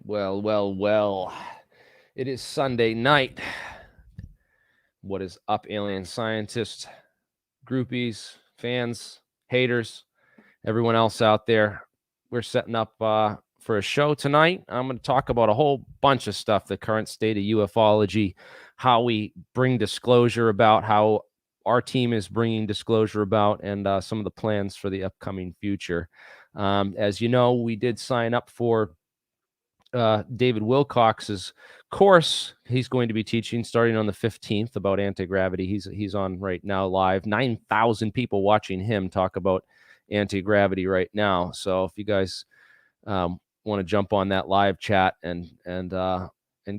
Well, well, well. It is Sunday night. What is up, alien scientists, groupies, fans, haters, everyone else out there? We're setting up for a show tonight. I'm going to talk about a whole bunch of stuff, the current state of UFOlogy, how we bring disclosure about, how our team is bringing disclosure about, and some of the plans for the upcoming future. As you know, we did sign up for David Wilcock's course. He's going to be teaching starting on the 15th about anti-gravity. He's on right now live. 9,000 people watching him talk about anti-gravity right now. So if you guys want to jump on that live chat and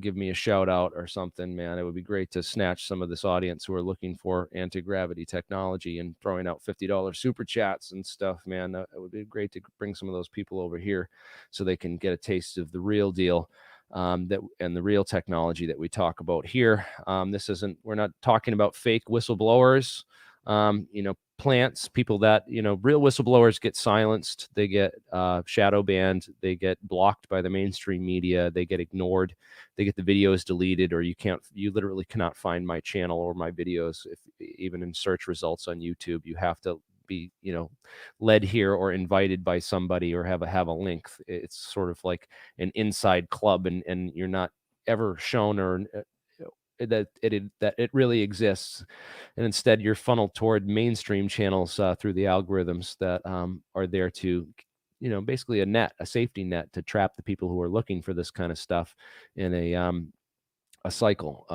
give me a shout out or something, man, it would be great to snatch some of this audience who are looking for anti-gravity technology and throwing out $50 super chats and stuff, man. It would be great to bring some of those people over here so they can get a taste of the real deal, and the real technology that we talk about here. We're not talking about fake whistleblowers, plants, people that, real whistleblowers get silenced, they get shadow banned, they get blocked by the mainstream media, they get ignored, they get the videos deleted, or you literally cannot find my channel or my videos, even in search results on YouTube. You have to be, led here or invited by somebody or have a link. It's sort of like an inside club, and you're not ever shown or that it really exists, and instead you're funneled toward mainstream channels through the algorithms that are there to, basically a safety net to trap the people who are looking for this kind of stuff in a cycle.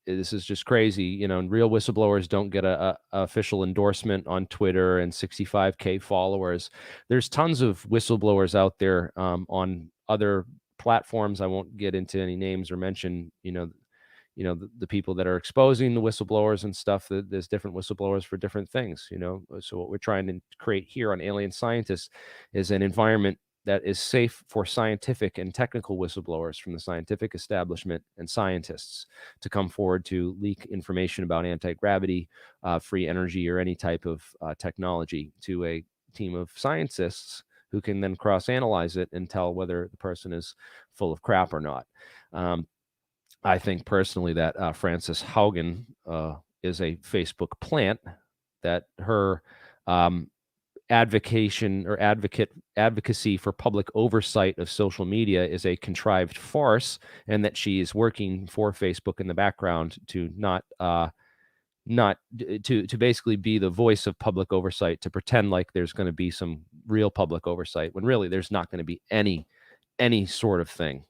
This is just crazy, and real whistleblowers don't get a official endorsement on Twitter and 65K followers. There's tons of whistleblowers out there on other platforms. I won't get into any names or mention, the people that are exposing the whistleblowers and stuff. There's different whistleblowers for different things, So what we're trying to create here on Alien Scientists is an environment that is safe for scientific and technical whistleblowers from the scientific establishment and scientists to come forward to leak information about anti-gravity, free energy, or any type of technology to a team of scientists who can then cross-analyze it and tell whether the person is full of crap or not. I think personally that Frances Haugen is a Facebook plant, that her advocacy for public oversight of social media is a contrived farce, and that she is working for Facebook in the background to to basically be the voice of public oversight, to pretend like there's going to be some real public oversight when really there's not going to be any sort of thing.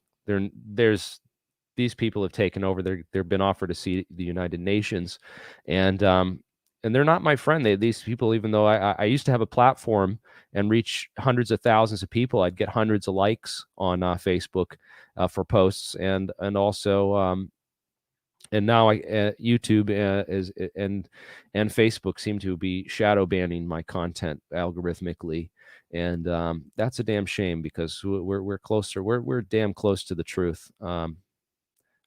These people have taken over. They've been offered a seat at the United Nations, and they're not my friend. These people, even though I used to have a platform and reach hundreds of thousands of people, I'd get hundreds of likes on Facebook for posts, and also and now YouTube and Facebook seem to be shadow banning my content algorithmically, and that's a damn shame, because we're closer. We're damn close to the truth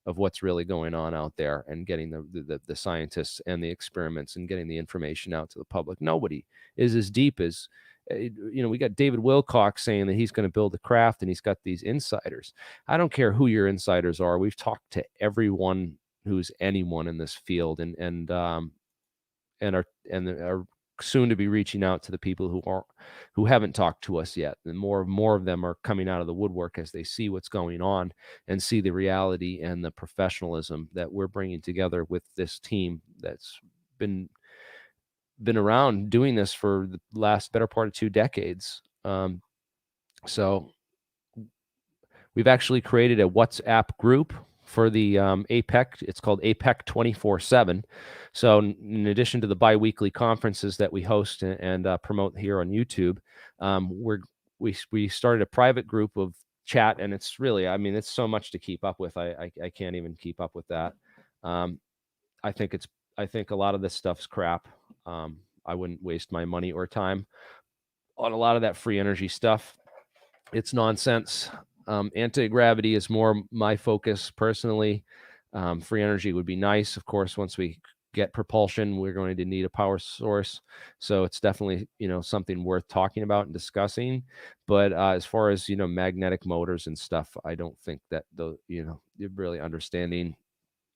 of what's really going on out there, and getting the scientists and the experiments and getting the information out to the public. Nobody is as deep as, we got David Wilcock saying that he's going to build a craft, and he's got these insiders. I don't care who your insiders are. We've talked to everyone who's anyone in this field, and are soon to be reaching out to the people who haven't talked to us yet. And more of them are coming out of the woodwork as they see what's going on and see the reality and the professionalism that we're bringing together with this team that's been around doing this for the last better part of 2 decades. So we've actually created a WhatsApp group for the APEC. It's called APEC 24/7. So in addition to the bi-weekly conferences that we host and promote here on YouTube, we started a private group of chat, and it's really, it's so much to keep up with. I can't even keep up with that. I think a lot of this stuff's crap. I wouldn't waste my money or time on a lot of that free energy stuff. It's nonsense. Anti-gravity is more my focus personally. Free energy would be nice, of course, once we get propulsion, we're going to need a power source. So it's definitely, something worth talking about and discussing. But as far as, magnetic motors and stuff, I don't think that you're really understanding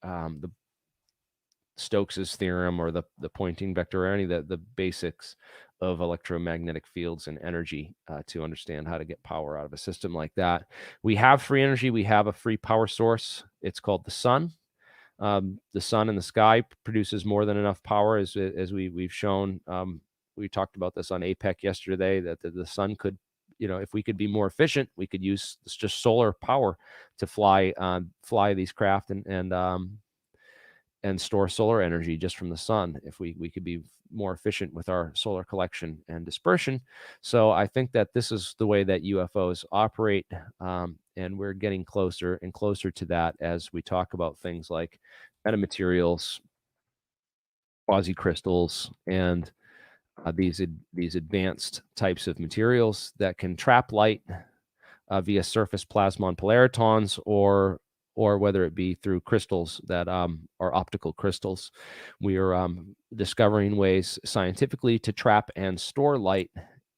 the Stokes's theorem or the Poynting vector or any of the basics of electromagnetic fields and energy to understand how to get power out of a system like that. We have free energy. We have a free power source. It's called the sun. The sun in the sky produces more than enough power, as we've shown. We talked about this on APEC yesterday, that the sun could, if we could be more efficient, we could use just solar power to fly these craft and store solar energy just from the sun if we could be more efficient with our solar collection and dispersion. So I think that this is the way that UFOs operate, and we're getting closer and closer to that as we talk about things like metamaterials, quasi-crystals, and these advanced types of materials that can trap light via surface plasmon polaritons, or whether it be through crystals that are optical crystals. We are discovering ways scientifically to trap and store light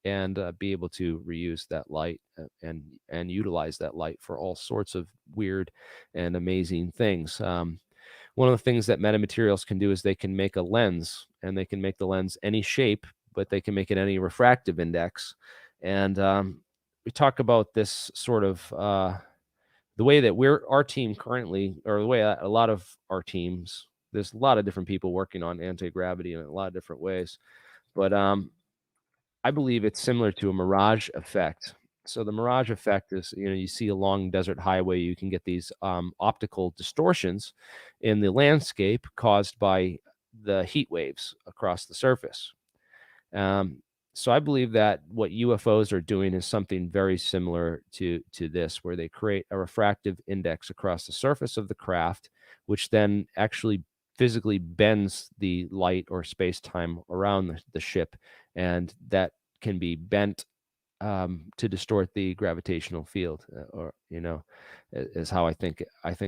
and be able to reuse that light and utilize that light for all sorts of weird and amazing things. One of the things that metamaterials can do is they can make a lens, and they can make the lens any shape, but they can make it any refractive index. And we talk about this sort of the way that our team currently, or the way a lot of our teams, there's a lot of different people working on anti-gravity in a lot of different ways, but I believe it's similar to a mirage effect. So the mirage effect is, you see a long desert highway, you can get these optical distortions in the landscape caused by the heat waves across the surface. So I believe that what UFOs are doing is something very similar to this, where they create a refractive index across the surface of the craft, which then actually physically bends the light or space-time around the ship, and that can be bent to distort the gravitational field, is how I think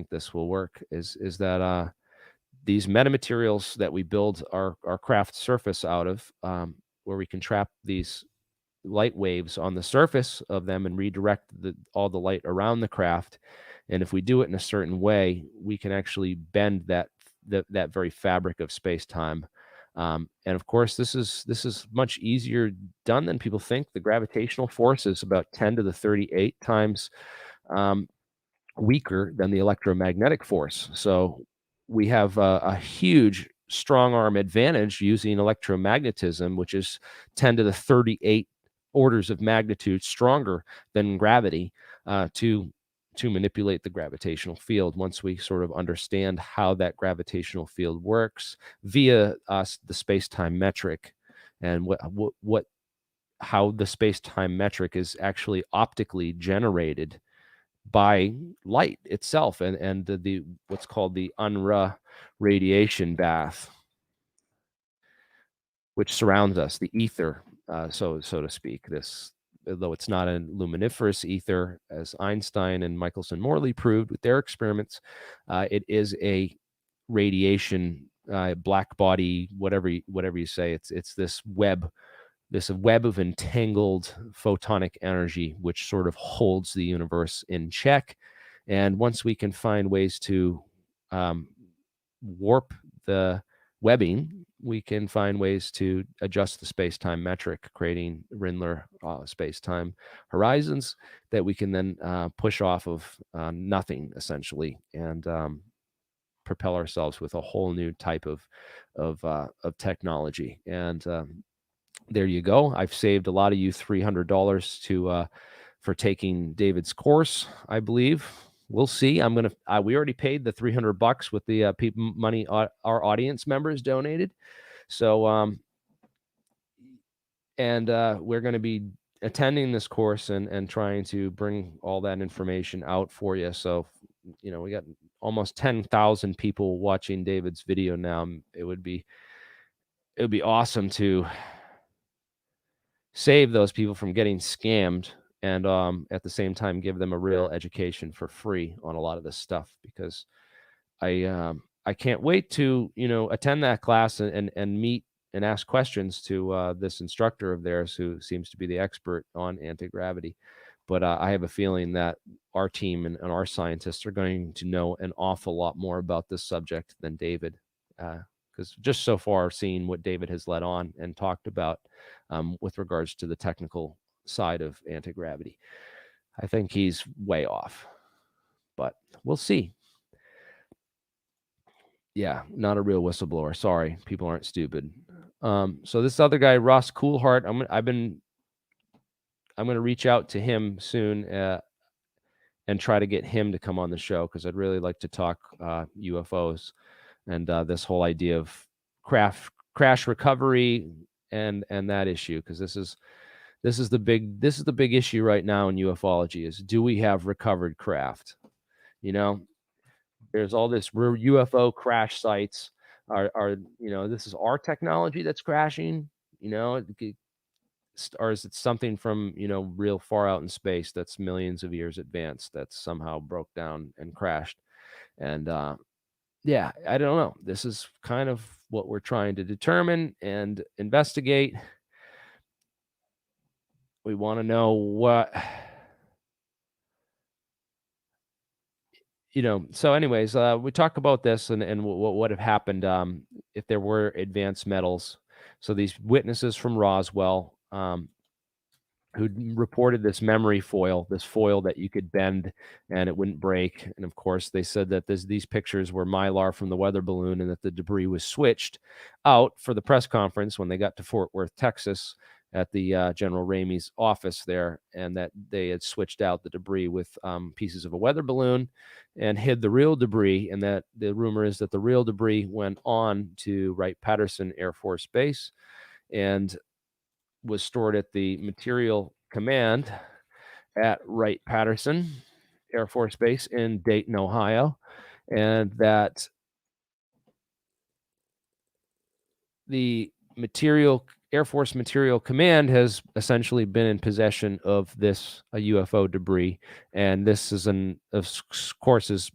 this will work. Is that these metamaterials that we build our craft surface out of, where we can trap these light waves on the surface of them and redirect all the light around the craft. And if we do it in a certain way, we can actually bend that very fabric of space-time. And of course, this is much easier done than people think. The gravitational force is about 10 to the 38 times weaker than the electromagnetic force. So we have a huge strong arm advantage using electromagnetism, which is 10 to the 38 orders of magnitude stronger than gravity, to manipulate the gravitational field. Once we sort of understand how that gravitational field works via the space-time metric, and how the space-time metric is actually optically generated by light itself, and the what's called the UNRA radiation bath, which surrounds us, the ether, so to speak. This, though it's not a luminiferous ether, as Einstein and Michelson Morley proved with their experiments, it is a radiation black body, whatever you say. It's this web of entangled photonic energy, which sort of holds the universe in check. And once we can find ways to warp the webbing, we can find ways to adjust the space-time metric, creating Rindler space-time horizons that we can then push off of nothing, essentially, and propel ourselves with a whole new type of technology. And there you go. I've saved a lot of you $300 for taking David's course, I believe. We'll see. We already paid the $300 with the money our audience members donated. So we're going to be attending this course and trying to bring all that information out for you. So, we got almost 10,000 people watching David's video now. It would be awesome to save those people from getting scammed, and at the same time give them a real education for free on a lot of this stuff, because I I can't wait to, attend that class and meet and ask questions to this instructor of theirs who seems to be the expert on anti-gravity. But I have a feeling that our team and our scientists are going to know an awful lot more about this subject than David, because just so far seeing what David has led on and talked about with regards to the technical side of anti-gravity, I think he's way off. But we'll see. Yeah, not a real whistleblower. Sorry, people aren't stupid. So this other guy, Ross Coolhart, I'm gonna reach out to him soon and try to get him to come on the show because I'd really like to talk UFOs and this whole idea of crash recovery and that issue, because this is the big issue right now in ufology is, do we have recovered craft? There's all this UFO crash sites. This is our technology that's crashing, or is it something from, real far out in space that's millions of years advanced that somehow broke down and crashed? And yeah, I don't know. This is kind of what we're trying to determine and investigate. We want to know what, so anyways, we talk about this and what would have happened if there were advanced metals. So these witnesses from Roswell, who reported this memory foil, this foil that you could bend and it wouldn't break. And of course, they said that these pictures were mylar from the weather balloon and that the debris was switched out for the press conference when they got to Fort Worth, Texas, at the General Ramey's office there, and that they had switched out the debris with pieces of a weather balloon and hid the real debris. And that the rumor is that the real debris went on to Wright-Patterson Air Force Base and was stored at the Material Command at Wright-Patterson Air Force Base in Dayton, Ohio, and that the Air Force Material Command has essentially been in possession of this UFO debris, and this is of course is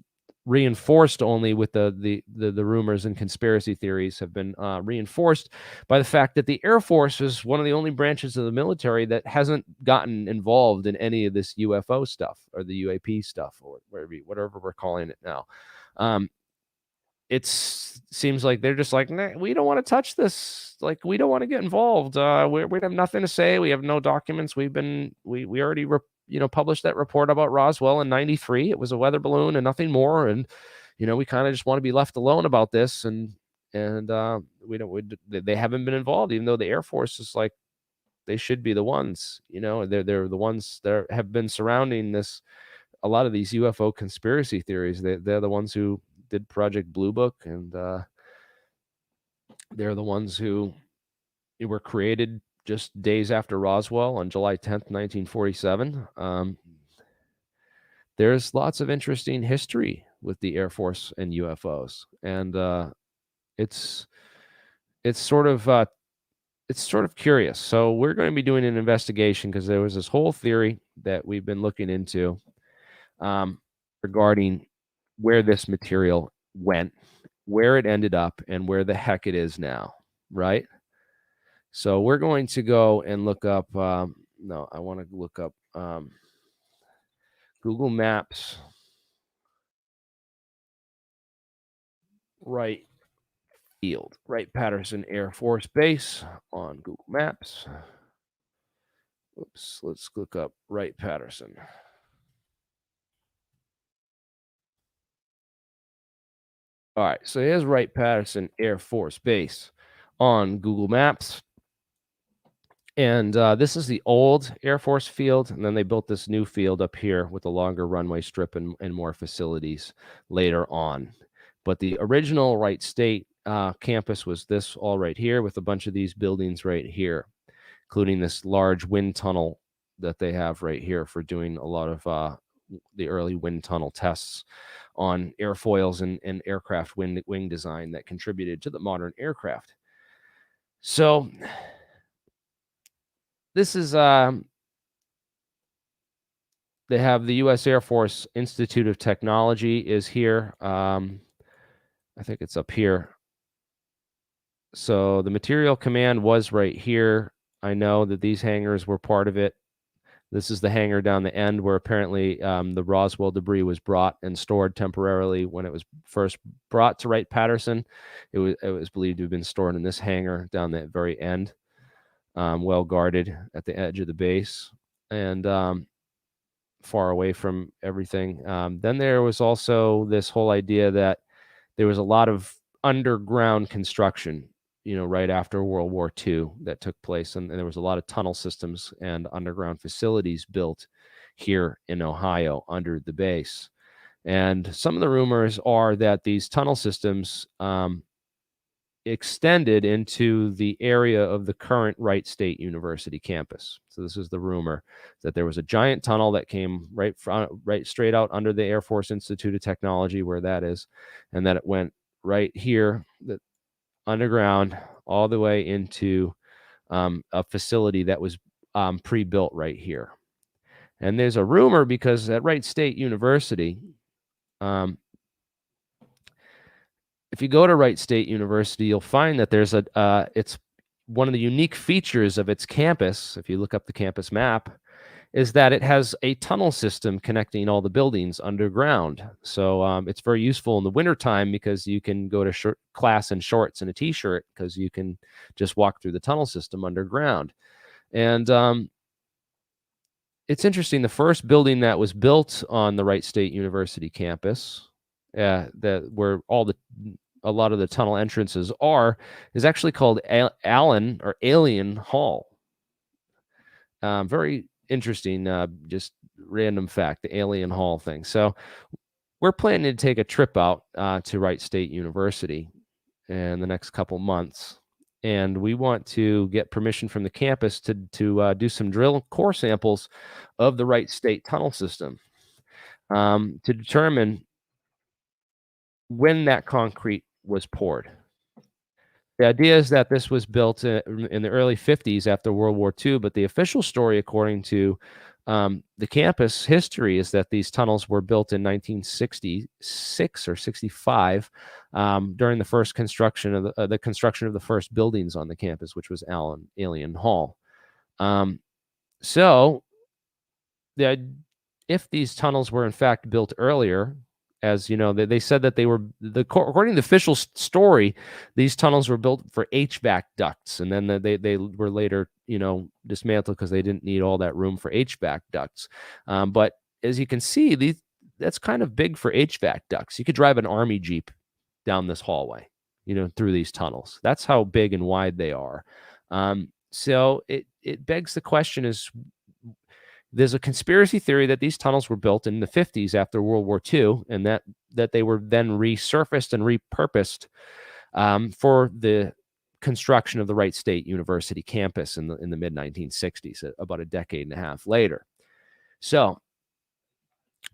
reinforced only with the rumors and conspiracy theories have been reinforced by the fact that the Air Force is one of the only branches of the military that hasn't gotten involved in any of this UFO stuff or the UAP stuff or whatever we're calling it now. It seems like they're just like, nah, we don't want to touch this. Like, we don't want to get involved. We have nothing to say. We have no documents. We already published that report about Roswell in '93. It was a weather balloon and nothing more. And we kind of just want to be left alone about this. And they haven't been involved, even though the Air Force is like, they should be the ones. They're the ones that have been surrounding this. A lot of these UFO conspiracy theories. They're the ones who did Project Blue Book, and they're the ones who were created just days after Roswell on July 10th, 1947. There's lots of interesting history with the Air Force and UFOs, and it's sort of curious. So we're going to be doing an investigation because there was this whole theory that we've been looking into regarding where this material went, where it ended up, and where the heck it is now, right? So we're going to go and look up, I want to look up Google Maps, Wright-Patterson Air Force Base on Google Maps. Oops, let's look up Wright-Patterson. All right, so here's Wright-Patterson Air Force Base on Google Maps. And this is the old Air Force field, and then they built this new field up here with a longer runway strip and more facilities later on. But the original Wright State campus was this all right here with a bunch of these buildings right here, including this large wind tunnel that they have right here for doing a lot of the early wind tunnel tests on airfoils and aircraft wing design that contributed to the modern aircraft. So this is they have the U.S. Air Force Institute of Technology is here. I think it's up here. So the material command was right here. I know that these hangars were part of it. This is the hangar down the end where apparently the Roswell debris was brought and stored temporarily when it was first brought to Wright-Patterson. It was believed to have been stored in this hangar down the very end, well guarded at the edge of the base and far away from everything. Then there was also this whole idea that there was a lot of underground construction, right after World War II that took place. And there was a lot of tunnel systems and underground facilities built here in Ohio under the base. And some of the rumors are that these tunnel systems extended into the area of the current Wright State University campus. So this is the rumor that there was a giant tunnel that came right straight out under the Air Force Institute of Technology, where that is, and that it went right here, that underground, all the way into a facility that was pre-built right here. And there's a rumor because at Wright State University, if you go to Wright State University, you'll find that there's it's one of the unique features of its campus, if you look up the campus map, is that it has a tunnel system connecting all the buildings underground. So it's very useful in the wintertime because you can go to class in shorts and a t-shirt because you can just walk through the tunnel system underground. And it's interesting, the first building that was built on the Wright State University campus, where a lot of the tunnel entrances is actually called Alien Hall. Very interesting, just random fact, the Alien Hall thing. So we're planning to take a trip out to Wright State University in the next couple months, and we want to get permission from the campus to do some drill core samples of the Wright State tunnel system to determine when that concrete was poured. The idea is that this was built in the early 50s after World War II, but the official story, according to the campus history, is that these tunnels were built in 1966 or 65 during the first construction of the first buildings on the campus, which was Alien Hall. So if these tunnels were in fact built earlier, as you know, they said that they were, according to the official story, these tunnels were built for HVAC ducts, and then they were later, dismantled because they didn't need all that room for HVAC ducts. But as you can see, that's kind of big for HVAC ducts. You could drive an Army Jeep down this hallway, through these tunnels. That's how big and wide they are. So it begs the question is, there's a conspiracy theory that these tunnels were built in the 50s after World War II, and that they were then resurfaced and repurposed for the construction of the Wright State University campus in the mid 1960s, about a decade and a half later. So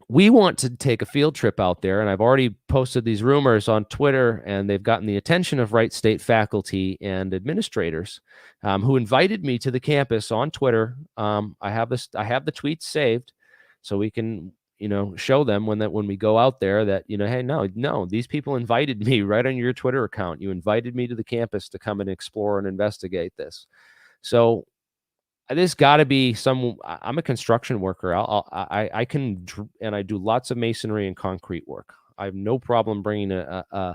we want to take a field trip out there, and I've already posted these rumors on Twitter, and they've gotten the attention of Wright State faculty and administrators who invited me to the campus on Twitter. I have the tweets saved, so we can show them when we go out there that hey, no, these people invited me right on your Twitter account. You invited me to the campus to come and explore and investigate this. So there's got to be some. I'm a construction worker. I can, and I do lots of masonry and concrete work. I have no problem bringing a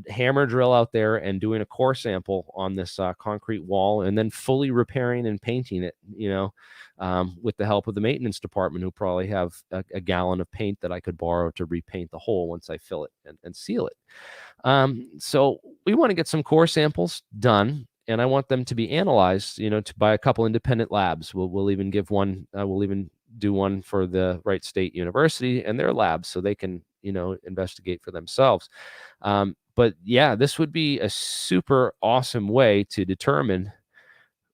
hammer drill out there and doing a core sample on this concrete wall, and then fully repairing and painting it. With the help of the maintenance department, who probably have a gallon of paint that I could borrow to repaint the hole once I fill it and seal it. So we want to get some core samples done. And I want them to be analyzed, by a couple independent labs. We'll even give one. We'll even do one for the Wright State University and their labs, so they can, investigate for themselves. But yeah, this would be a super awesome way to determine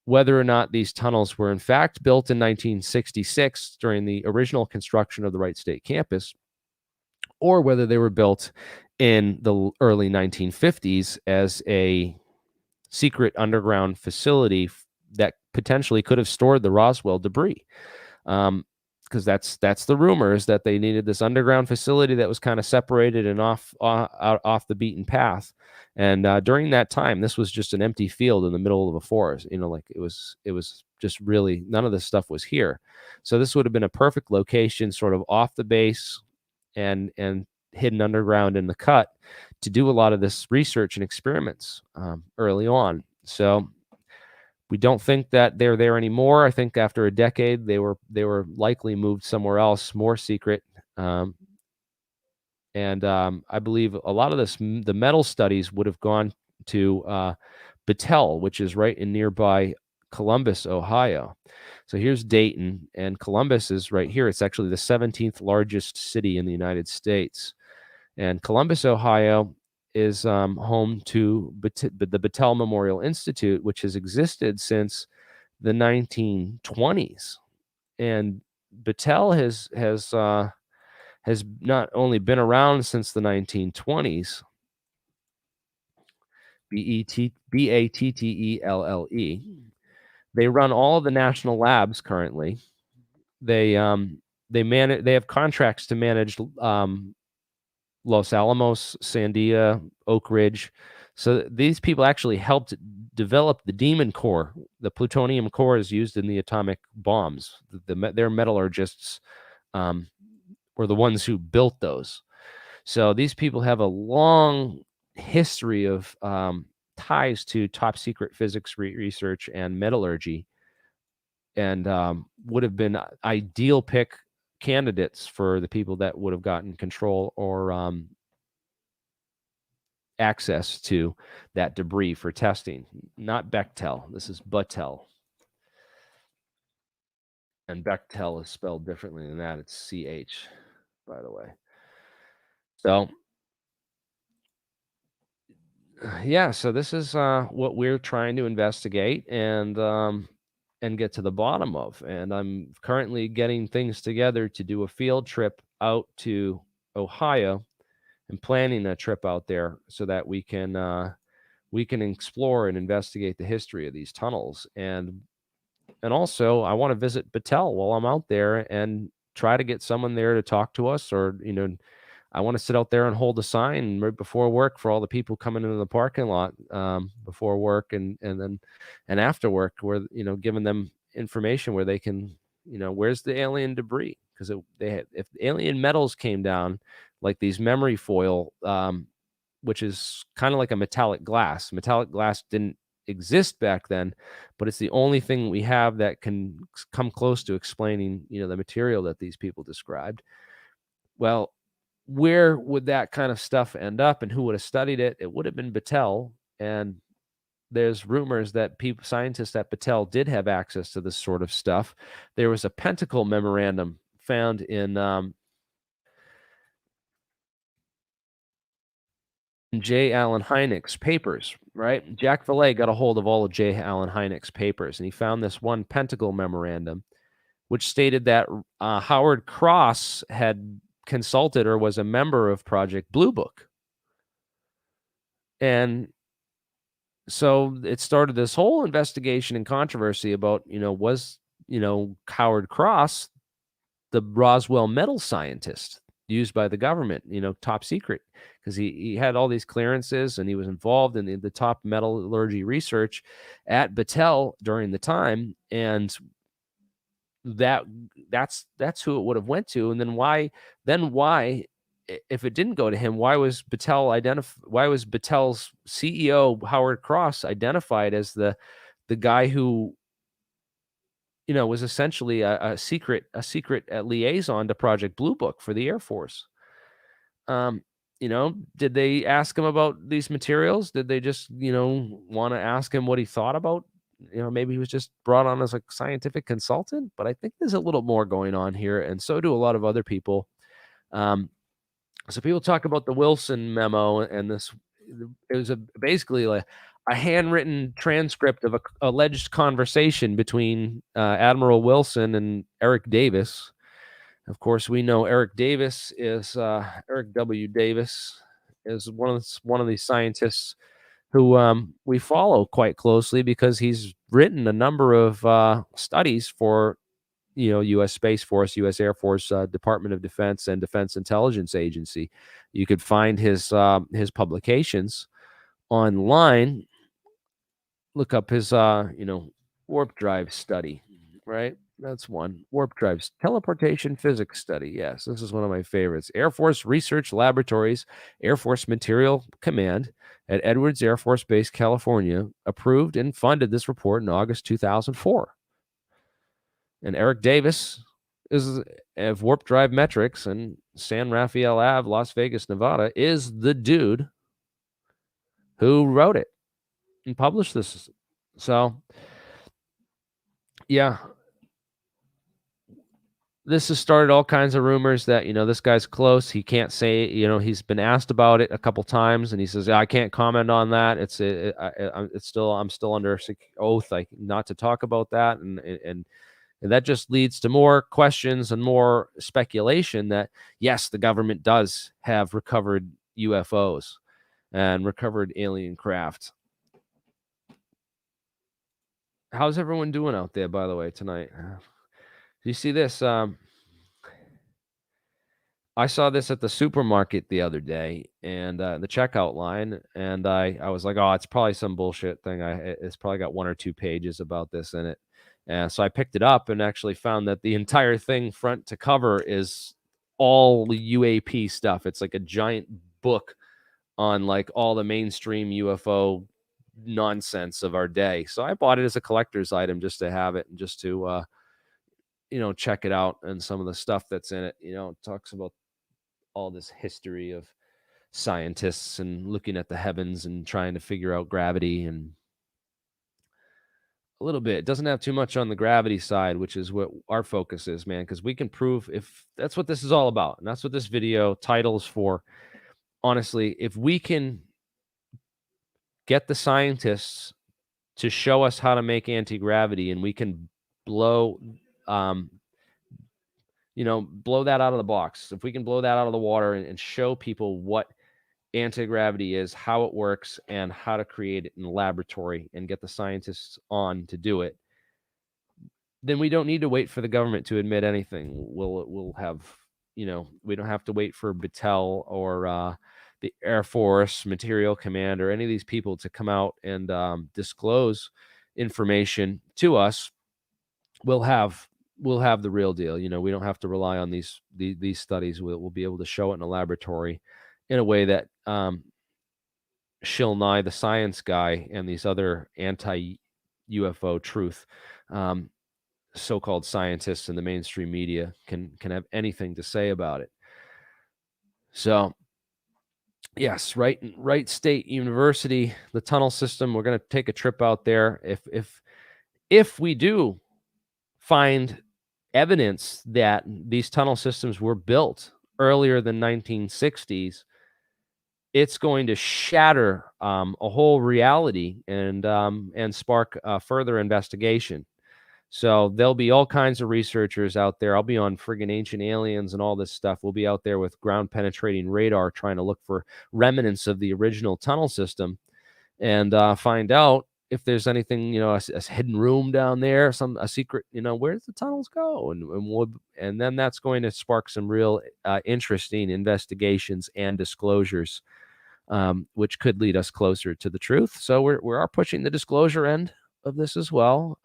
whether or not these tunnels were in fact built in 1966 during the original construction of the Wright State campus, or whether they were built in the early 1950s as a secret underground facility that potentially could have stored the Roswell debris. because that's the rumors, that they needed this underground facility that was kind of separated and off the beaten path. And during that time, this was just an empty field in the middle of a forest. Like it was just really, none of this stuff was here. So this would have been a perfect location, sort of off the base and hidden underground in the cut, to do a lot of this research and experiments early on. So we don't think that they're there anymore. I think after a decade, they were likely moved somewhere else, more secret. And I believe a lot of the metal studies would have gone to Battelle, which is right in nearby Columbus, Ohio. So here's Dayton, and Columbus is right here. It's actually the 17th largest city in the United States. And Columbus, Ohio is home to the Battelle Memorial Institute, which has existed since the 1920s. And Battelle has not only been around since the 1920s, Battelle. They run all of the national labs currently. They have contracts to manage Los Alamos, Sandia, Oak Ridge. So these people actually helped develop the demon core. The plutonium core is used in the atomic bombs. Their metallurgists were the ones who built those. So these people have a long history of ties to top secret physics research and metallurgy, and would have been ideal pick candidates for the people that would have gotten control or access to that debris for testing. Not Bechtel. This is Battelle. And Bechtel is spelled differently than that. It's CH, by the way. So yeah, so this is what we're trying to investigate and get to the bottom of. And I'm currently getting things together to do a field trip out to Ohio, and planning a trip out there so that we can explore and investigate the history of these tunnels. And also, I want to visit Battelle while I'm out there and try to get someone there to talk to us, or I want to sit out there and hold a sign right before work for all the people coming into the parking lot before work and after work, where giving them information where they can, where's the alien debris, because if alien metals came down, like these memory foil, which is kind of like a metallic glass. Metallic glass didn't exist back then, but it's the only thing we have that can come close to explaining the material that these people described. Well, where would that kind of stuff end up, and who would have studied it? It would have been Battelle. And there's rumors that scientists at Battelle did have access to this sort of stuff. There was a Pentacle memorandum found in J. Allen Hynek's papers, right? Jack Vallée got a hold of all of J. Allen Hynek's papers, and he found this one Pentacle memorandum, which stated that Howard Cross had consulted or was a member of Project Blue Book. And so it started this whole investigation and controversy about, was, Howard Cross the Roswell metal scientist used by the government, top secret, because he had all these clearances and he was involved in the top metallurgy research at Battelle during the time. And that's who it would have went to. And then why, if it didn't go to him, why was Battelle's CEO Howard Cross identified as the guy who was essentially a secret liaison to Project Blue Book for the Air Force? Did they ask him about these materials? Did they just want to ask him what he thought about? Maybe he was just brought on as a scientific consultant. But I think there's a little more going on here, and so do a lot of other people. So people talk about the Wilson Memo, and it was basically like a handwritten transcript of a alleged conversation between Admiral Wilson and Eric Davis. Of course, we know Eric Davis is Eric W. Davis is one of these scientists who we follow quite closely, because he's written a number of studies for U.S. Space Force, U.S. Air Force, Department of Defense, and Defense Intelligence Agency. You could find his publications online. Look up his warp drive study, right? That's one. Warp drives, teleportation physics study. Yes, this is one of my favorites. Air Force Research Laboratories, Air Force Material Command at Edwards Air Force Base, California, approved and funded this report in August 2004. And Eric Davis is of Warp Drive Metrics and San Rafael Ave, Las Vegas, Nevada, is the dude who wrote it and published this. So, yeah, this has started all kinds of rumors that, this guy's close. He can't say, he's been asked about it a couple times and he says, I can't comment on that. I'm still under oath, not to talk about that. And that just leads to more questions and more speculation that, yes, the government does have recovered UFOs and recovered alien craft. How's everyone doing out there, by the way, tonight? Do you see this? I saw this at the supermarket the other day, and the checkout line, and I was like, oh, it's probably some bullshit thing. It's probably got 1 or 2 pages about this in it. And so I picked it up and actually found that the entire thing front to cover is all UAP stuff. It's like a giant book on like all the mainstream UFO nonsense of our day. So I bought it as a collector's item just to have it and just to check it out, and some of the stuff that's in it. It talks about all this history of scientists and looking at the heavens and trying to figure out gravity, and a little bit. It doesn't have too much on the gravity side, which is what our focus is, man, because we can prove, if that's what this is all about, and that's what this video titles for. Honestly, if we can get the scientists to show us how to make anti-gravity, and we can blow that out of the box. If we can blow that out of the water and show people what anti-gravity is, how it works, and how to create it in the laboratory, and get the scientists on to do it, then we don't need to wait for the government to admit anything. We'll have, we don't have to wait for Battelle or the Air Force Material Command or any of these people to come out and disclose information to us. We'll have the real deal. We don't have to rely on these studies. We'll be able to show it in a laboratory in a way that Shill Nye, the science guy, and these other anti-UFO truth so-called scientists in the mainstream media can have anything to say about it. So, yes, Wright State University, the tunnel system. We're going to take a trip out there. If we do find evidence that these tunnel systems were built earlier than 1960s, it's going to shatter a whole reality and spark further investigation. So there'll be all kinds of researchers out there. I'll be on friggin' Ancient Aliens and all this stuff. We'll be out there with ground penetrating radar trying to look for remnants of the original tunnel system and find out if there's anything, a hidden room down there, a secret, where does the tunnels go? And then that's going to spark some real interesting investigations and disclosures, which could lead us closer to the truth. So we are pushing the disclosure end of this as well,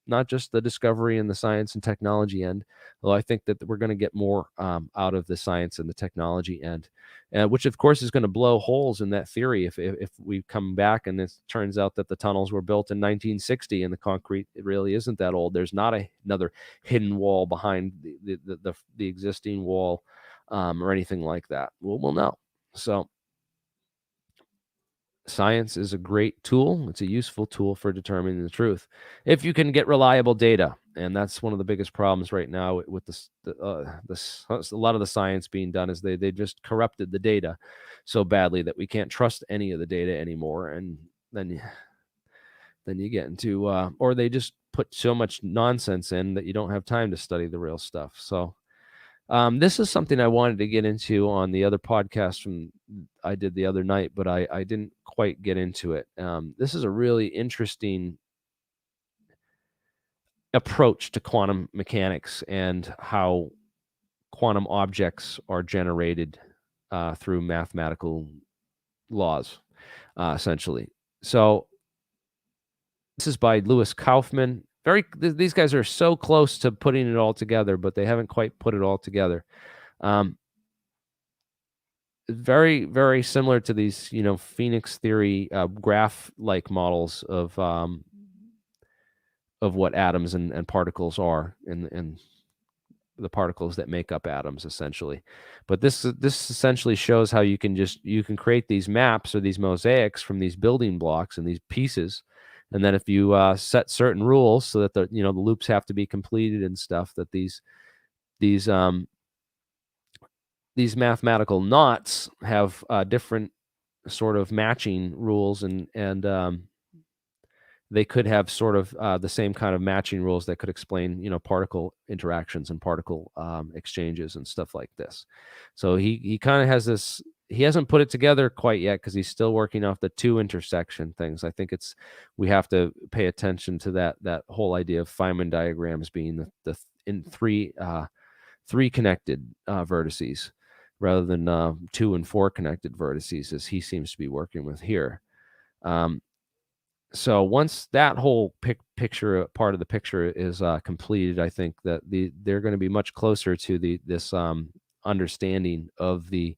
not just the discovery and the science and technology end, though I think that we're going to get more out of the science and the technology end, which of course is going to blow holes in that theory if we come back and it turns out that the tunnels were built in 1960 and the concrete, it really isn't that old. There's not another hidden wall behind the existing wall or anything like that. We'll know. So science is a great tool. It's a useful tool for determining the truth if you can get reliable data. And that's one of the biggest problems right now with a lot of the science being done is they just corrupted the data so badly that we can't trust any of the data anymore. And then you get into, or they just put so much nonsense in that you don't have time to study the real stuff. So this is something I wanted to get into on the other podcast I did the other night, but I didn't quite get into it. This is a really interesting approach to quantum mechanics and how quantum objects are generated through mathematical laws, essentially. So this is by Lewis Kaufman. These guys are so close to putting it all together, but they haven't quite put it all together. Very, very similar to these, Phoenix theory graph-like models of what atoms and particles are, and the particles that make up atoms, essentially. But this essentially shows how you can create these maps or these mosaics from these building blocks and these pieces, and then if you set certain rules so that the loops have to be completed and stuff, that these mathematical knots have different sort of matching rules, and they could have sort of the same kind of matching rules that could explain, particle interactions and particle exchanges and stuff like this. So he kind of has this. He hasn't put it together quite yet because he's still working off the two intersection things. I think we have to pay attention to that whole idea of Feynman diagrams being the in three connected vertices rather than 2 and 4 connected vertices, as he seems to be working with here. So once that whole part of the picture is completed, I think that they're going to be much closer to this understanding of the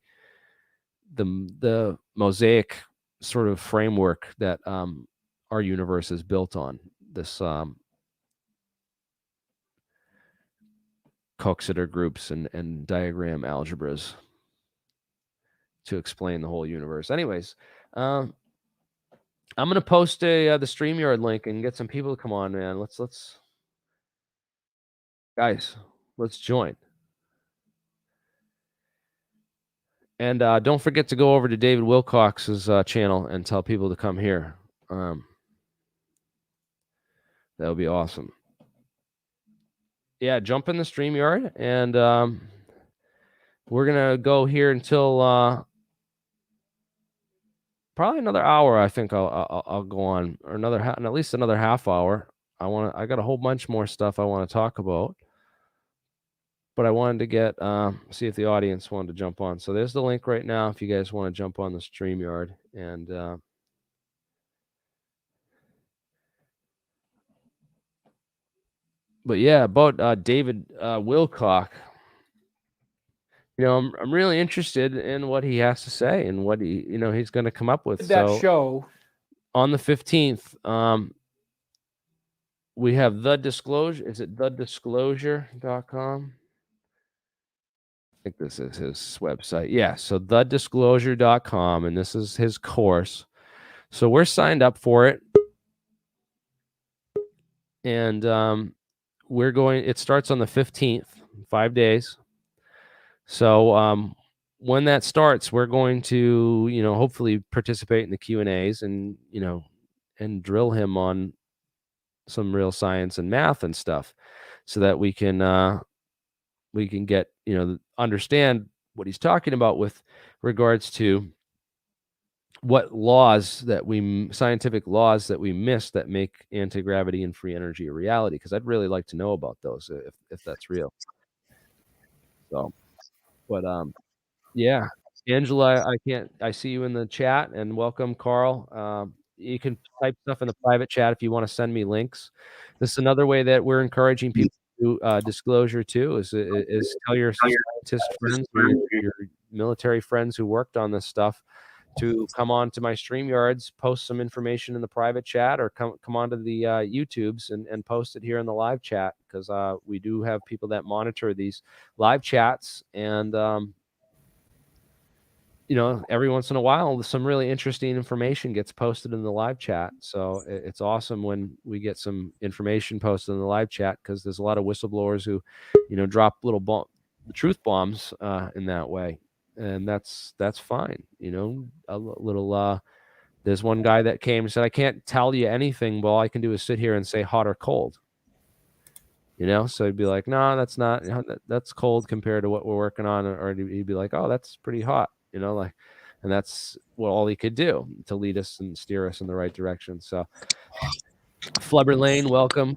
mosaic sort of framework that our universe is built on. This Coxeter groups and diagram algebras to explain the whole universe. Anyways, I'm going to post the StreamYard link and get some people to come on, man. Let's guys, let's join. And don't forget to go over to David Wilcox's channel and tell people to come here. That would be awesome. Yeah, jump in the StreamYard, and we're going to go here until probably another hour. I think I'll go on, or at least another half hour. I got a whole bunch more stuff I want to talk about, but I wanted to get see if the audience wanted to jump on. So there's the link right now if you guys want to jump on the StreamYard. And but yeah, about David Wilcock. I'm really interested in what he has to say and what he's going to come up with. That show on the 15th, we have The Disclosure. Is it thedisclosure.com? I think this is his website. Yeah, so thedisclosure.com, and this is his course. So we're signed up for it. And it starts on the 15th, 5 days. So when that starts, we're going to, hopefully participate in the Q&As and drill him on some real science and math and stuff, so that we can get, understand what he's talking about with regards to what scientific laws that we miss that make anti-gravity and free energy a reality, because I'd really like to know about those if that's real. So, but yeah, Angela, I see you in the chat, and welcome, Carl. You can type stuff in the private chat if you want to send me links. This is another way that we're encouraging people to disclosure too, is tell your scientist friends or your military friends who worked on this stuff to come on to my StreamYards, post some information in the private chat, or come onto the YouTubes and post it here in the live chat, because we do have people that monitor these live chats, and every once in a while, some really interesting information gets posted in the live chat. So it's awesome when we get some information posted in the live chat, because there's a lot of whistleblowers who, drop little truth bombs in that way. And that's fine. A little, there's one guy that came and said, I can't tell you anything, but all I can do is sit here and say hot or cold. So he'd be like, no, that's cold compared to what we're working on. Or he'd be like, oh, that's pretty hot. And that's all he could do to lead us and steer us in the right direction. So Flubber Lane, welcome.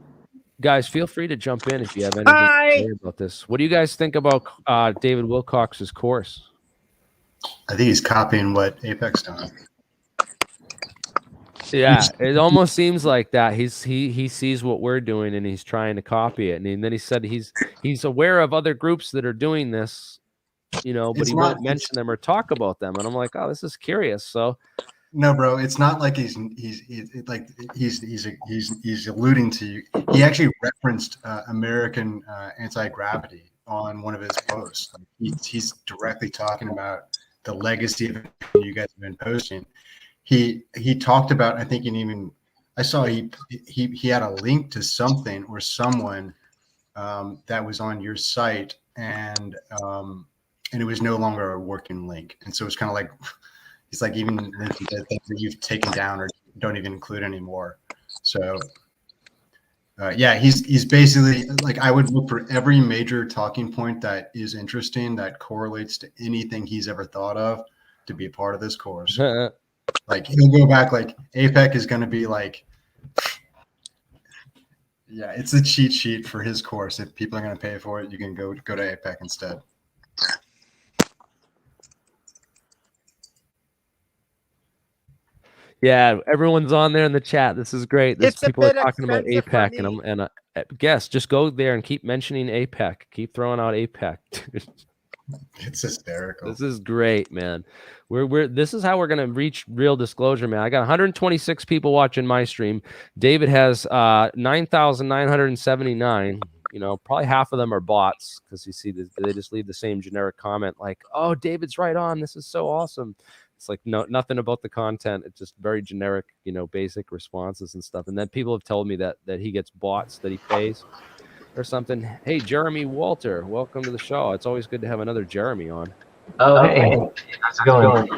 Guys, feel free to jump in if you have anything to say about this. What do you guys think about David Wilcock's course? I think he's copying what Apex done. Yeah, it almost seems like that. He sees what we're doing and he's trying to copy it. And then he said he's aware of other groups that are doing this, you know, but he won't mention them or talk about them. And I'm like, oh, this is curious. So no, bro, it's not like he's alluding to. He actually referenced American anti-gravity on one of his posts. He's directly talking about the legacy of you guys have been posting. He talked about, I think, I saw he had a link to something or someone that was on your site, and it was no longer a working link, and so it's kind of like. He's like even linking to things that you've taken down or don't even include anymore. So yeah, he's basically like, I would look for every major talking point that is interesting, that correlates to anything he's ever thought of, to be a part of this course. Like he'll go back, like APEC is going to be like, yeah, it's a cheat sheet for his course. If people are going to pay for it, you can go to APEC instead. yeah, everyone's on there in the chat. This is great. People are talking about APEC, and guess just go there and keep mentioning APEC. Keep throwing out APEC. It's hysterical. This is great, man. This is how we're gonna reach real disclosure, man. I got 126 people watching my stream. David has 9,979. You know, probably half of them are bots because you see they just leave the same generic comment like, "Oh, David's right on. This is so awesome." It's like nothing about the content. It's just very generic, you know, basic responses and stuff. And then people have told me that he gets bots that he pays or something. Hey, Jeremy Walter, welcome to the show. It's always good to have another Jeremy on. Oh, hey, how's it going?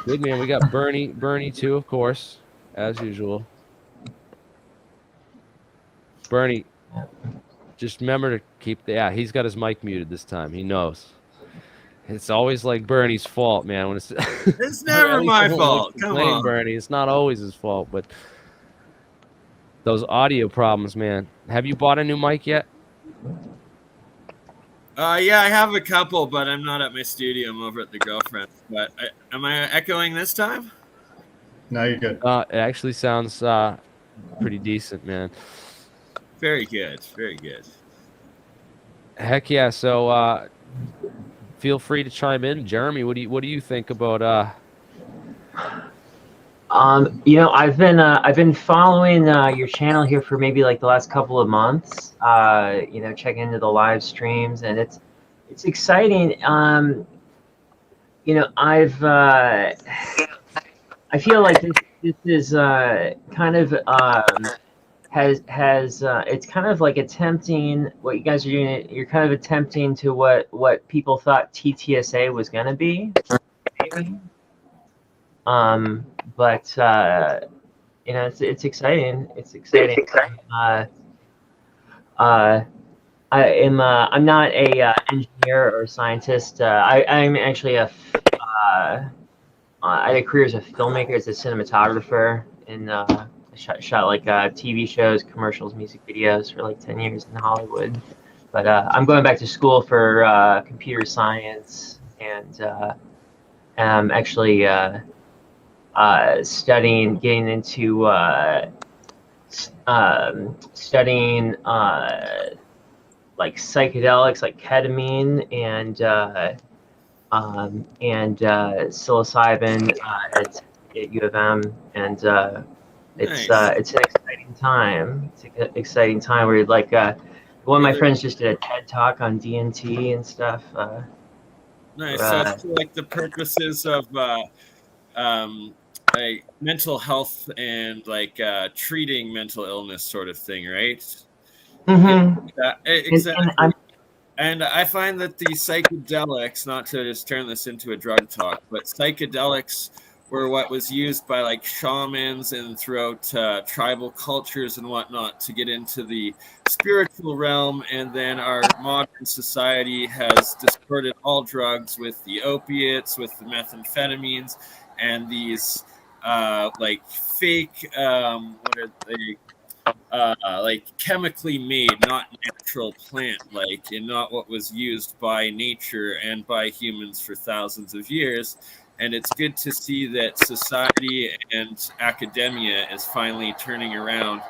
Good, man. We got Bernie too, of course, as usual. Bernie, just remember to keep he's got his mic muted this time. He knows. It's always like Bernie's fault, man. When it's never my fault. Come on, Bernie. It's not always his fault, but those audio problems, man. Have you bought a new mic yet? Yeah, I have a couple, but I'm not at my studio. I'm over at the girlfriend's. But am I echoing this time? No, you're good. It actually sounds pretty decent, man. Very good. Very good. Heck yeah. So feel free to chime in. Jeremy, what do you think about you know, I've been following your channel here for maybe like the last couple of months. You know, checking into the live streams, and it's exciting. You know, I feel like this is kind of it's kind of like attempting what you guys are doing. You're kind of attempting to what people thought TTSA was going to be, maybe. But you know, it's exciting. It's exciting. I'm not a engineer or scientist. I'm actually I had a career as a filmmaker, as a cinematographer, and shot like TV shows, commercials, music videos for like 10 years in Hollywood. But I'm going back to school for computer science, and I'm actually getting into studying like psychedelics, like ketamine and psilocybin at U of M, and it's an exciting time. It's an exciting time where like one of my friends just did a TED talk on DMT and stuff. Nice. So it's like the purposes of like mental health and like treating mental illness sort of thing, right? Mm-hmm. Exactly. And I find that the psychedelics, not to just turn this into a drug talk, but psychedelics were what was used by like shamans and throughout tribal cultures and whatnot to get into the spiritual realm. And then our modern society has distorted all drugs with the opiates, with the methamphetamines, and these like fake, what are they? like chemically made, not natural plant like, and not what was used by nature and by humans for thousands of years. And it's good to see that society and academia is finally turning around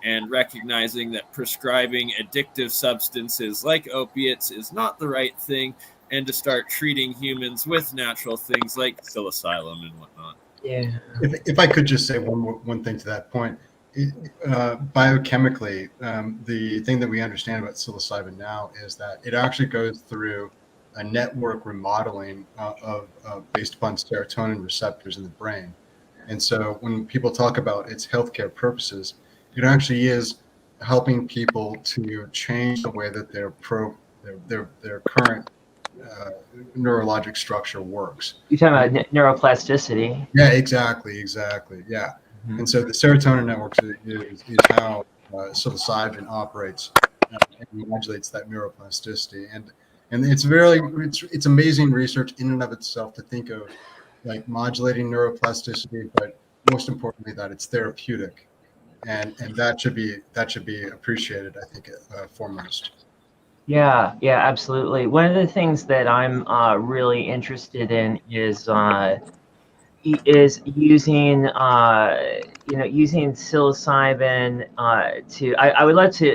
and recognizing that prescribing addictive substances like opiates is not the right thing, and to start treating humans with natural things like psilocybin and whatnot. Yeah. If I could just say one thing to that point, biochemically, the thing that we understand about psilocybin now is that it actually goes through a network remodeling based upon serotonin receptors in the brain. And so when people talk about its healthcare purposes, it actually is helping people to change the way that their current neurologic structure works. You're talking about neuroplasticity. Yeah, exactly. Yeah. Mhm. And so the serotonin network is how psilocybin operates and modulates that neuroplasticity. And it's amazing research in and of itself to think of like modulating neuroplasticity, but most importantly that it's therapeutic, and that should be appreciated, I think, foremost. Yeah, absolutely. One of the things that I'm really interested in is using using psilocybin to. I would like to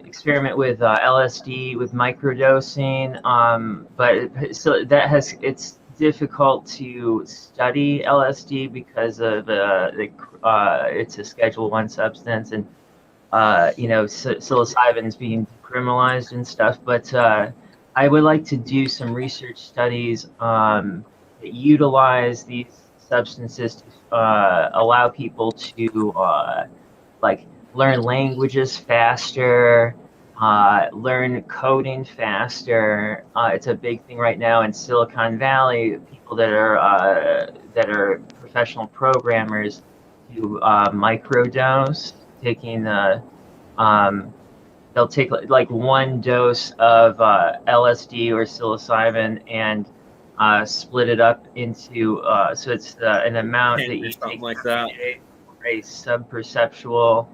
experiment with LSD with microdosing, but so it's difficult to study LSD because of it's a Schedule I substance, and psilocybin is being decriminalized and stuff. But I would like to do some research studies that utilize these substances to allow people to like learn languages faster, learn coding faster. It's a big thing right now in Silicon Valley. People that are professional programmers do microdose, taking they'll take like one dose of LSD or psilocybin and split it up into so it's an amount that you something take like every that. day for a subperceptual.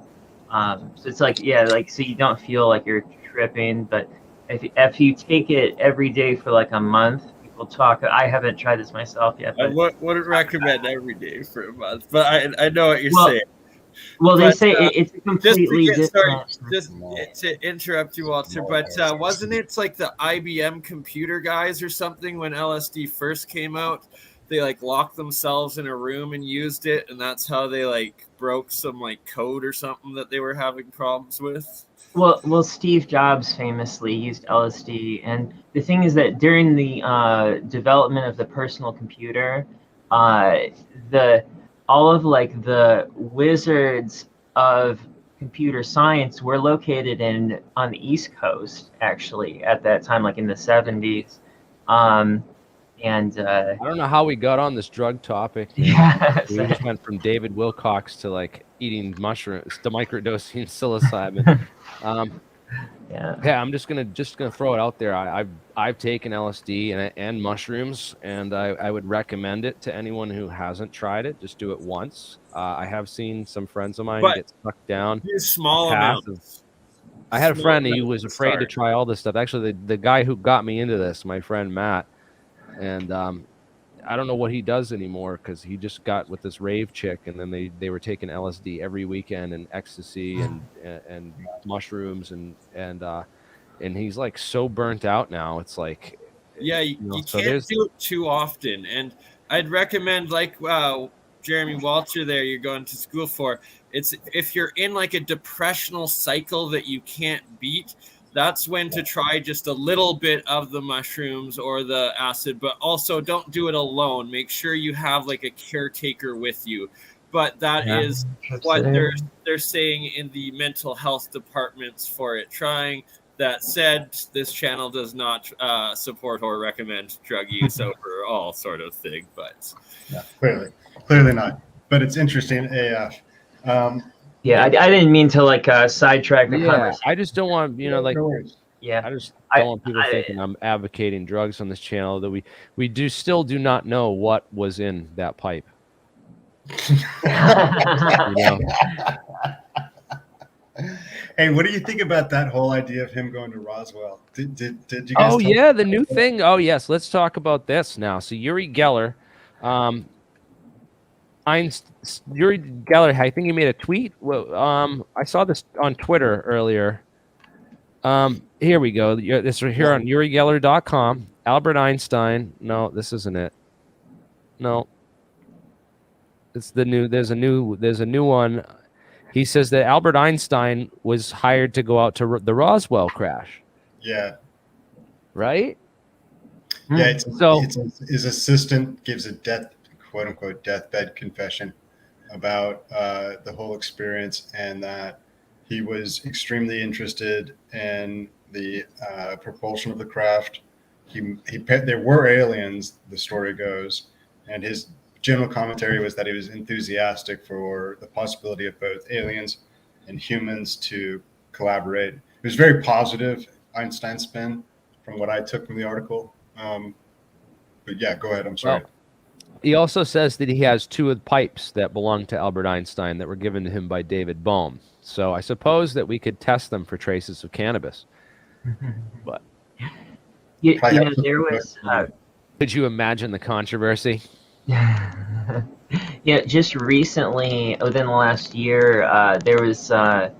So it's like so you don't feel like you're tripping, but if you take it every day for like a month, people talk. I haven't tried this myself yet, I but wouldn't recommend every day for a month, but I know what you're well, saying. well, they But, say it's a just to completely get started, different. just to interrupt you, Walter, but wasn't it like the IBM computer guys or something when LSD first came out? They like locked themselves in a room and used it, and that's how they like broke some like code or something that they were having problems with. Well, Steve Jobs famously used LSD, and the thing is that during the development of the personal computer, the all of like the wizards of computer science were located on the East Coast, actually, at that time, like in the 70s. And I don't know how we got on this drug topic. Man. yeah, We just went from David Wilcock to like eating mushrooms to microdosing psilocybin. Yeah, I'm just gonna throw it out there. I've taken LSD and mushrooms, and I would recommend it to anyone who hasn't tried it. Just do it once. I have seen some friends of mine get sucked down. Small amounts. I had a friend who was afraid to try all this stuff. Actually, the guy who got me into this, my friend Matt, and I don't know what he does anymore because he just got with this rave chick, and then they were taking LSD every weekend and ecstasy and mushrooms and he's like so burnt out now. It's like you can't do it too often, and I'd recommend like Jeremy Walter there you're going to school for. It's if you're in like a depressional cycle that you can't beat, that's when to try just a little bit of the mushrooms or the acid, but also don't do it alone. Make sure you have like a caretaker with you. But that is what they're saying in the mental health departments for it. Trying that said, this channel does not support or recommend drug use over all sort of thing, but clearly not. But it's interesting AF. I didn't mean to like sidetrack the conversation. I just don't want I just don't want people thinking I'm advocating drugs on this channel. That we still do not know what was in that pipe. You know? Hey, what do you think about that whole idea of him going to Roswell? Did you guys? Oh yeah, the new thing. Oh yes, let's talk about this now. So Yuri Geller, Yuri Geller, I think he made a tweet. Well, I saw this on Twitter earlier. Here we go. This right here on UriGeller.com. Albert Einstein. No, this isn't it. No, it's the new. There's a new one. He says that Albert Einstein was hired to go out to the Roswell crash. Yeah. Right. Yeah. His assistant gives a quote unquote deathbed confession about the whole experience, and that he was extremely interested in the propulsion of the craft. There were aliens, the story goes, and his general commentary was that he was enthusiastic for the possibility of both aliens and humans to collaborate. It was very positive Einstein spin from what I took from the article. But yeah, go ahead. I'm sorry. Well, he also says that he has 2 of the pipes that belonged to Albert Einstein that were given to him by David Bohm. So I suppose that we could test them for traces of cannabis. But you know, there was. Could you imagine the controversy? Yeah, just recently, within the last year, there was like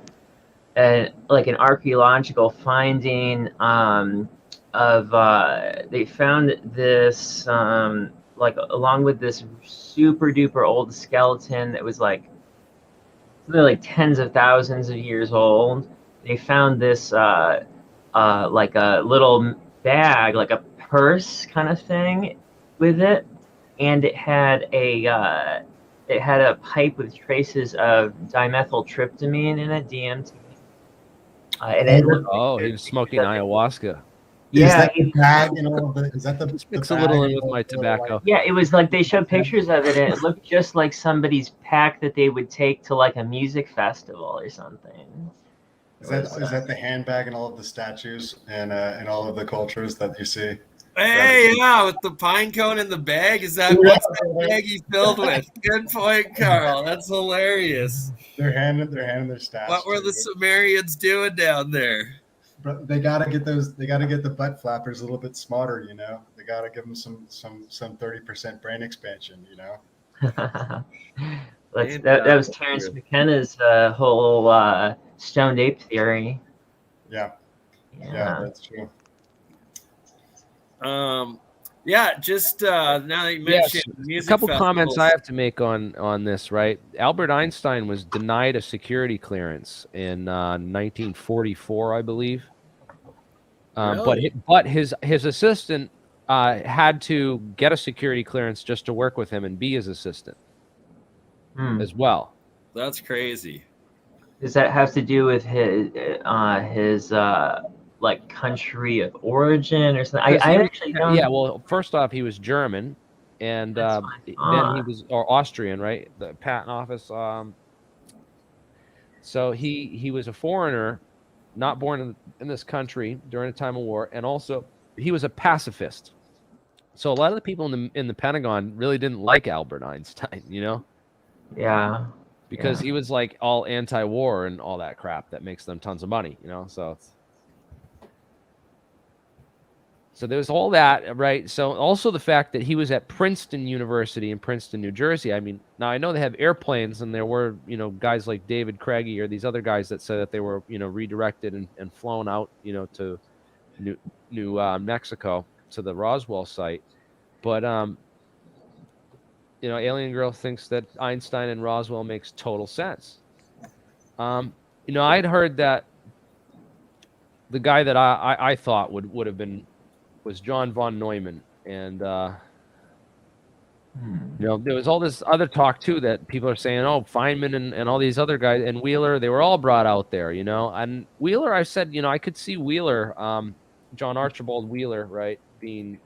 an archaeological finding of they found this like along with this super duper old skeleton that was like something like tens of thousands of years old. They found this like a little bag, like a purse kind of thing with it, and it had a pipe with traces of dimethyltryptamine in it, DMT. And it looked he was smoking ayahuasca. Yeah, is that the bag and all of the? Is that the? Mix the a little bag in with my tobacco. yeah, it was like they showed pictures of it, and it looked just like somebody's pack that they would take to like a music festival or something. Is that the handbag and all of the statues and all of the cultures that you see? Hey, yeah, with the pine cone in the bag. What's that baggie filled with? Good point, Carl. That's hilarious. They're handing their statues. What were the Sumerians doing down there? But they gotta get the butt flappers a little bit smarter, you know. They gotta give them some 30% brain expansion, you know. that was Terrence McKenna's whole stoned ape theory. Yeah, that's true. Just now that you mentioned music a couple festivals. comments I have to make on this, right? Albert Einstein was denied a security clearance in 1944, I believe. Really? But his assistant had to get a security clearance just to work with him and be his assistant as well. That's crazy. Does that have to do with his like country of origin or something? I actually don't. Yeah, well, first off, he was German, and then he was Austrian, right? The patent office. So he was a foreigner, not born in this country during a time of war, and also he was a pacifist. So a lot of the people in the Pentagon really didn't like Albert Einstein, you know? Yeah. Because he was like all anti-war and all that crap that makes them tons of money, you know? So there's all that, right? So also the fact that he was at Princeton University in Princeton, New Jersey. I mean, now I know they have airplanes, and there were, you know, guys like David Craigie or these other guys that said that they were, you know, redirected and flown out, you know, to New Mexico to the Roswell site. But, you know, Alien Girl thinks that Einstein and Roswell makes total sense. You know, I'd heard that the guy that I thought would have been was John von Neumann, and you know, there was all this other talk too that people are saying, oh, Feynman and all these other guys and Wheeler, they were all brought out there, you know. And Wheeler, I said, you know, I could see Wheeler, John Archibald Wheeler, right, being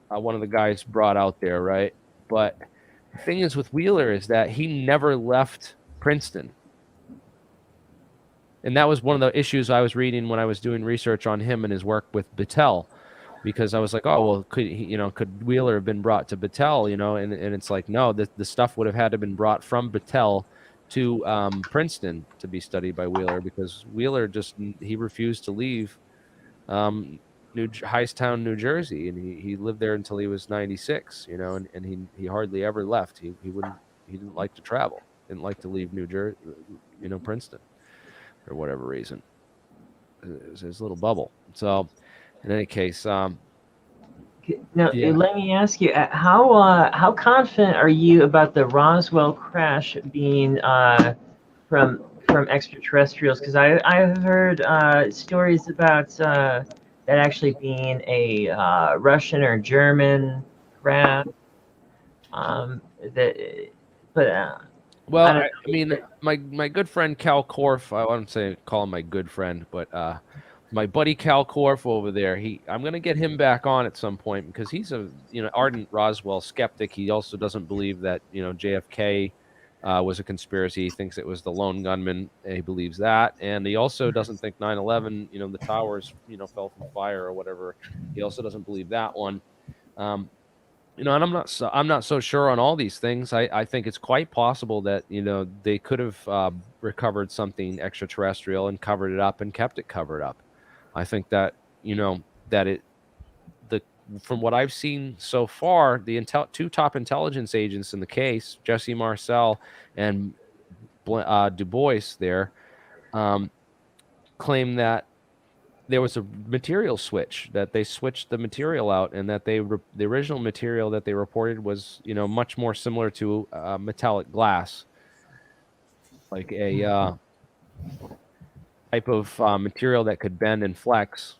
one of the guys brought out there, right. But the thing is with Wheeler is that he never left Princeton. And that was one of the issues I was reading when I was doing research on him and his work with Battelle, because I was like, oh well, could Wheeler have been brought to Battelle, and it's like, no, the stuff would have had to have been brought from Battelle to Princeton to be studied by Wheeler, because Wheeler he refused to leave Hightstown, New Jersey, and he lived there until he was 96, and he hardly ever left. He didn't like to travel, didn't like to leave New Jersey, Princeton, for whatever reason. It was his little bubble. So in any case, Now, yeah. let me ask you, how confident are you about the Roswell crash being from extraterrestrials? Because I've heard stories about that actually being a Russian or German craft. Well, I don't I mean, my good friend Cal Korff, I wouldn't say call him my good friend, but my buddy Cal Korff over there, I'm gonna get him back on at some point, because he's a ardent Roswell skeptic. He also doesn't believe that JFK was a conspiracy. He thinks it was the lone gunman. He believes that, and he also doesn't think 9/11, the towers, fell from fire or whatever. He also doesn't believe that one. And I'm not so sure on all these things. I think it's quite possible that they could have recovered something extraterrestrial and covered it up and kept it covered up. I think that from what I've seen so far, the two top intelligence agents in the case, Jesse Marcel and Du Bois, there claim that there was a material switch, that they switched the material out, and that the original material that they reported was much more similar to metallic glass, like a type of material that could bend and flex,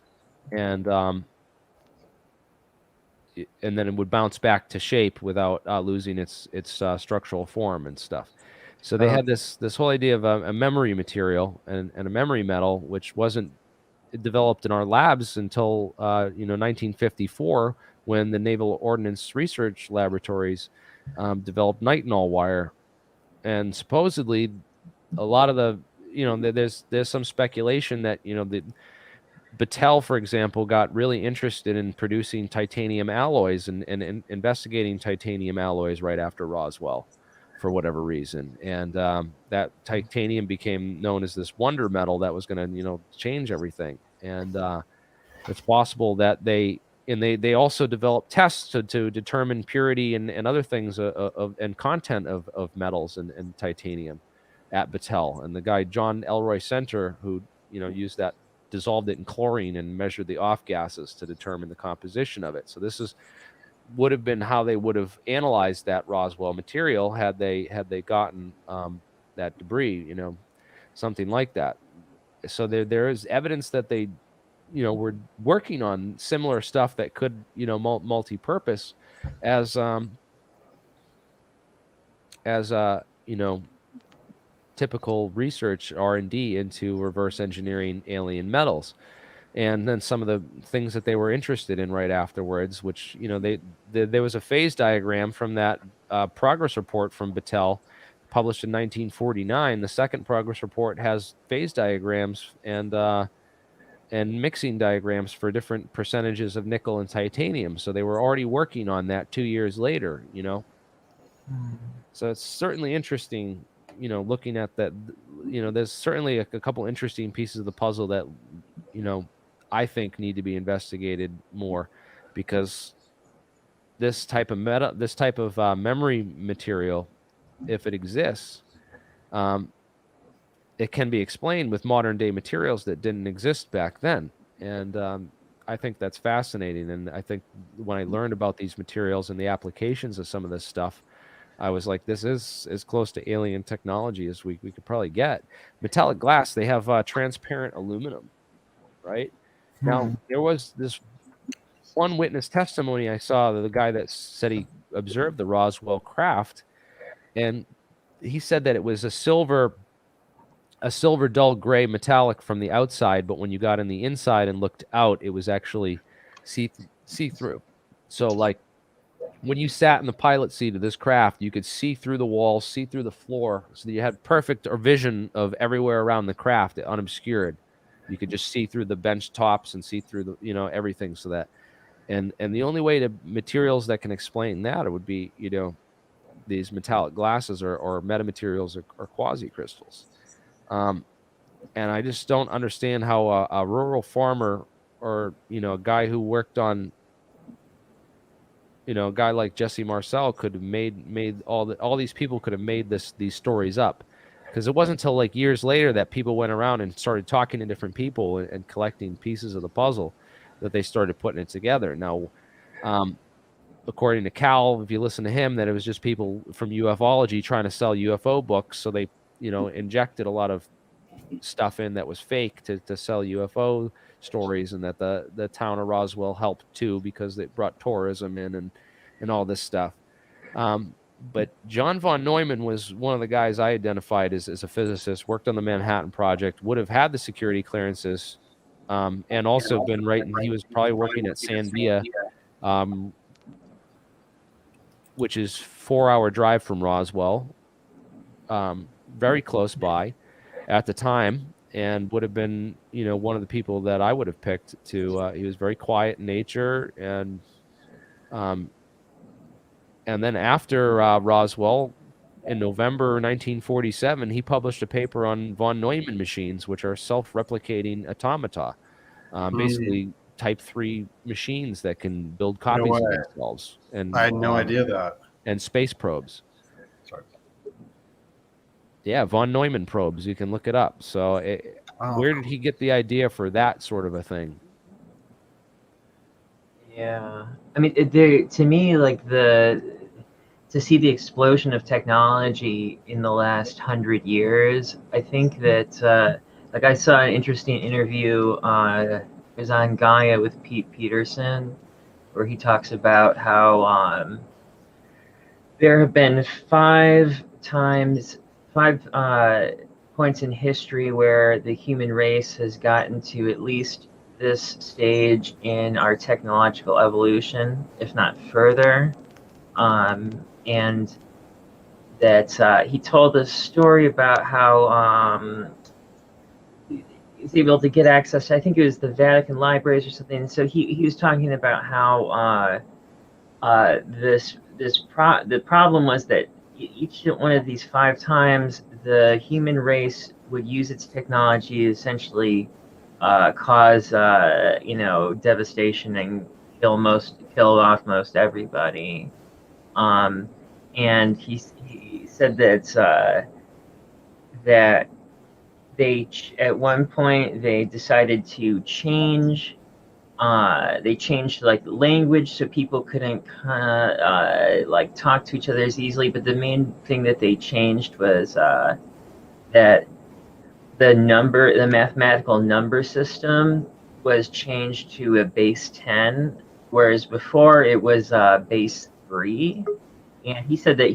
and then it would bounce back to shape without losing its structural form and stuff. So they had this whole idea of a memory material and a memory metal, which wasn't developed in our labs until 1954, when the Naval Ordnance Research Laboratories developed nitinol wire. And supposedly a lot of the there's some speculation that the Battelle, for example, got really interested in producing titanium alloys and investigating titanium alloys right after Roswell, for whatever reason, and that titanium became known as this wonder metal that was going to change everything. And it's possible that they also developed tests to determine purity and other things and content of metals and titanium at Battelle. And the guy John Elroy Center, who used that, dissolved it in chlorine and measured the off gases to determine the composition of it. So this would have been how they would have analyzed that Roswell material had they gotten that debris, something like that. So there is evidence that they were working on similar stuff that could multi-purpose as typical research R&D into reverse engineering alien metals. And then some of the things that they were interested in right afterwards, which there was a phase diagram from that progress report from Battelle, published in 1949. The second progress report has phase diagrams and mixing diagrams for different percentages of nickel and titanium. So they were already working on that 2 years later. So it's certainly interesting. Looking at that, there's certainly a couple interesting pieces of the puzzle that I think need to be investigated more, because this type of memory material, if it exists, it can be explained with modern day materials that didn't exist back then. And I think that's fascinating. And I think when I learned about these materials and the applications of some of this stuff, I was like, this is as close to alien technology as we could probably get. Metallic glass, they have transparent aluminum, right? Now, there was this one witness testimony I saw, the guy that said he observed the Roswell craft, and he said that it was a silver dull gray metallic from the outside, but when you got in the inside and looked out, it was actually see-through. So like, when you sat in the pilot seat of this craft, you could see through the walls, see through the floor, so that you had perfect vision of everywhere around the craft, unobscured. You could just see through the bench tops and see through the everything. So that And the only way to materials that can explain that, it would be, these metallic glasses or metamaterials or quasi crystals. And I just don't understand how a rural farmer or, a guy who worked on, a guy like Jesse Marcel could have made all these people could have made these stories up. Because it wasn't until like years later that people went around and started talking to different people and collecting pieces of the puzzle that they started putting it together. Now, according to Cal, if you listen to him, that it was just people from UFOlogy trying to sell UFO books. So they, injected a lot of stuff in that was fake to sell UFO stories, and that the town of Roswell helped too because they brought tourism in and all this stuff. But John von Neumann was one of the guys I identified as a physicist, worked on the Manhattan Project, would have had the security clearances, and also been writing. He was probably working at Sandia, which is 4-hour drive from Roswell, very close by at the time, and would have been, one of the people that I would have picked to. He was very quiet in nature, and then after Roswell, in November 1947, he published a paper on von Neumann machines, which are self-replicating automata, basically Type 3 machines that can build copies of themselves. And I had no idea that. And space probes. Sorry. Yeah, von Neumann probes. You can look it up. So where did he get the idea for that sort of a thing? Yeah, I mean, to me, like to see the explosion of technology in the last 100 years, I think that like I saw an interesting interview. It was on Gaia with Pete Peterson, where he talks about how there have been five points in history where the human race has gotten to at least this stage in our technological evolution, if not further. And that he told a story about how he was able to get access to, I think it was the Vatican libraries or something. So he was talking about how the problem was that each one of these 5 times the human race would use its technology to essentially cause devastation and kill off most everybody. And he said that that they at one point they decided to change. They changed like the language so people couldn't like talk to each other as easily. But the main thing that they changed was that the mathematical number system was changed to a base 10, whereas before it was base 3. And he said that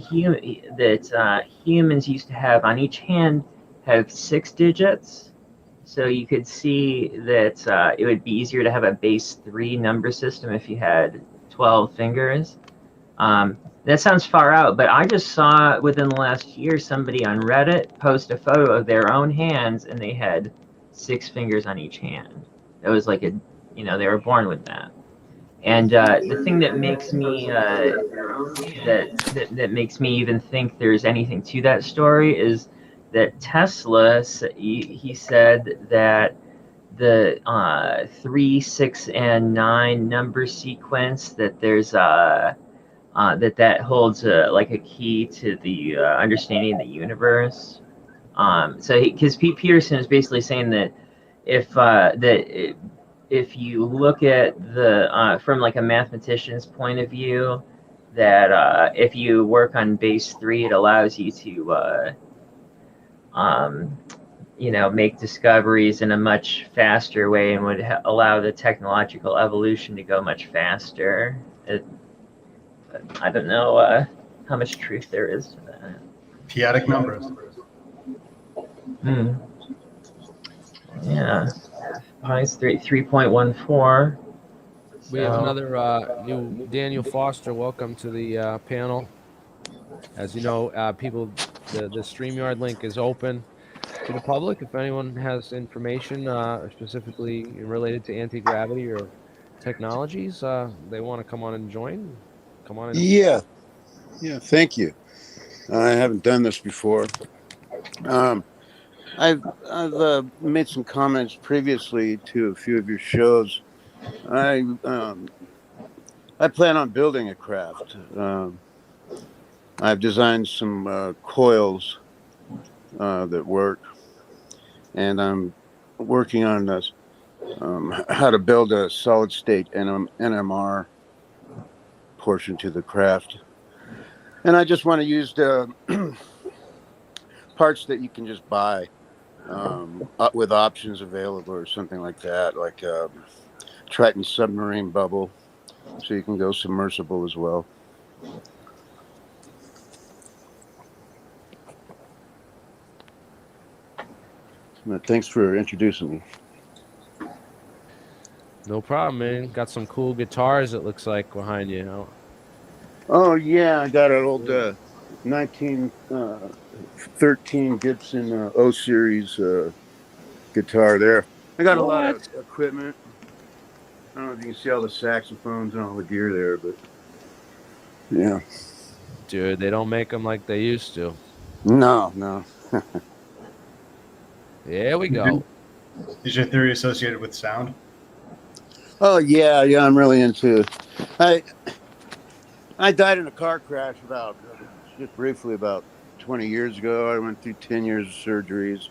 humans used to have on each hand have 6 digits. So you could see that it would be easier to have a base 3 number system if you had 12 fingers. That sounds far out, but I just saw within the last year somebody on Reddit post a photo of their own hands, and they had 6 fingers on each hand. It was like they were born with that. And the thing that makes me that makes me even think there's anything to that story is that Tesla, he said that the 3, 6, and 9 number sequence, that there's that holds like a key to the understanding of the universe. So because Pete Peterson is basically saying that if you look at the from like a mathematician's point of view, that if you work on base 3, it allows you to make discoveries in a much faster way, and would allow the technological evolution to go much faster. I don't know how much truth there is to that. P-adic numbers. Yeah. Pi's 3.14. We have another new Daniel Foster. Welcome to the panel. As you know, people, the StreamYard link is open to the public. If anyone has information specifically related to anti-gravity or Technologies. They want to come on and join. Come on. Yeah. Thank you. I haven't done this before. I've made some comments previously to a few of your shows. I plan on building a craft. I've designed some coils that work, and I'm working on this, how to build a solid state NMR portion to the craft. And I just want to use the parts that you can just buy with options available or something like that, like Triton submarine bubble, so you can go submersible as well. Thanks for introducing me. No problem, man. Got some cool guitars, it looks like, behind you. Oh, yeah. I got an old 1913 Gibson O Series guitar there. I got a lot of equipment. I don't know if you can see all the saxophones and all the gear there, but yeah. Dude, they don't make them like they used to. No. There we go. Is your theory associated with sound? Oh, yeah, I'm really into it. I died in a car crash just briefly about 20 years ago. I went through 10 years of surgeries.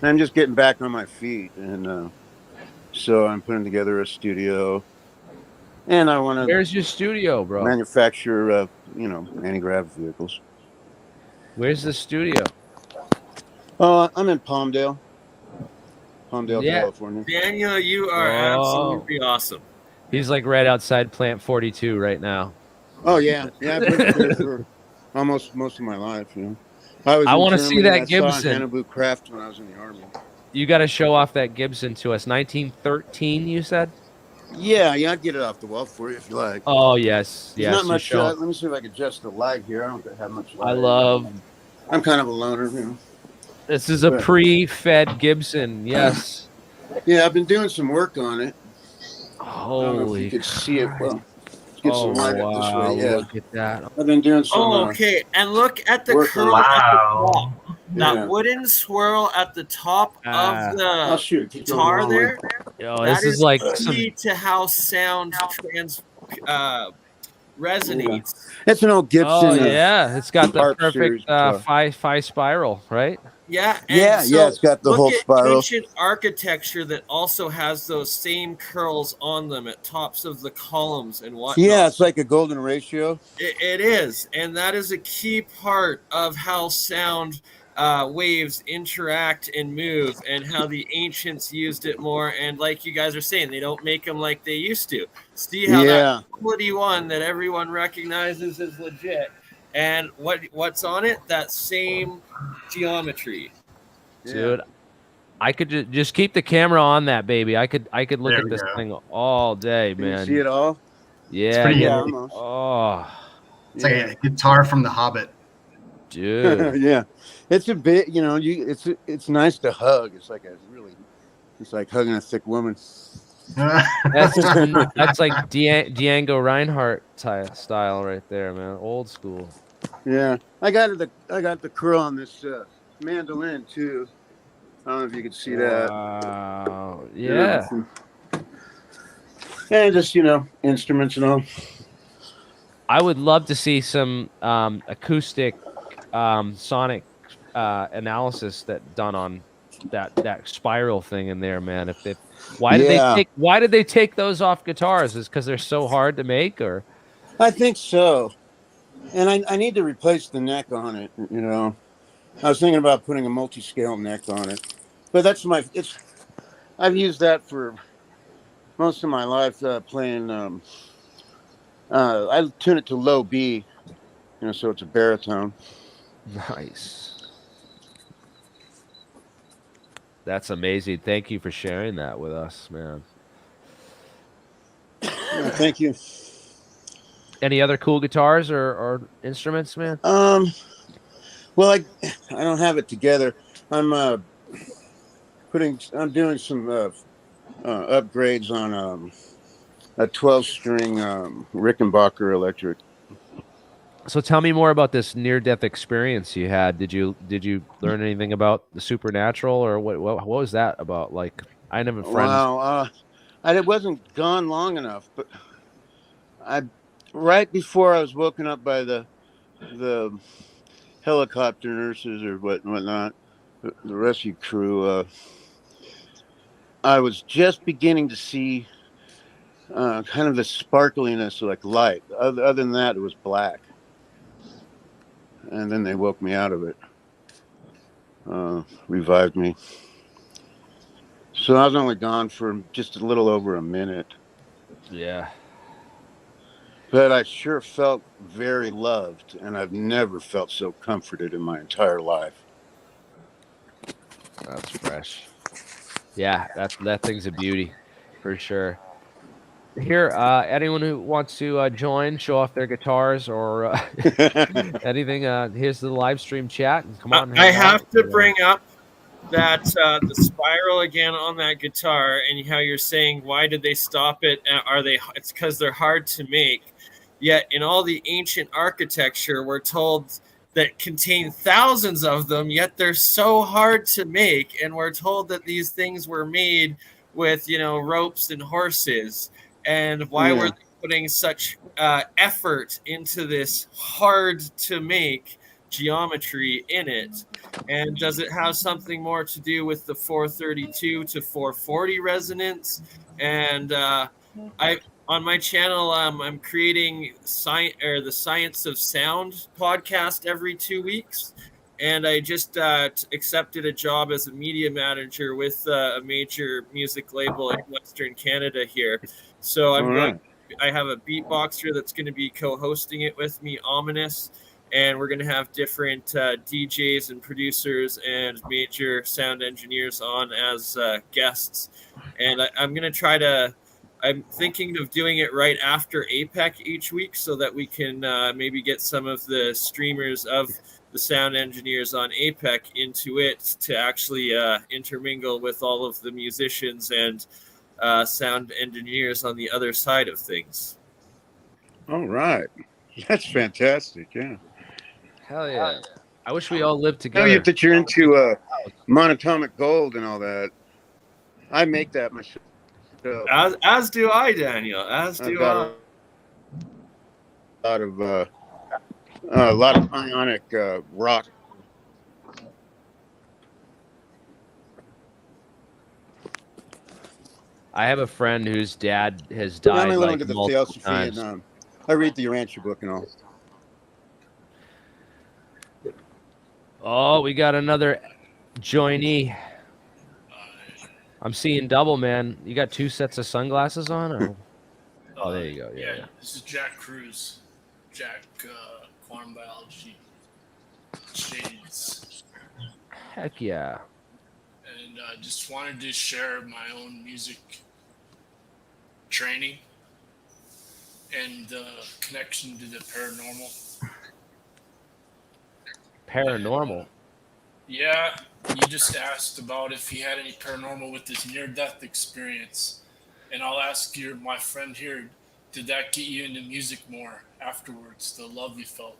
And I'm just getting back on my feet. And so I'm putting together a studio. And I want to... Where's your studio, bro? Manufacture, anti-gravity vehicles. Where's the studio? I'm in Palmdale, Yeah. California. Daniel, you are absolutely awesome. He's like right outside Plant 42 right now. Oh, yeah. I've lived here for almost most of my life, I want to see that Gibson. I saw Hannibal Craft when I was in the Army. You got to show off that Gibson to us. 1913, you said? Yeah, I'd get it off the wall for you if you like. Oh, yes. There's not much. Let me see if I can adjust the light here. I don't have much light. I'm kind of a loner, This is a pre-fed Gibson, yes. Yeah, I've been doing some work on it. Holy. I don't know if you could see it well. Get some light up this way. Yeah. Look at that. I've been doing some. Okay. And look at the curl at the top. That wooden swirl at the top of the guitar there. Yo, this is like key to how sound resonates. It's an old Gibson. Oh yeah, it's got the perfect phi spiral, right? Yeah, it's got the whole spiral. Ancient architecture that also has those same curls on them at tops of the columns and whatnot. Yeah, it's like a golden ratio. It is, and that is a key part of how sound waves interact and move, and how the ancients used it more. And like you guys are saying, they don't make them like they used to. See how that quality one that everyone recognizes as legit. And what's on it? That same geometry. Dude, I could just keep the camera on that baby. I could look at this thing all day, man. Can you see it all? Yeah. It's it's like a guitar from The Hobbit. Dude. Yeah. It's a bit, it's nice to hug. It's like hugging a thick woman. That's like Django Reinhardt style right there, man. Old school. Yeah, I got the curl on this mandolin too. I don't know if you can see that. Wow. Yeah. And just instruments and all. I would love to see some acoustic sonic analysis done on that spiral thing in there, man. Why did they take those off guitars? Is because they're so hard to make, or? I think so. And I need to replace the neck on it. I was thinking about putting a multi-scale neck on it, but I've used that for most of my life playing. I tune it to low B, so it's a baritone. Nice. That's amazing. Thank you for sharing that with us, man. Yeah, thank you. Any other cool guitars or instruments, man? Well, I don't have it together. I'm doing some upgrades on a 12-string Rickenbacker electric. So tell me more about this near-death experience you had. Did you learn anything about the supernatural, or what was that about? Like, I never friends. Wow, I wasn't gone long enough, but right before I was woken up by the helicopter nurses or whatnot, the rescue crew, I was just beginning to see kind of the sparkliness of like light. Other than that, it was black. And then they woke me out of it, revived me. So I was only gone for just a little over a minute. Yeah. But I sure felt very loved, and I've never felt so comforted in my entire life. That's fresh. Yeah, that thing's a beauty, for sure. Here, anyone who wants to join, show off their guitars or anything, here's the live stream chat. Come on. I have to bring up that the spiral again on that guitar, and how you're saying, why did they stop it? It's because they're hard to make. Yet in all the ancient architecture, we're told that contain thousands of them, yet they're so hard to make. And we're told that these things were made with, ropes and horses. And why were they putting such effort into this hard to make geometry in it? And does it have something more to do with the 432 to 440 resonance? And on my channel, I'm creating the Science of Sound podcast every 2 weeks. And I just accepted a job as a media manager with a major music label in Western Canada here. So I have a beatboxer that's going to be co-hosting it with me, Ominous. And we're going to have different DJs and producers and major sound engineers on as guests. And I'm going to I'm thinking of doing it right after APEC each week so that we can maybe get some of the streamers of the sound engineers on APEC into it to actually intermingle with all of the musicians and sound engineers on the other side of things. All right. That's fantastic. Yeah. Hell yeah. I wish we all lived together. I know that you're into monatomic gold and all that. I make that myself. As do I, Daniel. As do I. A lot of ionic rock. I have a friend whose dad has died like multiple times. And, I read the Urantia book and all. Oh, we got another joinee. I'm seeing double, man. You got two sets of sunglasses on? Or? Oh, there you go. Yeah. This is Jack Cruz. Jack, quantum biology. Shades. Heck yeah. And I just wanted to share my own music training and the connection to the paranormal. Paranormal? Yeah, you just asked about if he had any paranormal with his near-death experience. And I'll ask my friend here, did that get you into music more afterwards, the love you felt?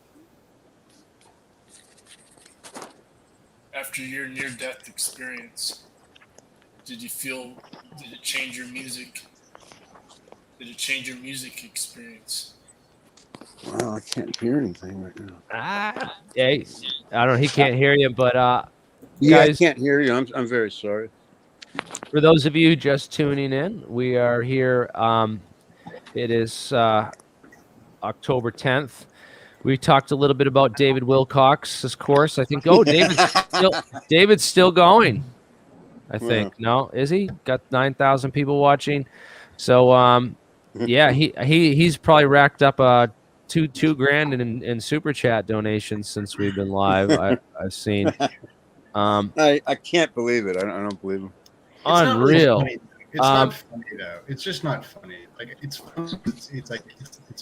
After your near-death experience, did it change your music? Did it change your music experience? Well, I can't hear anything right now. Hey, I don't know. He can't hear you, but guys, I can't hear you. I'm very sorry. For those of you just tuning in, we are here. It is October 10th. We talked a little bit about David Wilcock's course. I think. Oh, David's still going. I think. Yeah. No, is he? Got 9,000 people watching. So yeah, he's probably racked up $2,000 in super chat donations since we've been live. I've seen. I can't believe it. I don't believe him. Unreal. It's not funny though. It's just not funny. Like it's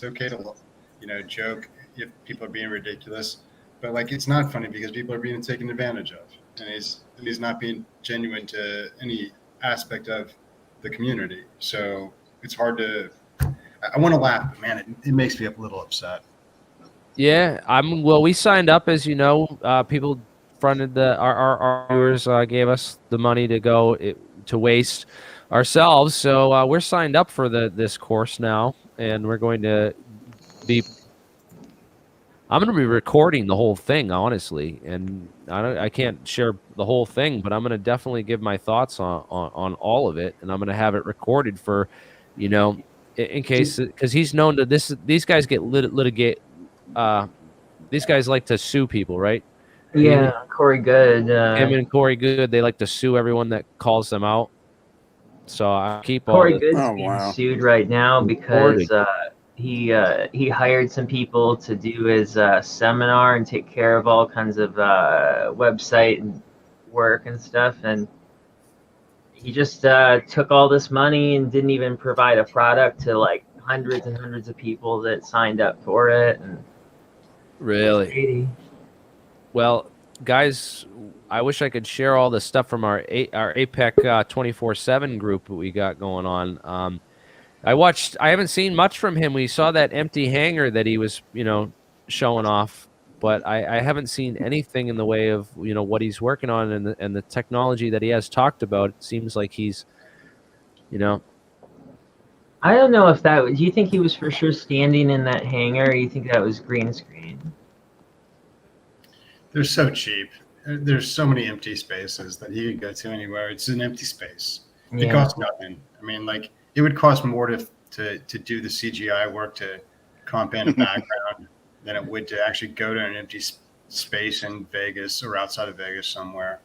okay to joke if people are being ridiculous, but like it's not funny because people are being taken advantage of, and he's not being genuine to any aspect of the community. So it's hard to I want to laugh, but man, it makes me a little upset. Yeah, well, we signed up, as you know. People fronted our viewers gave us the money to go to waste ourselves. So we're signed up for this course now, and we're going to be. I'm going to be recording the whole thing, honestly, and I can't share the whole thing, but I'm going to definitely give my thoughts on all of it, and I'm going to have it recorded for, in case, because he's known to this. These guys get litigate. These guys like to sue people, right? Yeah, Corey Good. Him and Corey Good, they like to sue everyone that calls them out. So I keep all Corey this. Good's being sued right now because he hired some people to do his seminar and take care of all kinds of website and work and stuff, and he just took all this money and didn't even provide a product to like hundreds and hundreds of people that signed up for it. And really? Well, guys, I wish I could share all the stuff from our APEC 24/7 group that we got going on. I haven't seen much from him. We saw that empty hangar that he was, showing off, but I haven't seen anything in the way of, what he's working on and the technology that he has talked about. It seems like he's, I don't know if do you think he was for sure standing in that hangar, or you think that was green screen? They're so cheap. There's so many empty spaces that he could go to anywhere. It's an empty space. It costs nothing. I mean, like, it would cost more to do the CGI work to compound a background than it would to actually go to an empty space in Vegas or outside of Vegas somewhere.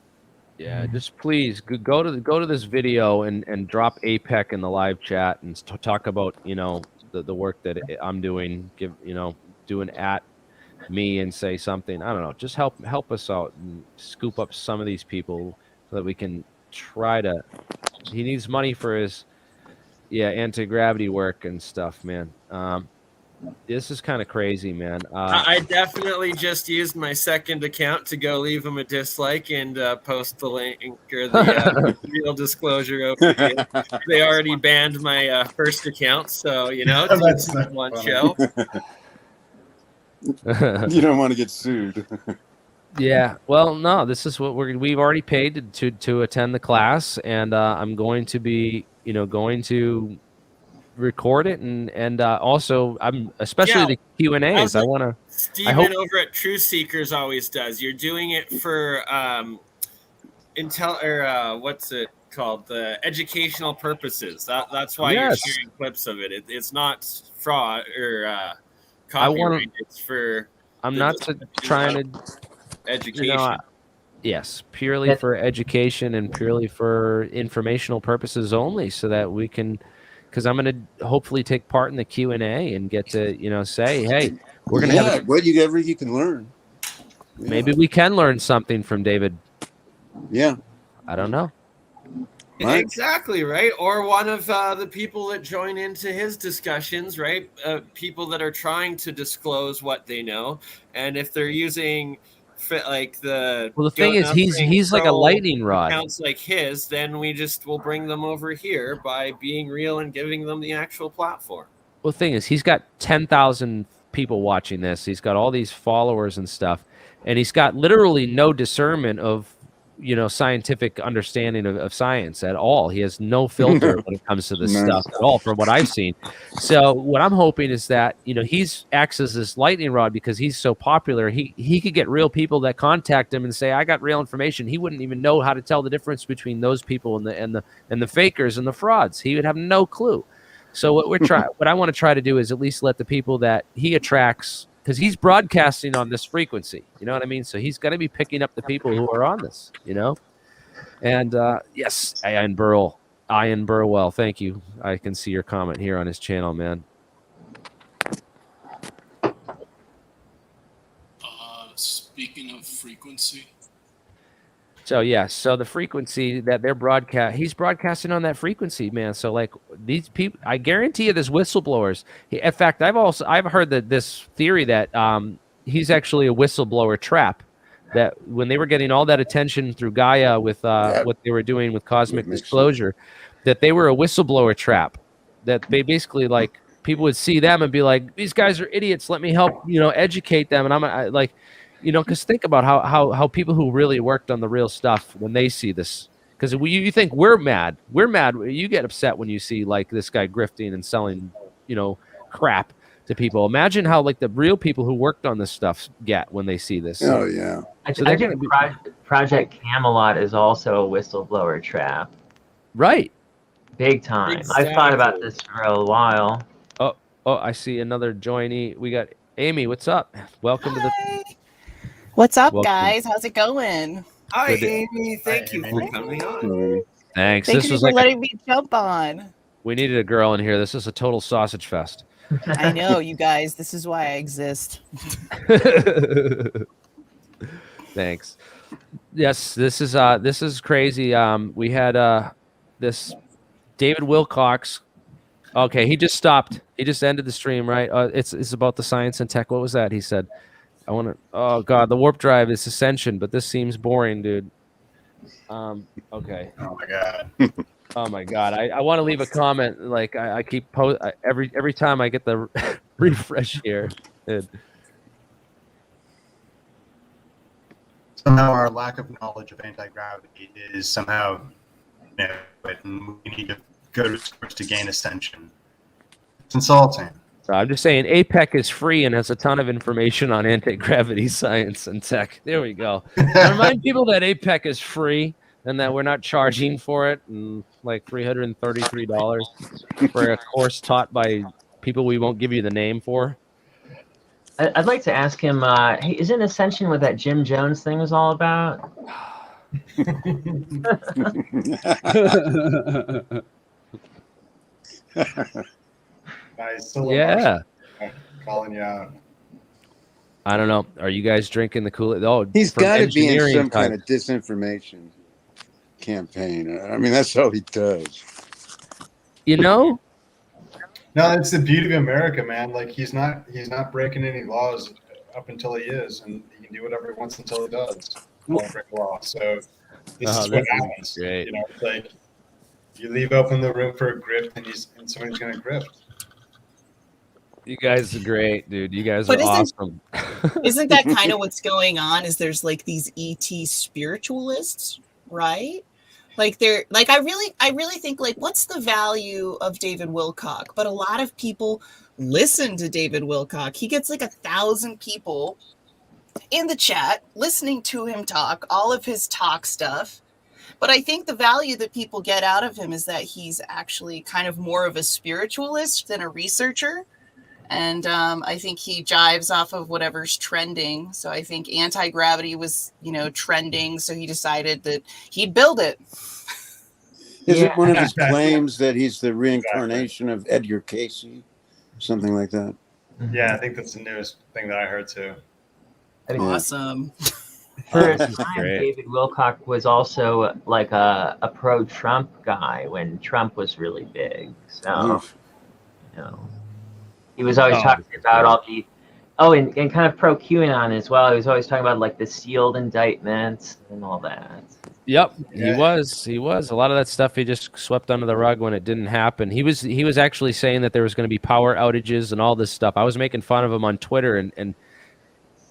Yeah, just please go to this video and drop APEC in the live chat and talk about the work that I'm doing. Doing at me and say something. I don't know. Just help us out and scoop up some of these people so that we can try to. He needs money for his anti-gravity work and stuff, man. This is kind of crazy, man. I definitely just used my second account to go leave him a dislike and post the link or the real disclosure over here. They already banned my first account, so it's one show. You don't want to get sued. Yeah, well, no, this is what we've already paid to attend the class, and I'm going to be going to record it and also I'm especially the Q&As. I want to. Steven over at Truth Seekers always does. You're doing it for what's it called? The educational purposes. That's why you're sharing clips of it. It's not fraud or copyright. It's for. I'm not trying to education. Yes, purely for education and purely for informational purposes only, so that we can. Because I'm going to hopefully take part in the Q&A and get to, say, hey, we're going to have whatever you can learn. Yeah. Maybe we can learn something from David. Yeah. I don't know. Right. Exactly, right? Or one of the people that join into his discussions, right? People that are trying to disclose what they know. And if they're using... the thing is, he's like a lightning rod. Accounts like his, then we'll bring them over here by being real and giving them the actual platform. Well, the thing is, he's got 10,000 people watching this. He's got all these followers and stuff, and he's got literally no discernment of scientific understanding of science at all. He has no filter when it comes to this stuff at all, from what I've seen. So what I'm hoping is that he's acts as this lightning rod because he's so popular. He could get real people that contact him and say, I got real information. He wouldn't even know how to tell the difference between those people and the fakers and the frauds. He would have no clue. So what I want to try to do is at least let the people that he attracts, because he's broadcasting on this frequency, you know what I mean? So he's got to be picking up the people who are on this, And yes, Ian Burwell, thank you. I can see your comment here on his channel, man. Speaking of frequency. So so the frequency that he's broadcasting on that frequency, man. So like these people, I guarantee you, there's whistleblowers. In fact, I've heard that this theory that he's actually a whistleblower trap. That when they were getting all that attention through Gaia with what they were doing with cosmic disclosure, that they were a whistleblower trap. That they basically people would see them and be like, these guys are idiots. Let me help, educate them. And I'm like, because think about how people who really worked on the real stuff, when they see this, because you think we're mad. You get upset when you see like this guy grifting and selling, crap to people. Imagine how like the real people who worked on this stuff get when they see this. Oh yeah. So I think Project Camelot is also a whistleblower trap. Right. Big time. Exactly. I've thought about this for a while. Oh, I see another joinee. We got Amy. What's up? Welcome to the. What's up, Welcome. guys? How's it going? Hi, Good. Amy. Thank you for coming on. Sorry. Thanks. Thank This you was for like letting me jump on. we needed a girl in here. This is a total sausage fest. I know, you guys. This is why I exist. Thanks. Yes, this is crazy. We had this David Wilcock. Okay, he just stopped. He just ended the stream, right? It's about the science and tech. What was that? He said, "I want to." Oh God, the warp drive is Ascension, but this seems boring, dude. Okay. Oh my god. Oh my God, I want to leave a comment. Like I keep every time I get the refresh here. Dude. Somehow our lack of knowledge of anti-gravity is somehow, and we need to go to source to gain ascension. It's insulting. So I'm just saying, APEC is free and has a ton of information on anti-gravity science and tech. There we go. I remind people that APEC is free and that we're not charging for it, and like $333 for a course taught by people we won't give you the name for. I'd like to ask him, hey, isn't Ascension what that Jim Jones thing was all about? Guys, Yeah. calling you out. I don't know. Are you guys drinking the Kool-Aid? Oh, He's from got to be in engineering some type. kind of disinformation campaign. I mean, that's all he does. No, it's the beauty of America, man. Like he's not breaking any laws up until he is, and he can do whatever he wants until he does. He won't break law. So this is what happens. great. It's like you leave open the room for a grift, and somebody's gonna grift. You guys are great, dude. You guys are But awesome. Isn't that kind of what's going on? Is there's like these ET spiritualists, right? Like I really think like, what's the value of David Wilcock? But a lot of people listen to David Wilcock. He gets like 1,000 people in the chat listening to him talk, all of his talk stuff. But I think the value that people get out of him is that he's actually kind of more of a spiritualist than a researcher. And I think he jives off of whatever's trending. So I think anti-gravity was, trending. So he decided that he'd build it. Is it one of his claims that he's the reincarnation of Edgar Casey? Something like that? Yeah, I think that's the newest thing that I heard too. Awesome. For a time, David Wilcock was also like a pro-Trump guy when Trump was really big. So, he was always talking about all the, and kind of pro-QAnon as well. He was always talking about like the sealed indictments and all that. Yep, he was. A lot of that stuff he just swept under the rug when it didn't happen. He was actually saying that there was going to be power outages and all this stuff. I was making fun of him on Twitter and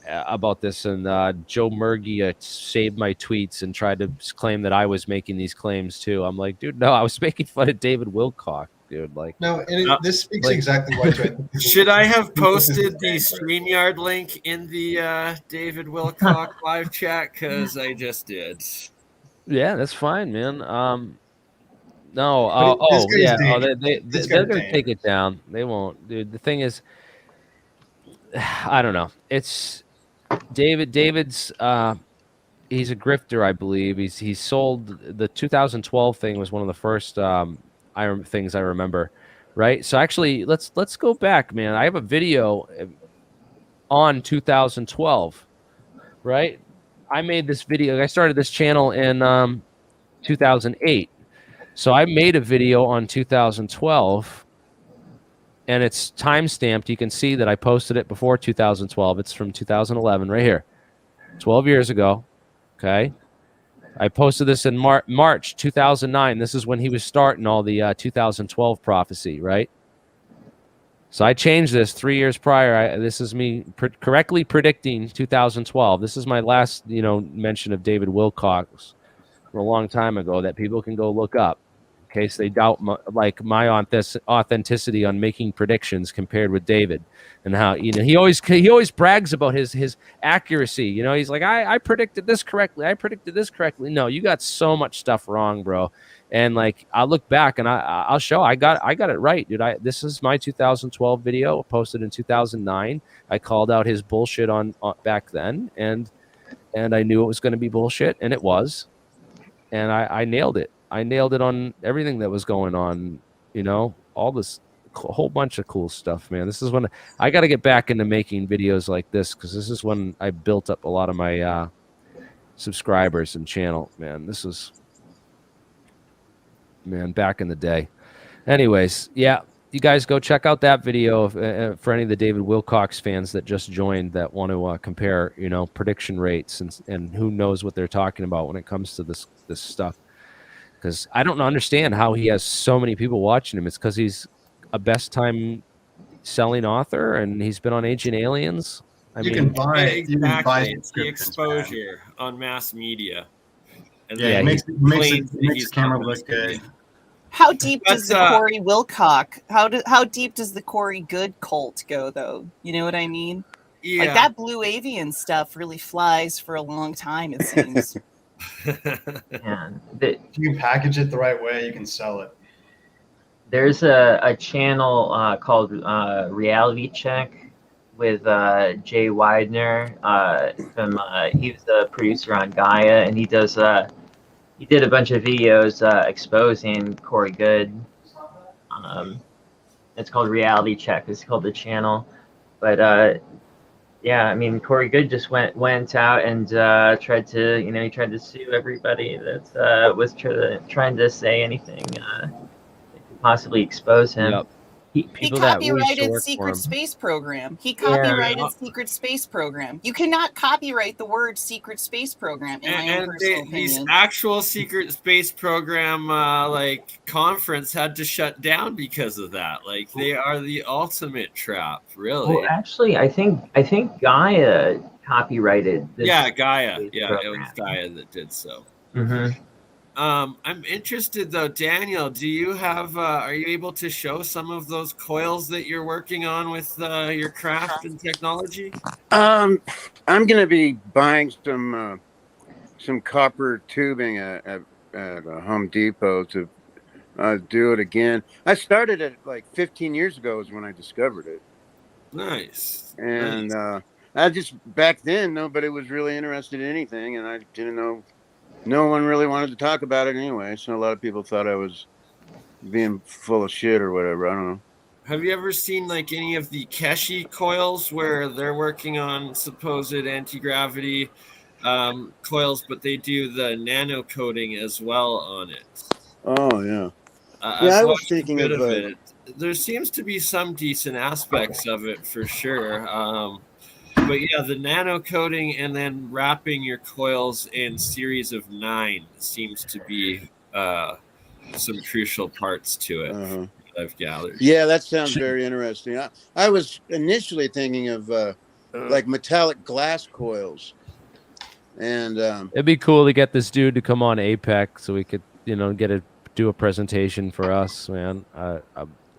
about this, and Joe Murgia saved my tweets and tried to claim that I was making these claims too. I'm like, dude, no, I was making fun of David Wilcock, dude. Like, no, this speaks exactly why. Should I have posted the StreamYard link in the David Wilcock live chat? Because I just did. Yeah, that's fine, man. They're gonna take it down. They won't, dude. The thing is, I don't know. It's David's. He's a grifter, I believe. He's sold the 2012 thing was one of the first things I remember, right? So actually, let's go back, man. I have a video on 2012, right? I made this video. I started this channel in 2008. So I made a video on 2012, and it's time-stamped. You can see that I posted it before 2012. It's from 2011 right here, 12 years ago, okay? I posted this in March 2009. This is when he was starting all the 2012 prophecy, right? So I changed this 3 years prior. This is me correctly predicting 2012. This is my last, mention of David Wilcock from a long time ago that people can go look up in case they doubt my authenticity on making predictions compared with David, and how he always brags about his accuracy. He's like, I predicted this correctly. I predicted this correctly. No, you got so much stuff wrong, bro. And like, I'll look back and I'll show I got it right, dude. This is my 2012 video posted in 2009. I called out his bullshit on back then, and I knew it was going to be bullshit, and it was. And I nailed it. I nailed it on everything that was going on. All this, a whole bunch of cool stuff, man. This is when I got to get back into making videos like this, because this is when I built up a lot of my subscribers and channel. Man, this was. Man, back in the day. Anyways, yeah, you guys go check out that video for any of the David Wilcox fans that just joined that want to compare, prediction rates and who knows what they're talking about when it comes to this stuff. Because I don't understand how he has so many people watching him. It's because he's a best time selling author and he's been on Ancient Aliens. You can buy it's the exposure on mass media. And it makes the camera look good. How deep does the Corey Wilcock? How deep does the Corey Good cult go, though? You know what I mean? Yeah. Like that Blue Avian stuff really flies for a long time. It seems. Yeah, if you package it the right way, you can sell it. There's a channel called Reality Check with Jay Widener. He was the producer on Gaia, and he did a bunch of videos exposing Corey Good. It's called Reality Check. It's called the channel. But yeah, I mean, Corey Good just went out and tried to sue everybody that was trying to say anything that could possibly expose him. Yep. He copyrighted Secret Space Program. He copyrighted Secret Space Program. You cannot copyright the word Secret Space Program. In my own personal opinion. These actual Secret Space Program conference had to shut down because of that. Like, they are the ultimate trap, really. Well, actually, I think Gaia copyrighted this. Yeah, Gaia. Yeah, it was Gaia that did so. Mm-hmm. I'm interested though, Daniel. Do you have? Are you able to show some of those coils that you're working on with your craft and technology? I'm going to be buying some copper tubing at Home Depot to do it again. I started it like 15 years ago is when I discovered it. Nice. And I just back then nobody was really interested in anything, and I didn't know. No one really wanted to talk about it anyway, so a lot of people thought I was being full of shit or whatever. I don't know. Have you ever seen like any of the Keshi coils where they're working on supposed anti-gravity coils, but they do the nano coating as well on it? Oh, yeah. I was thinking of it. There seems to be some decent aspects of it for sure. But yeah, the nano coating and then wrapping your coils in series of 9 seems to be some crucial parts to it. Uh-huh. I've gathered. Yeah, that sounds very interesting. I was initially thinking of like metallic glass coils, and it'd be cool to get this dude to come on APEC so we could, do a presentation for us, man. I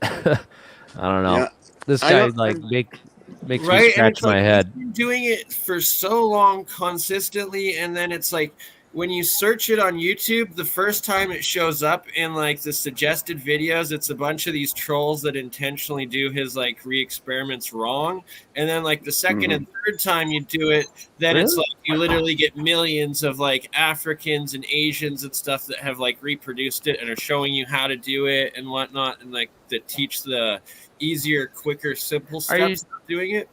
don't know. Yeah, this guy makes me scratch my head. He's been doing it for so long consistently, and then it's like when you search it on YouTube, the first time it shows up in like the suggested videos, it's a bunch of these trolls that intentionally do his like re-experiments wrong. And then like the second and third time you do it, then it's like you literally get millions of like Africans and Asians and stuff that have like reproduced it and are showing you how to do it and whatnot, and like that teach the easier, quicker, simple steps of doing it.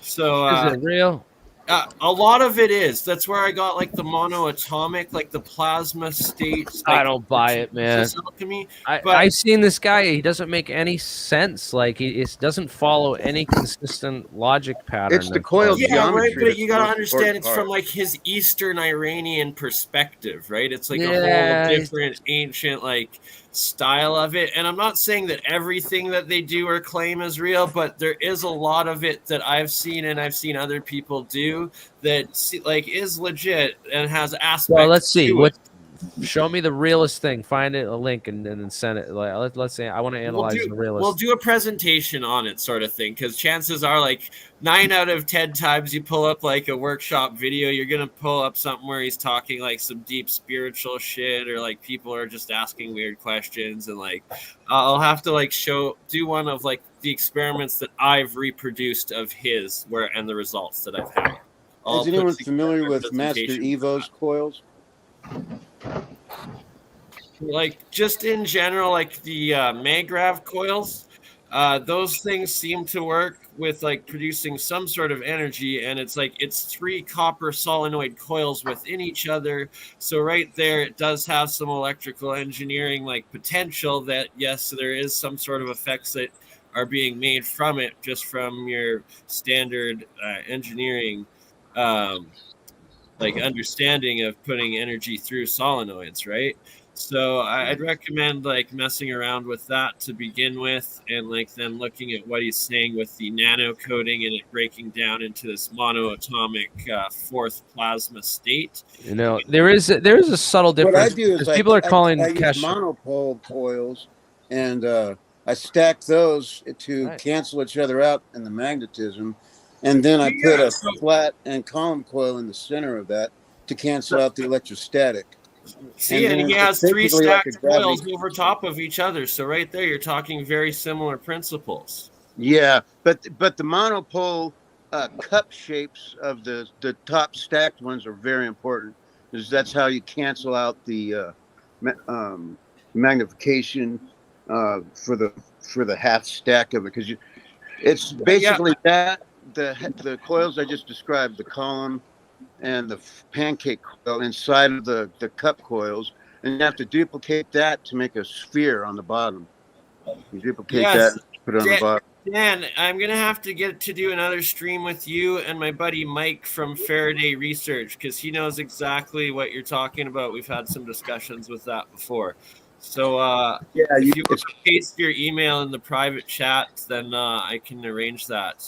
So is it real? A lot of it is. That's where I got like the monoatomic, like the plasma states. Like, I don't buy it, man. Alchemy. I've seen this guy. He doesn't make any sense. Like it doesn't follow any consistent logic pattern. It's the coil right. geometry. But you gotta understand, it's from like his Eastern Iranian perspective, right? It's like a whole different ancient like style of it. And I'm not saying that everything that they do or claim is real, but there is a lot of it that I've seen and I've seen other people do that like is legit and has aspects. Well, let's see. to What? it. Show me the realest thing. Find it, a link, and then send it. Like, let's say I want to analyze the realest. We'll do a presentation on it, sort of thing, because chances are, like 9 out of 10 times you pull up like a workshop video, you're gonna pull up something where he's talking like some deep spiritual shit, or like people are just asking weird questions, and like I'll have to like do one of like the experiments that I've reproduced of his, and the results that I've had. Is anyone familiar with Master Evo's coils? Like just in general, like the Magrav coils, those things seem to work with like producing some sort of energy, and it's 3 copper solenoid coils within each other. So right there, it does have some electrical engineering like potential that yes, there is some sort of effects that are being made from it, just from your standard engineering like understanding of putting energy through solenoids, right? So I'd recommend like messing around with that to begin with, and like then looking at what he's saying with the nano coating and it breaking down into this monoatomic fourth plasma state. You know, there is a subtle difference. What I do is people are calling I use monopole coils, and I stack those to cancel each other out in the magnetism. And then I put a flat and column coil in the center of that to cancel out the electrostatic. See, and he has 3 stacked coils over top of each other. So right there, you're talking very similar principles. Yeah, but the monopole cup shapes of the top stacked ones are very important, because that's how you cancel out the magnification for the half stack of it. Because it's basically that. The coils I just described, the column and the pancake coil inside of the cup coils, and you have to duplicate that to make a sphere on the bottom. You duplicate that and put it on the bottom. Dan, I'm going to have to get to do another stream with you and my buddy Mike from Faraday Research, because he knows exactly what you're talking about. We've had some discussions with that before. So if you paste your email in the private chat, then I can arrange that.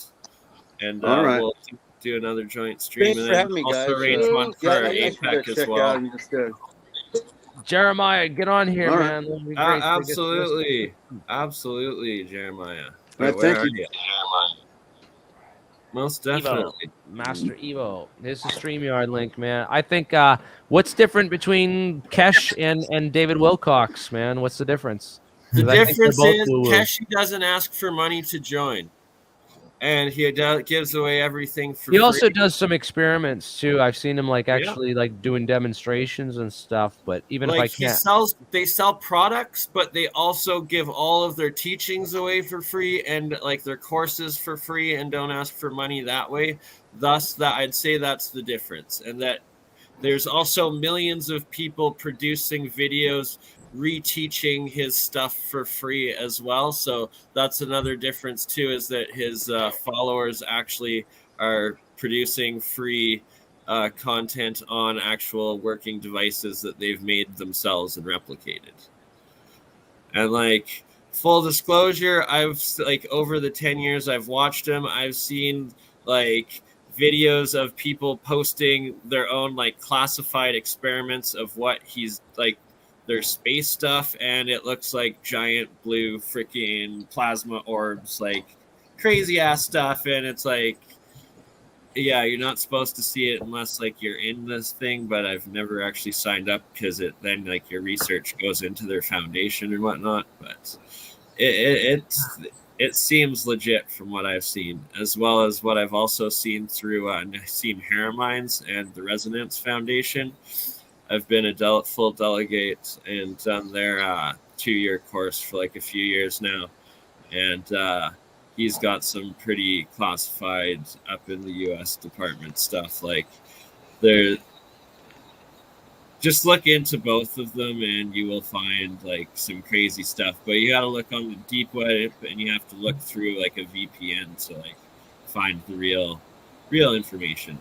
And we'll do another joint stream. Thanks and for having me, guys. Arrange one for APEC as well. Jeremiah, get on here, man. Absolutely, Jeremiah. Right, thank you, Jeremiah. Most definitely. Master Evo. Here's the StreamYard link, man. I think what's different between Kesh and David Wilcock, man? What's the difference? The difference is Kesh doesn't ask for money to join. And he gives away everything for free. He also does some experiments too. I've seen him like actually like doing demonstrations and stuff. But even if I can't, they sell products, but they also give all of their teachings away for free and like their courses for free, and don't ask for money that way. Thus, I'd say that's the difference, and that there's also millions of people producing videos reteaching his stuff for free as well. So that's another difference too, is that his followers actually are producing free content on actual working devices that they've made themselves and replicated. And like full disclosure, I've like over the 10 years I've watched him, I've seen like videos of people posting their own like classified experiments of what he's like their space stuff, and it looks like giant blue freaking plasma orbs, like crazy ass stuff. And it's like, yeah, you're not supposed to see it unless like you're in this thing, but I've never actually signed up, because then like your research goes into their foundation and whatnot. But it seems legit from what I've seen, as well as what I've also seen through Nassim Haramein and the Resonance Foundation. I've been a full delegate and done their 2-year course for like a few years now. And he's got some pretty classified up in the U.S. department stuff. Like just look into both of them and you will find like some crazy stuff. But you got to look on the deep web, and you have to look through like a VPN to like find the real information.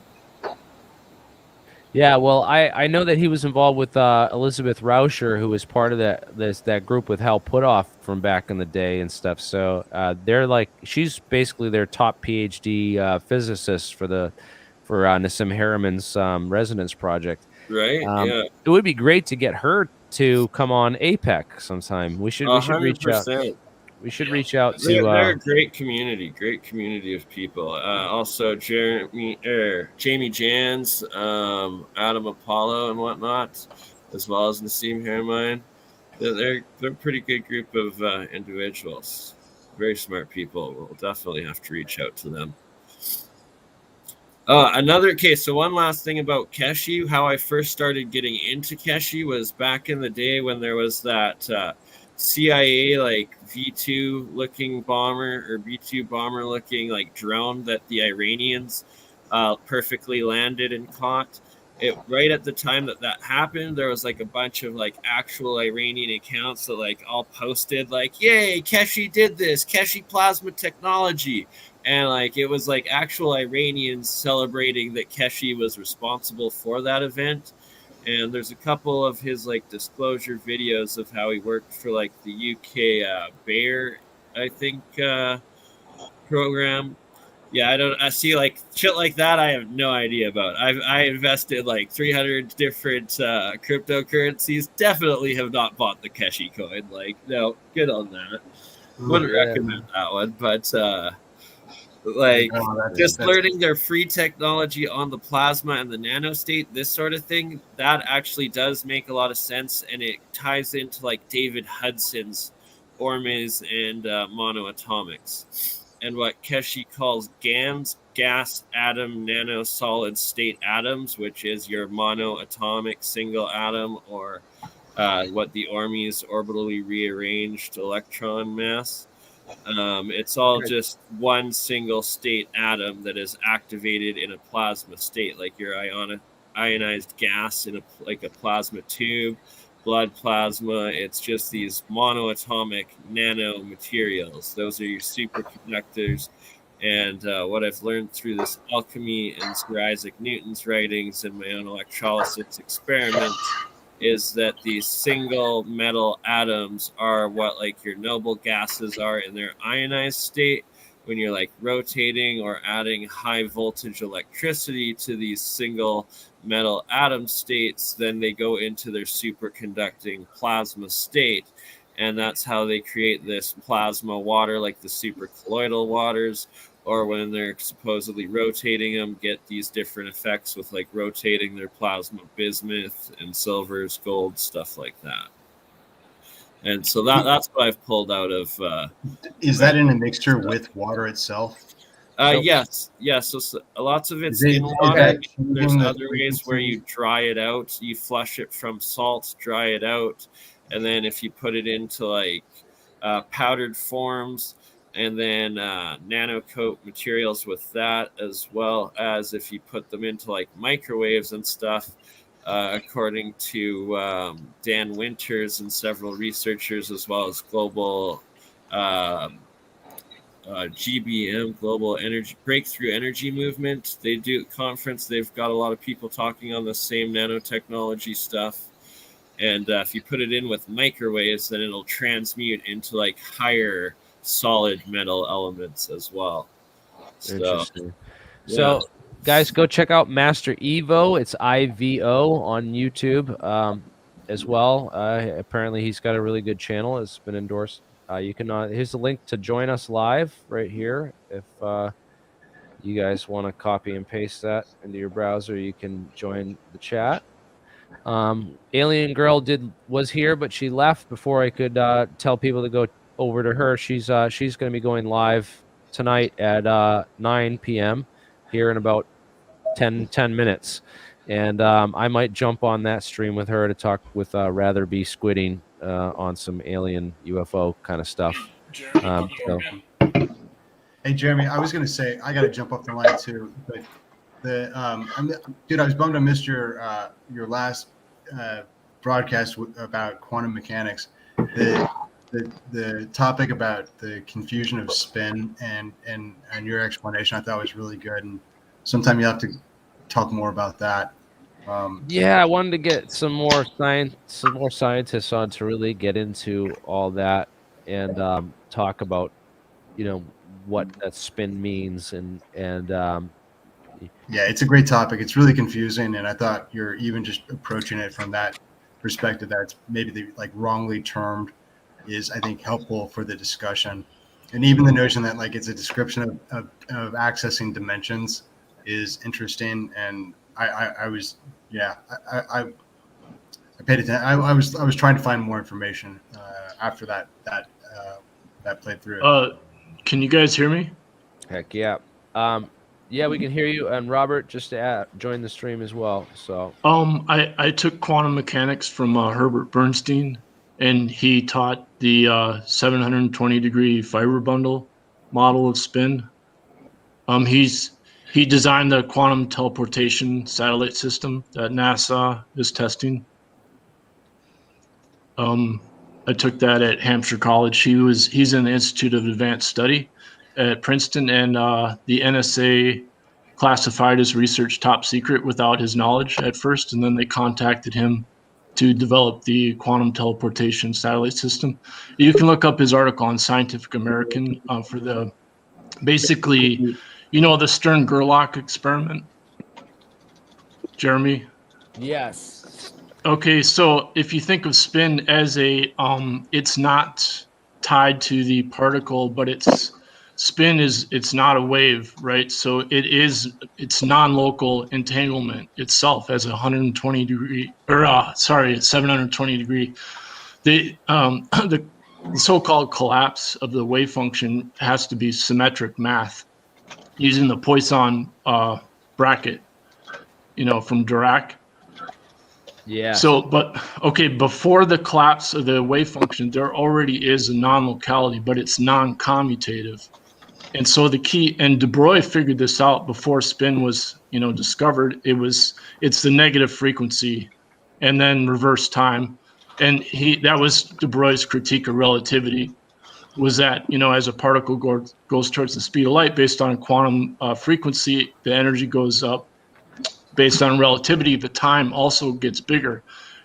Yeah, well, I know that he was involved with Elizabeth Rauscher, who was part of that group with Hal Puthoff from back in the day and stuff. So they're like, she's basically their top PhD physicist for Nassim Harriman's Resonance Project. Right? Yeah. It would be great to get her to come on APEC sometime. We should reach out. 100%. We should reach out They're to. a great community of people. Also, Jamie Jans, Adam Apollo, and whatnot, as well as Nassim Harriman. They're a pretty good group of individuals. Very smart people. We'll definitely have to reach out to them. Another case. So one last thing about Keshi. How I first started getting into Keshi was back in the day when there was that CIA like V2 looking bomber or B2 bomber looking like drone that the Iranians perfectly landed and caught. It right at the time that happened, there was like a bunch of like actual Iranian accounts that like all posted like, "Yay, Keshi did this, Keshi plasma technology." And like it was like actual Iranians celebrating that Keshi was responsible for that event. And there's a couple of his like disclosure videos of how he worked for like the UK Bayer, I think, program. Yeah, I see like shit like that. I have no idea about. I invested like 300 different cryptocurrencies. Definitely have not bought the Keshi coin. Like, no, good on that. Wouldn't recommend that one, but like just learning their free technology on the plasma and the nanostate, this sort of thing, that actually does make a lot of sense, and it ties into like David Hudson's Ormes and monoatomics. And what Keshi calls GANs, gas, atom, nano, solid state atoms, which is your monoatomic single atom, or what the Ormes orbitally rearranged electron mass. It's all just one single state atom that is activated in a plasma state, like your ionized gas in a plasma tube. Blood plasma, it's just these monoatomic nano materials. Those are your superconductors. And what I've learned through this alchemy and Sir Isaac Newton's writings and my own electrolysis experiments is that these single metal atoms are what like your noble gases are in their ionized state. When you're like rotating or adding high voltage electricity to these single metal atom states, then they go into their superconducting plasma state. And that's how they create this plasma water, like the supercolloidal waters, or when they're supposedly rotating them, get these different effects with like rotating their plasma bismuth and silvers, gold, stuff like that. And so that's what I've pulled out of. Is that in a mixture with water itself? Yes. So lots of it's in water. There's other ways where you dry it out. You flush it from salt, dry it out, and then if you put it into like powdered forms, and then nano coat materials with that, as well as if you put them into like microwaves and stuff. According to Dan Winters and several researchers, as well as global GBM, Global Energy Breakthrough Energy Movement. They do a conference. They've got a lot of people talking on the same nanotechnology stuff. And if you put it in with microwaves, then it'll transmute into like higher solid metal elements as well. Interesting. So guys, go check out Master Evo. It's IVO on YouTube as well. Apparently, he's got a really good channel. It's been endorsed. You can. Here's the link to join us live right here. If you guys want to copy and paste that into your browser, you can join the chat. Alien Girl was here, but she left before I could tell people to go over to her. She's going to be going live tonight at 9 p.m. here in about 10 minutes, and I might jump on that stream with her to talk with Rather Be Squidding on some alien UFO kind of stuff. Hey Jeremy, I was going to say I got to jump off the line too, but dude, I was bummed I missed your last broadcast about quantum mechanics. The topic about the confusion of spin and your explanation I thought was really good, and sometime you have to talk more about that. Yeah, I wanted to get some more scientists on to really get into all that and talk about, what that spin means and Yeah, it's a great topic. It's really confusing, and I thought you're even just approaching it from that perspective that it's maybe like wrongly termed is, I think, helpful for the discussion. And even the notion that like it's a description of accessing dimensions is interesting. And I was, yeah, I paid attention. I was trying to find more information after that played through. Can you guys hear me? heck yeah. Yeah, we can hear you. And Robert just joined the stream as well. So I took quantum mechanics from Herbert Bernstein, and he taught the 720-degree fiber bundle model of spin. He designed the quantum teleportation satellite system that NASA is testing. I took that at Hampshire College. He's in the Institute of Advanced Study at Princeton, and the NSA classified his research top secret without his knowledge at first, and then they contacted him to develop the quantum teleportation satellite system. You can look up his article on Scientific American for the basically, the Stern-Gerlach experiment. Jeremy? yes. Okay, so if you think of spin as it's not tied to the particle, but it's not a wave, right? So it's non-local entanglement itself as 120 degree, it's 720 degree. The so-called collapse of the wave function has to be symmetric math using the Poisson bracket, from Dirac. Yeah. So, before the collapse of the wave function, there already is a non-locality, but it's non-commutative. And so the key, and de Broglie figured this out before spin was, discovered. It's the negative frequency and then reverse time. And that was de Broglie's critique of relativity, was that, as a particle goes towards the speed of light based on quantum frequency, the energy goes up. Based on relativity, the time also gets bigger.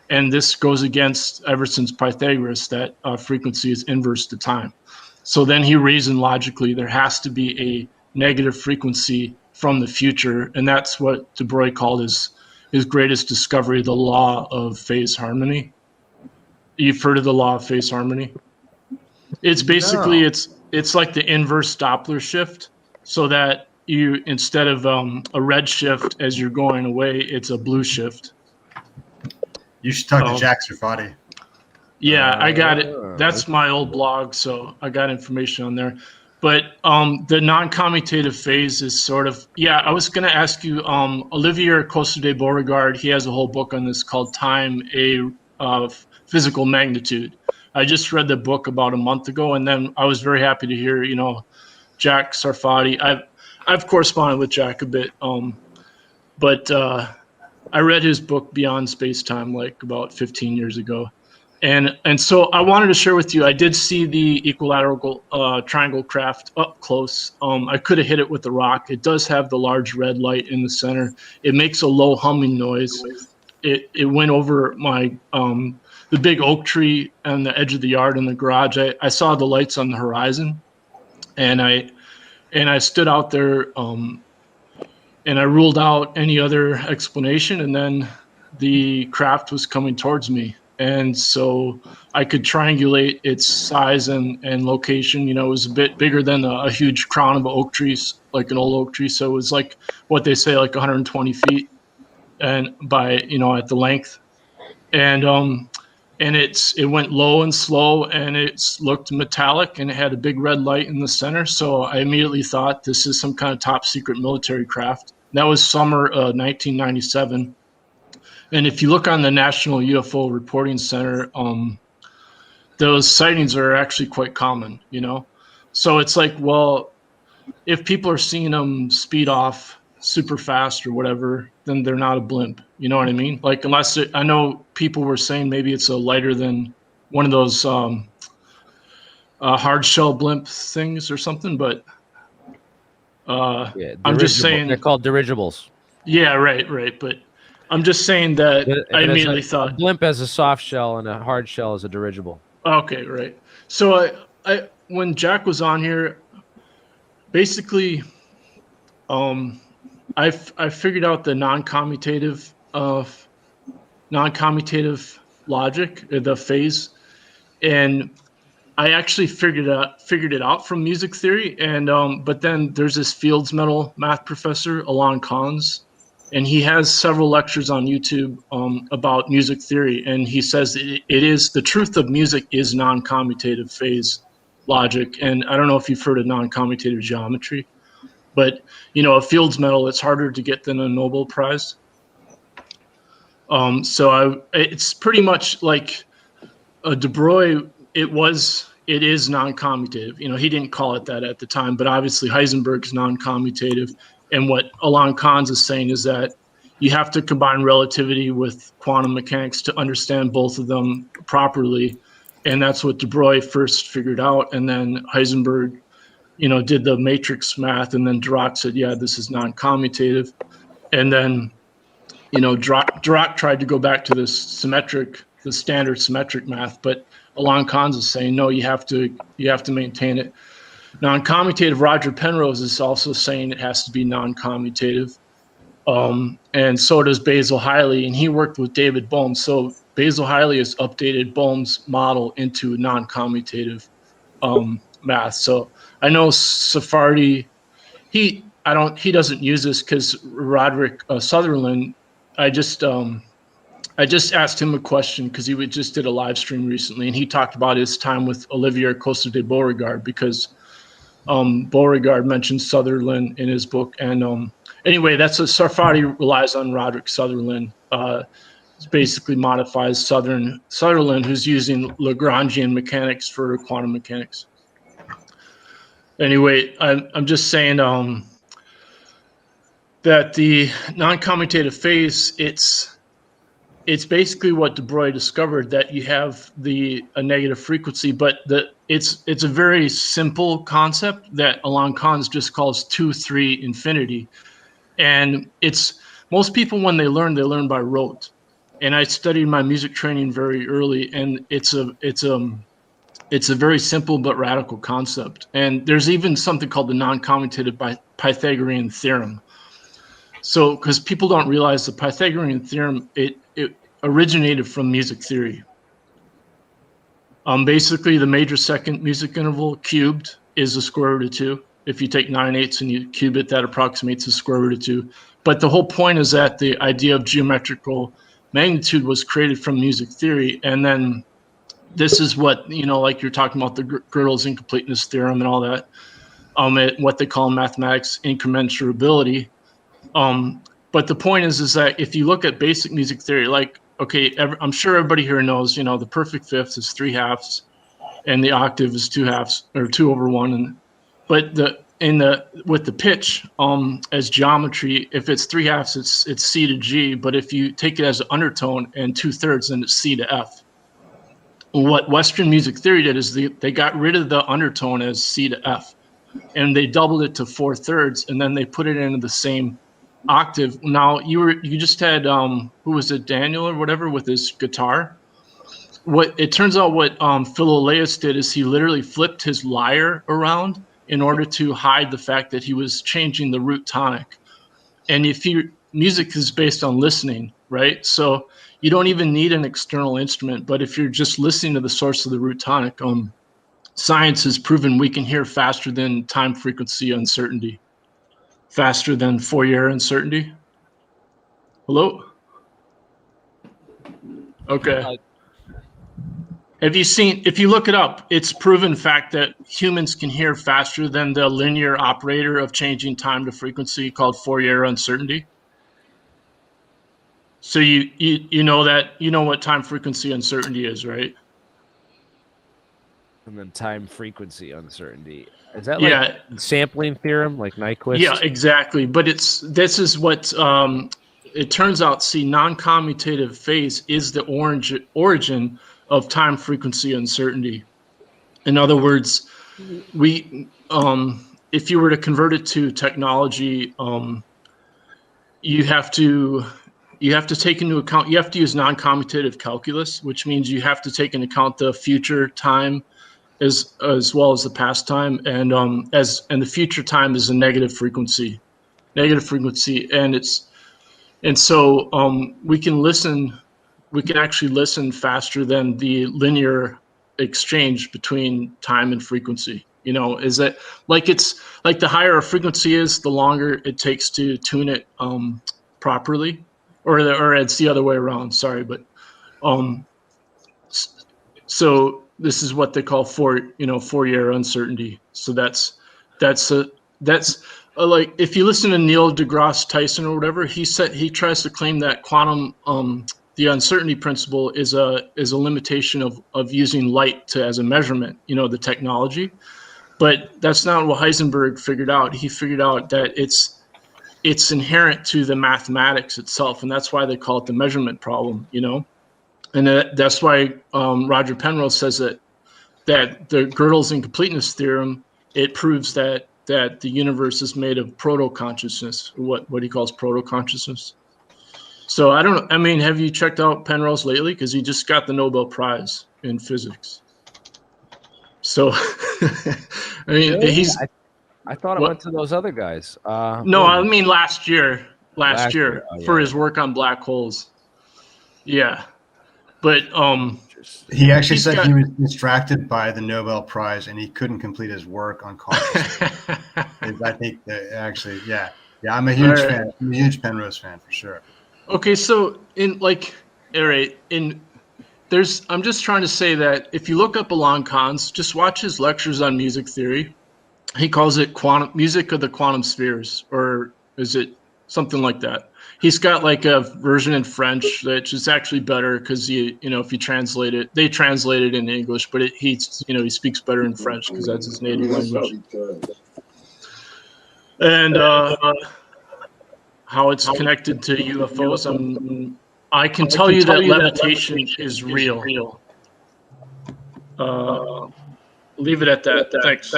And this goes against Everson's Pythagoras, that frequency is inverse to time. So then he reasoned logically there has to be a negative frequency from the future. And that's what de Broglie called his greatest discovery, the law of phase harmony. You've heard of the law of phase harmony? It's basically, it's like the inverse Doppler shift, so that you, instead of a red shift as you're going away, it's a blue shift. You should talk to Jack Sarfati. Yeah, I got it. That's my old blog, so I got information on there. But the non-commutative phase is sort of, I was going to ask you, Olivier Costa de Beauregard, he has a whole book on this called Time, a Physical Magnitude. I just read the book about a month ago, and then I was very happy to hear, Jack Sarfati. I've corresponded with Jack a bit, but I read his book Beyond Space-Time like about 15 years ago. And so I wanted to share with you, I did see the equilateral triangle craft up close. I could have hit it with the rock. It does have the large red light in the center. It makes a low humming noise. It went over my the big oak tree on the edge of the yard in the garage. I saw the lights on the horizon, and I stood out there, and I ruled out any other explanation, and then the craft was coming towards me. And so I could triangulate its size and location. It was a bit bigger than a huge crown of oak trees, like an old oak tree. So it was like what they say, like 120 feet and by, at the length. And it went low and slow, and it looked metallic, and it had a big red light in the center. So I immediately thought this is some kind of top secret military craft. That was summer 1997. And if you look on the National UFO Reporting Center, those sightings are actually quite common, So it's like, well, if people are seeing them speed off super fast or whatever, then they're not a blimp. You know what I mean? Like, unless I know people were saying maybe it's a lighter than one of those hard shell blimp things or something, but I'm just saying they're called dirigibles. Yeah, right. But I'm just saying that I immediately a thought, blimp has a soft shell and a hard shell is a dirigible. okay, right. So I when Jack was on here, basically, I figured out the non-commutative logic, the phase, and I actually figured it out from music theory. And but then there's this Fields Medal math professor, Alon Kahns, and he has several lectures on YouTube about music theory, and he says it is the truth of music is non-commutative phase logic. And I don't know if you've heard of non-commutative geometry, but a Fields Medal, it's harder to get than a Nobel Prize. It's pretty much like De Broglie. It is non-commutative. He didn't call it that at the time, but obviously Heisenberg's non-commutative. And what Alon Kahns is saying is that you have to combine relativity with quantum mechanics to understand both of them properly. And that's what De Broglie first figured out. And then Heisenberg, did the matrix math. And then Dirac said, yeah, this is non-commutative. And then, Dirac tried to go back to the standard symmetric math, but Alon Kahns is saying, no, you have to maintain it. Non-commutative, Roger Penrose is also saying it has to be non-commutative. And so does Basil Hiley, and he worked with David Bohm. So Basil Hiley has updated Bohm's model into non-commutative math. So I know Sephardi, he doesn't use this because Roderick Sutherland, I just asked him a question because he just did a live stream recently, and he talked about his time with Olivier Costa de Beauregard because Beauregard mentioned Sutherland in his book. And anyway, Sarfati relies on Roderick Sutherland. Basically modifies Sutherland, who's using Lagrangian mechanics for quantum mechanics. Anyway, I'm just saying that the non-commutative phase, it's basically what De Broglie discovered, that you have a negative frequency, but it's a very simple concept that Alon Kahns just calls 2-3 infinity. And most people, when they learn by rote. And I studied my music training very early, and it's a very simple but radical concept. And there's even something called the non-commutative Pythagorean theorem. So, because people don't realize the Pythagorean theorem, it originated from music theory. Basically, the major second music interval cubed is the square root of 2. If you take 9/8 and you cube it, that approximates the square root of 2. But the whole point is that the idea of geometrical magnitude was created from music theory. And then this is what, like you're talking about the Gödel's incompleteness theorem and all that, what they call in mathematics incommensurability. But the point is that if you look at basic music theory, like, okay, I'm sure everybody here knows, the perfect fifth is 3/2, and the octave is 2/2 or 2/1. But with the pitch as geometry, if it's 3/2, it's C to G. But if you take it as an undertone and 2/3, then it's C to F. What Western music theory did is they got rid of the undertone as C to F, and they doubled it to 4/3, and then they put it into the same octave. Now you just had who was it, Daniel or whatever, with his guitar. What it turns out, what Philolaus did is he literally flipped his lyre around in order to hide the fact that he was changing the root tonic. And music is based on listening, right? So you don't even need an external instrument, but if you're just listening to the source of the root tonic, science has proven we can hear faster than time frequency uncertainty. Faster than Fourier uncertainty. Hello? Okay. If you look it up, it's proven fact that humans can hear faster than the linear operator of changing time to frequency called Fourier uncertainty. So you know what time frequency uncertainty is, right? And then time frequency uncertainty. Is that like sampling theorem, like Nyquist? Yeah, exactly. But this is what it turns out. See, non-commutative phase is the origin of time frequency uncertainty. In other words, if you were to convert it to technology, you have to you have to take into account, you have to use non-commutative calculus, which means you have to take into account the future time as well as the past time, and the future time is a negative frequency, and so we can actually listen faster than the linear exchange between time and frequency. Is that it's like the higher a frequency is, the longer it takes to tune it properly, or it's the other way around. Sorry, but so this is what they call Fourier uncertainty. So that's like if you listen to Neil deGrasse Tyson or whatever, he tries to claim that quantum the uncertainty principle is a limitation of using light as a measurement, the technology. But that's not what Heisenberg figured out. He figured out that it's inherent to the mathematics itself, and that's why they call it the measurement problem, And that's why Roger Penrose says that the Gödel's incompleteness theorem, it proves that the universe is made of proto-consciousness, what he calls proto-consciousness. So have you checked out Penrose lately? Because he just got the Nobel Prize in physics. So, I thought it went to those other guys. No, I mean last year for his work on black holes. Yeah, but he actually said he was distracted by the Nobel Prize and he couldn't complete his work on consciousness. I think that actually, yeah, I'm a huge fan. I'm a huge Penrose fan for sure. Okay, so I'm just trying to say that if you look up Alon Khan's, just watch his lectures on music theory. He calls it music of the quantum spheres, or is it something like that? He's got like a version in French which is actually better because if you translate it, they translate it in English, but he speaks better in French because that's his native language. And how it's connected to UFOs, I can tell you that levitation is real. Leave it at that. Thanks.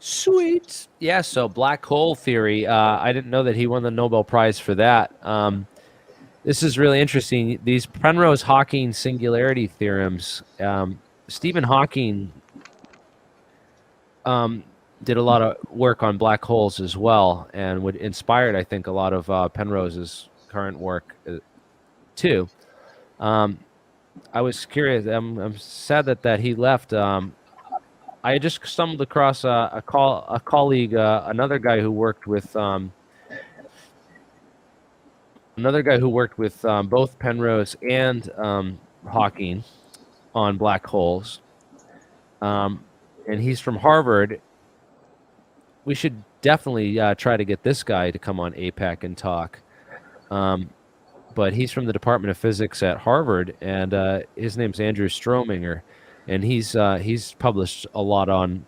Sweet. Yeah, so black hole theory. I didn't know that he won the Nobel Prize for that. This is really interesting. These Penrose-Hawking singularity theorems. Stephen Hawking did a lot of work on black holes as well, and inspired, I think, a lot of Penrose's current work too. I was curious. I'm sad that he left. I just stumbled across a colleague, another guy who worked with both Penrose and Hawking on black holes, and he's from Harvard. We should definitely try to get this guy to come on APAC and talk. But he's from the Department of Physics at Harvard, and his name's Andrew Strominger. And he's published a lot on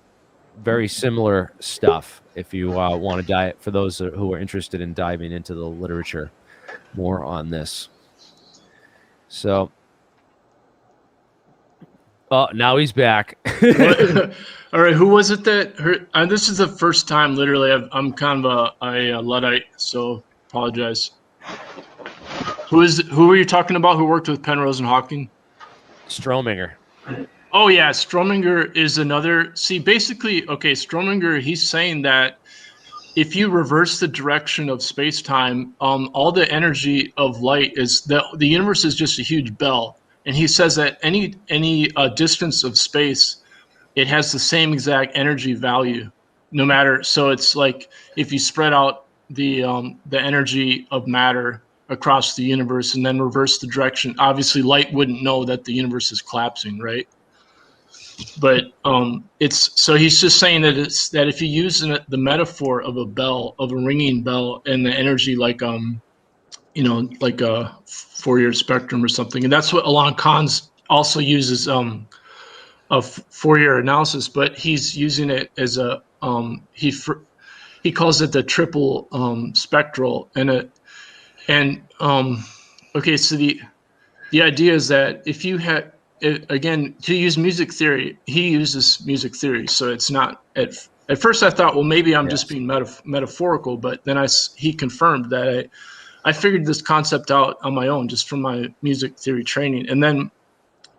very similar stuff. If you want to dive, for those who are interested in diving into the literature more on this. So, now he's back. All right, who was it that heard? This is the first time, literally. I'm kind of a Luddite, so apologize. Who were you talking about? Who worked with Penrose and Hawking? Strominger. Oh yeah, Strominger is another. See, basically, okay, Strominger, he's saying that if you reverse the direction of space-time, all the energy of light is the universe is just a huge bell, and he says that any distance of space, it has the same exact energy value, no matter. So it's like if you spread out the energy of matter across the universe and then reverse the direction, obviously light wouldn't know that the universe is collapsing, right? But so he's just saying that if you use the metaphor of a bell, of a ringing bell, and the energy like like a Fourier spectrum or something, and that's what Alon Khan's also uses a Fourier analysis, but he's using it as a he calls it the triple spectral, okay, so the idea is that if you had again, to use music theory, he uses music theory, so it's not at first I thought, well, maybe I'm just Yes. being metaphorical, but then he confirmed that I figured this concept out on my own just from my music theory training. And then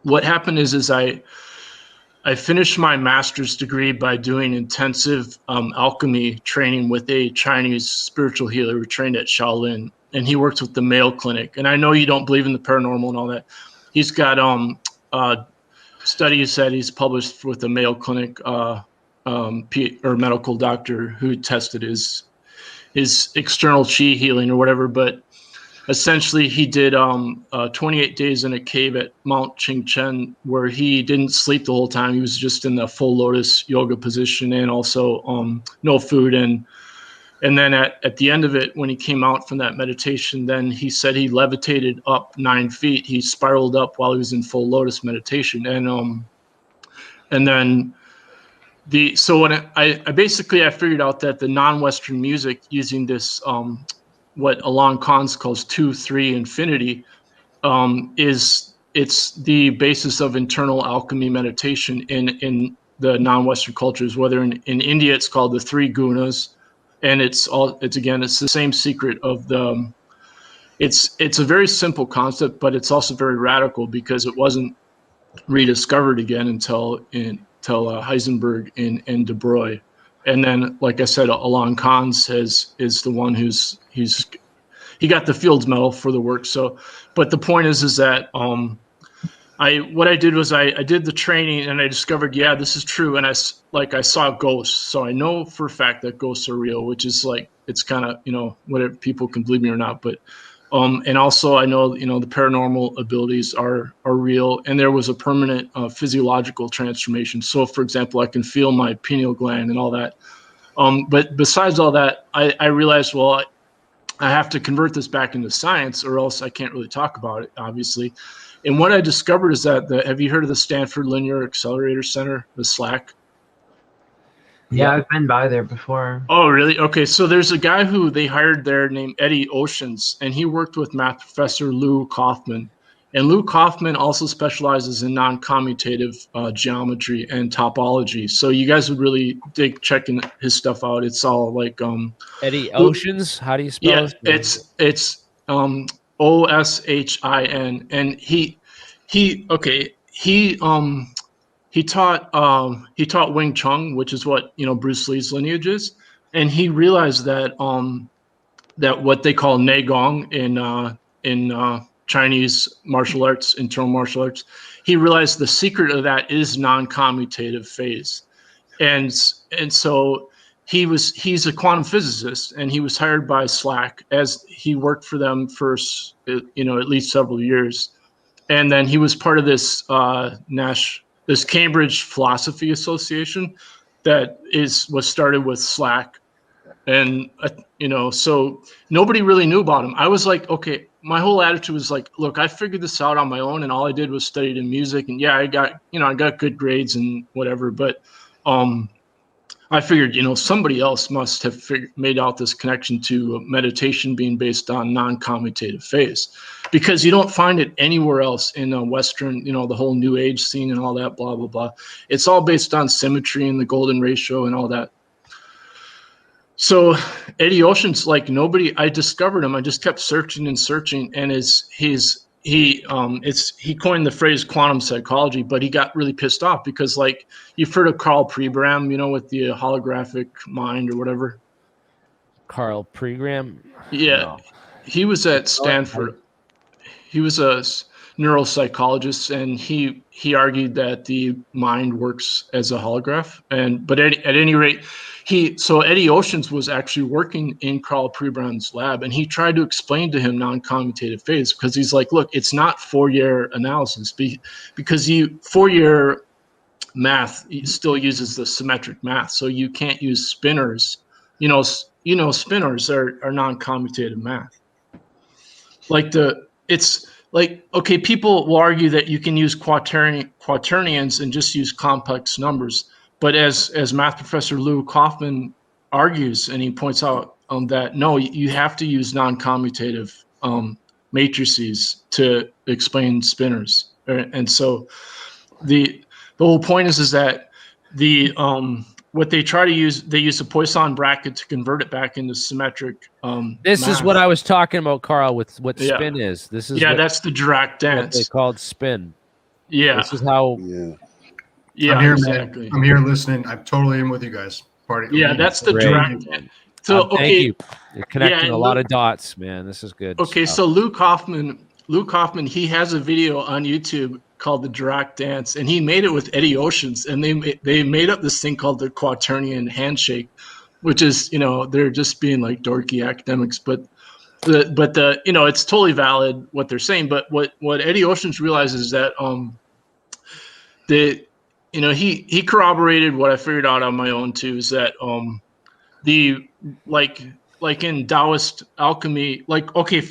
what happened is I finished my master's degree by doing intensive alchemy training with a Chinese spiritual healer who trained at Shaolin, and he works with the Mayo Clinic. And I know you don't believe in the paranormal and all that. He's got studies that he's published with the Mayo Clinic or medical doctor who tested his external chi healing or whatever. But essentially, he did 28 days in a cave at Mount Qingchen where he didn't sleep the whole time. He was just in the full lotus yoga position and also no food. And then at the end of it, when he came out from that meditation, then he said he levitated up 9 feet. He spiraled up while he was in full lotus meditation. And then I figured out that the non-Western music using this what Alon Khan's calls 2-3 infinity it's the basis of internal alchemy meditation in the non-Western cultures. Whether in India it's called the Three Gunas, and it's the same secret of the. It's a very simple concept, but it's also very radical because it wasn't rediscovered again until Heisenberg and De Broglie. And then, like I said, Alon Khan is the one he got the Fields Medal for the work. So, but the point is that what I did was I did the training and I discovered, yeah, this is true. And I saw ghosts. So I know for a fact that ghosts are real, which is like, it's kind of, whatever, people can believe me or not, but and also I know, the paranormal abilities are real, and there was a permanent physiological transformation. So for example, I can feel my pineal gland and all that. But besides all that, I realized, well, I have to convert this back into science or else I can't really talk about it, obviously. And what I discovered is that have you heard of the Stanford Linear Accelerator Center, the SLAC? Yeah, I've been by there before. Oh, really? Okay, so there's a guy who they hired there named Eddie Oceans, and he worked with math professor Lou Hoffman. And Lou Hoffman also specializes in non-commutative geometry and topology. So you guys would really dig checking his stuff out. It's all like Eddie Oceans. How do you spell it? It's Oshin, and he taught Wing Chun, which is what Bruce Lee's lineage is, and he realized that that what they call Neigong in Chinese martial arts, internal martial arts, he realized the secret of that is non-commutative phase, and so he's a quantum physicist, and he was hired by SLAC as he worked for them for at least several years, and then he was part of this this Cambridge Philosophy Association that was started with SLAC. And, so nobody really knew about him. I was like, okay, my whole attitude was like, look, I figured this out on my own, and all I did was studied in music. And yeah, I got good grades and whatever. But I figured, somebody else must have made out this connection to meditation being based on non-commutative phase, because you don't find it anywhere else in Western, the whole New Age scene and all that, blah, blah, blah. It's all based on symmetry and the golden ratio and all that. So Eddie Ocean's like nobody. I discovered him. I just kept searching and searching, and he coined the phrase quantum psychology, but he got really pissed off because, like, you've heard of Carl Pregram, with the holographic mind or whatever. Carl Pregram? Yeah, No. He was at Stanford. He was a neuropsychologist, and he argued that the mind works as a holograph. But at any rate, Eddie Oceans was actually working in Carl Prebram's lab, and he tried to explain to him non-commutative phase, because he's like, look, it's not Fourier analysis, because Fourier math still uses the symmetric math, so you can't use spinors. Spinors are non-commutative math. Okay, people will argue that you can use quaternions and just use complex numbers. But as math professor Lou Hoffman argues, and he points out that, no, you have to use non-commutative matrices to explain spinors. And so the whole point is that the what they try to use, they use a Poisson bracket to convert it back into symmetric. This is math. what I was talking about, Carl, with what spin is. This is that's the Dirac what dance. they called spin. Yeah, This is how. Yeah, I'm here, exactly. man. I'm here listening. I'm totally in with you guys. Party. Yeah, that's the Great. Dirac dance. So Thank you. You're connecting and a lot of dots, man. This is good. Okay, stuff. so Luke Hoffman, he has a video on YouTube called the Dirac Dance, and he made it with Eddie Oceans, and they made up this thing called the Quaternion handshake, which is, they're just being like dorky academics, but the it's totally valid what they're saying. But what Eddie Oceans realizes is that he corroborated what I figured out on my own too, is that the like in Taoist alchemy,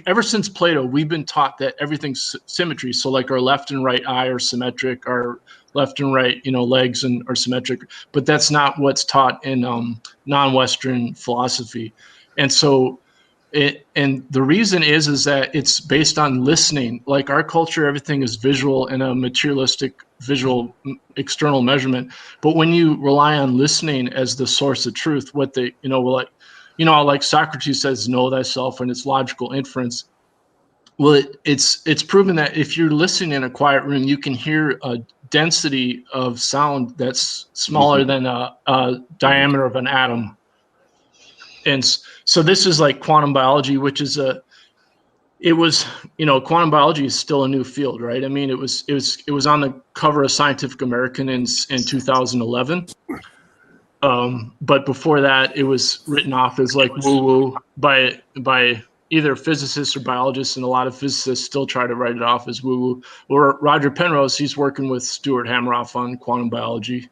ever since Plato, we've been taught that everything's symmetry. So like our left and right eye are symmetric, our left and right, legs are symmetric, but that's not what's taught in non-Western philosophy. And so and the reason is that it's based on listening. Like our culture, everything is visual and a materialistic visual external measurement. But when you rely on listening as the source of truth, what they, like Socrates says, know thyself, and it's logical inference. Well, it's proven that if you're listening in a quiet room, you can hear a density of sound that's smaller than a diameter of an atom. And so this is like quantum biology, which is quantum biology is still a new field, right? I mean, it was on the cover of Scientific American in 2011. But before that, it was written off as like woo-woo by either physicists or biologists, and a lot of physicists still try to write it off as woo-woo. Or Roger Penrose, he's working with Stuart Hameroff on quantum biology.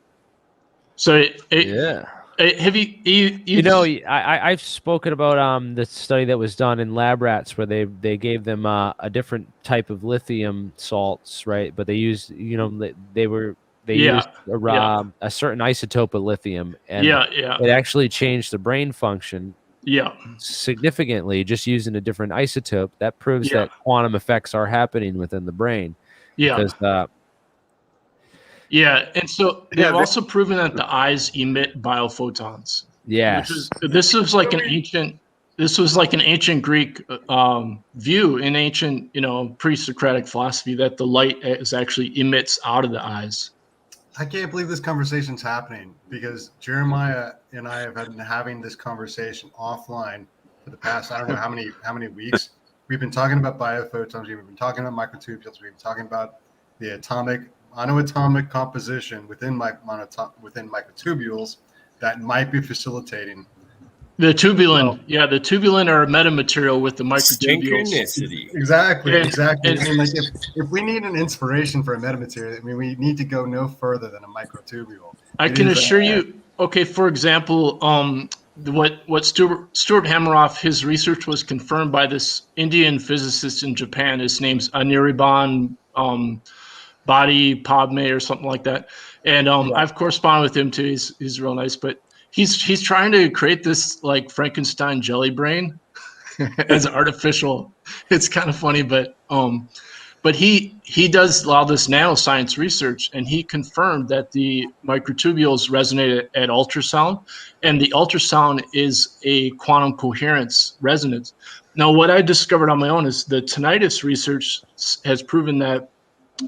So have I've spoken about the study that was done in lab rats where they gave them a different type of lithium salts, right? But they used used a certain isotope of lithium, and it actually changed the brain function significantly just using a different isotope. That proves that quantum effects are happening within the brain. And so they've also proven that the eyes emit biophotons. This was like an ancient Greek view in ancient, pre-Socratic philosophy, that the light actually emits out of the eyes. I can't believe this conversation's happening, because Jeremiah and I have been having this conversation offline for the past, I don't know how many weeks. We've been talking about biophotons. We've been talking about microtubules. We've been talking about the monoatomic composition within microtubules that might be facilitating the tubulin. The tubulin are a metamaterial with the microtubules. Synchronicity. Exactly. I mean, like if we need an inspiration for a metamaterial, I mean, we need to go no further than a microtubule. I can assure you. Okay, for example, what Stuart Hameroff, his research was confirmed by this Indian physicist in Japan. His name's Anirban Body Padme or something like that. And I've corresponded with him too. He's real nice, but he's trying to create this like Frankenstein jelly brain as artificial. It's kind of funny, but he does all this nanoscience research, and he confirmed that the microtubules resonate at ultrasound, and the ultrasound is a quantum coherence resonance. Now, what I discovered on my own is the tinnitus research has proven that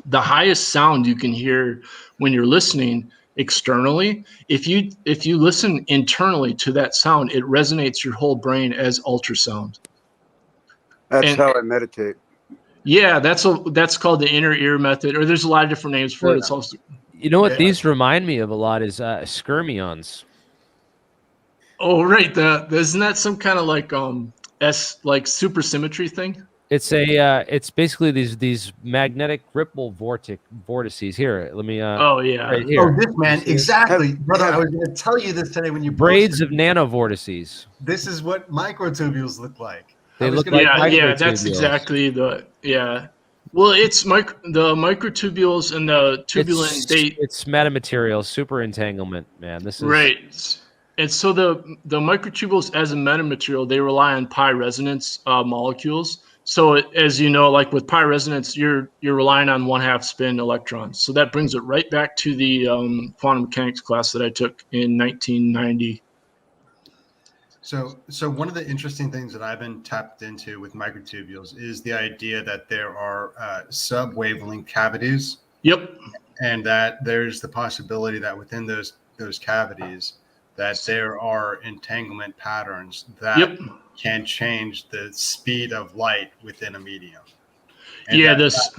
the highest sound you can hear when you're listening externally, if you listen internally to that sound, it resonates your whole brain as ultrasound. That's how I meditate. Yeah, that's called the inner ear method, or there's a lot of different names for it. It's also, what these remind me of a lot is skyrmions. Oh, right. Isn't that some kind of like supersymmetry thing? It's basically these magnetic ripple vortices. Here, let me. Right here. Oh, this man, exactly, brother. I was going to tell you this today when you braids of nanovortices. This is what microtubules look like. They look like that's exactly the Well, it's the microtubules and the tubulin. It's metamaterial, super entanglement, man. This is right. And so the microtubules as a metamaterial, they rely on pi resonance molecules. So as you know, like with pi resonance, you're relying on 1/2 spin electrons. So that brings it right back to the quantum mechanics class that I took in 1990. So one of the interesting things that I've been tapped into with microtubules is the idea that there are sub-wavelength cavities. Yep. And that there's the possibility that within those cavities that there are entanglement patterns that can change the speed of light within a medium. And yeah, that's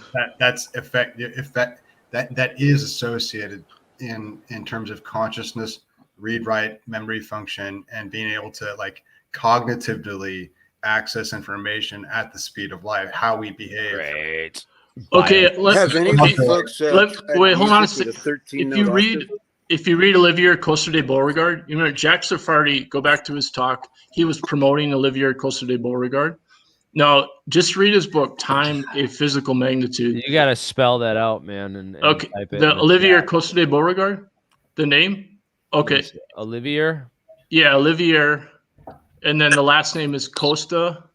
that is associated in terms of consciousness, read write, memory function, and being able to like cognitively access information at the speed of light, how we behave. Great. Okay, Have any of you folks wait, hold on a second. If If you read Olivier Costa de Beauregard, you know Jack Sephardi, go back to his talk. He was promoting Olivier Costa de Beauregard. Now, just read his book, Time, A Physical Magnitude. You got to spell that out, man. And okay, type it the Olivier Costa de Beauregard, the name? Okay. Olivier? Yeah, Olivier. And then the last name is Costa,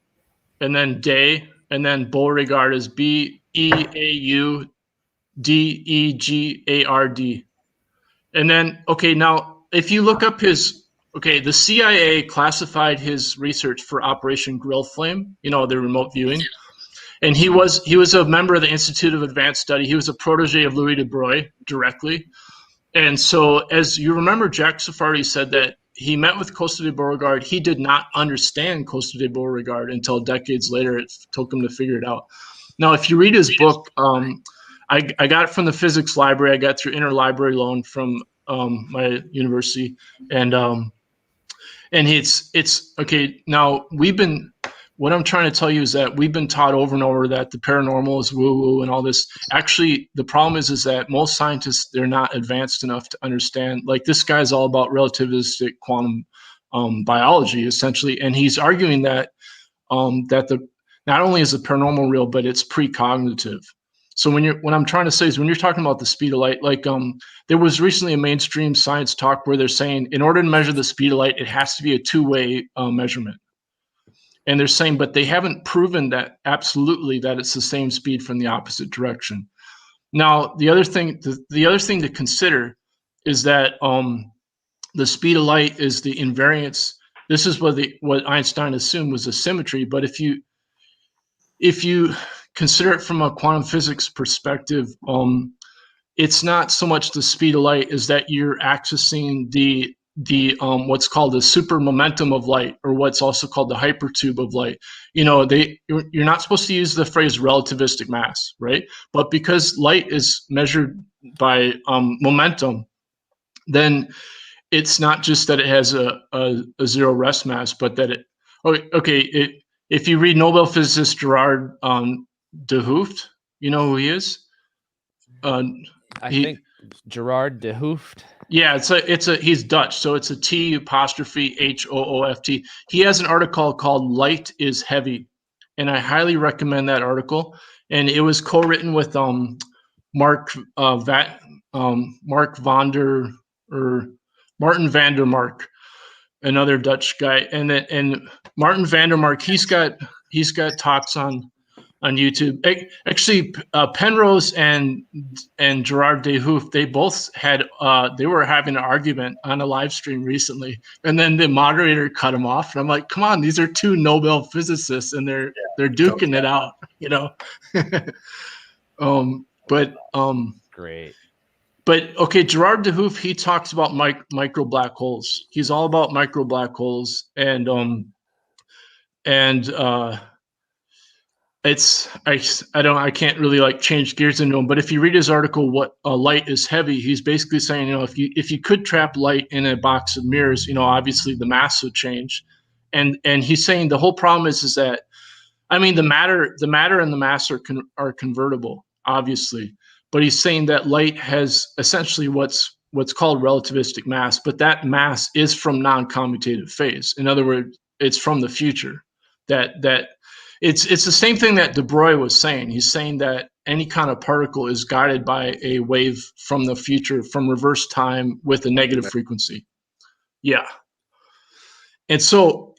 and then de, and then Beauregard is Beaudegard. And then, okay, now, if you look up the CIA classified his research for Operation Grill Flame, you know, the remote viewing. And he was a member of the Institute of Advanced Study. He was a protege of Louis de Broglie directly. And so, as you remember, Jack Sephardi said that he met with Costa de Beauregard. He did not understand Costa de Beauregard until decades later. It took him to figure it out. Now, if you read his book, I got it from the physics library. I got it through interlibrary loan from my university, and it's okay. Now what I'm trying to tell you is that we've been taught over and over that the paranormal is woo-woo and all this. Actually, the problem is that most scientists, they're not advanced enough to understand. Like this guy's all about relativistic quantum biology, essentially, and he's arguing that not only is the paranormal real, but it's precognitive. So what I'm trying to say is when you're talking about the speed of light, like there was recently a mainstream science talk where they're saying in order to measure the speed of light, it has to be a two-way measurement. And they're saying, but they haven't proven that absolutely that it's the same speed from the opposite direction. Now, the other thing to consider is that the speed of light is the invariance. This is what Einstein assumed was a symmetry. But if you consider it from a quantum physics perspective, it's not so much the speed of light as that you're accessing the what's called the super momentum of light, or what's also called the hypertube of light. You know, you're not supposed to use the phrase relativistic mass, right? But because light is measured by momentum, then it's not just that it has a zero rest mass, but that if you read Nobel physicist Gerard de Hooft, you know who he is? I think Gerard de Hooft. Yeah, he's Dutch, so it's a T''Hooft. He has an article called "Light is Heavy," and I highly recommend that article. And it was co-written with Martin van der Mark, another Dutch guy, and Martin van der Mark. He's got talks on YouTube. Actually, Penrose and Gerard de Hooft, they both they were having an argument on a live stream recently, and then the moderator cut them off. And I'm like, come on, these are two Nobel physicists, and they're duking it out, you know. Great. But okay, Gerard de Hooft, he talks about micro black holes. He's all about micro black holes, and I can't really like change gears into him, but if you read his article, what light is heavy, he's basically saying, you know, if you could trap light in a box of mirrors, you know, obviously the mass would change, and he's saying the whole problem is that, I mean, the matter and the mass are convertible, obviously, but he's saying that light has essentially what's called relativistic mass, but that mass is from non-commutative phase. In other words, it's from the future. That it's the same thing that de Broglie was saying. He's saying that any kind of particle is guided by a wave from the future, from reverse time with a negative frequency. Yeah. And so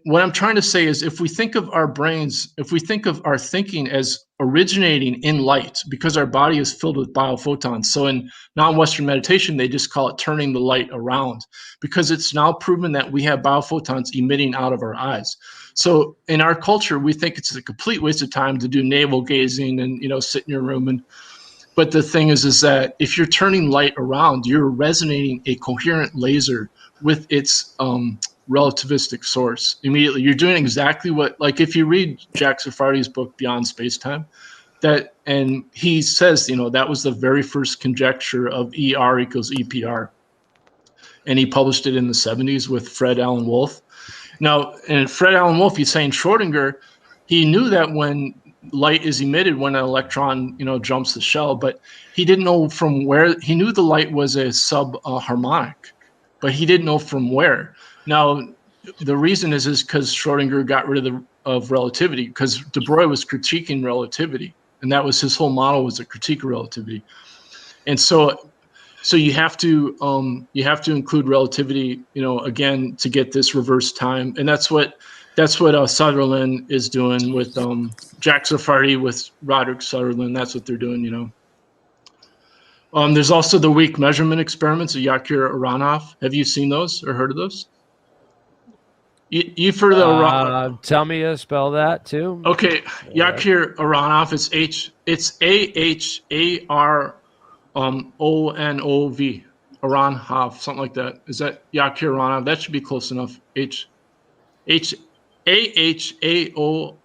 what I'm trying to say is, if we think of our brains, if we think of our thinking as originating in light, because our body is filled with biophotons. So in non-Western meditation, they just call it turning the light around, because it's now proven that we have biophotons emitting out of our eyes. So in our culture, we think it's a complete waste of time to do navel gazing and, sit in your room. But the thing is that if you're turning light around, you're resonating a coherent laser with its relativistic source immediately. You're doing exactly what, like if you read Jack Sarfati's book Beyond Spacetime, and he says, that was the very first conjecture of ER equals EPR, and he published it in the 70s with Fred Alan Wolf. Now, and Fred Alan Wolf, he's saying Schrodinger, he knew that when light is emitted when an electron, jumps the shell, but he didn't know from where. He knew the light was a subharmonic, but he didn't know from where. Now, the reason is because Schrodinger got rid of relativity, because de Broglie was critiquing relativity, and that was his whole model, was a critique of relativity. And so you have to include relativity, again, to get this reverse time, and that's what Sutherland is doing with Jack Sarfati, with Roderick Sutherland. That's what they're doing, There's also the weak measurement experiments of Yakir Aronoff. Have you seen those or heard of those? You've heard of the tell me to spell that too. Okay, Yakir Aronoff. It's AHARONOV. Aronoff, something like that. Is that Yakir Aronoff? That should be close enough. AHAO.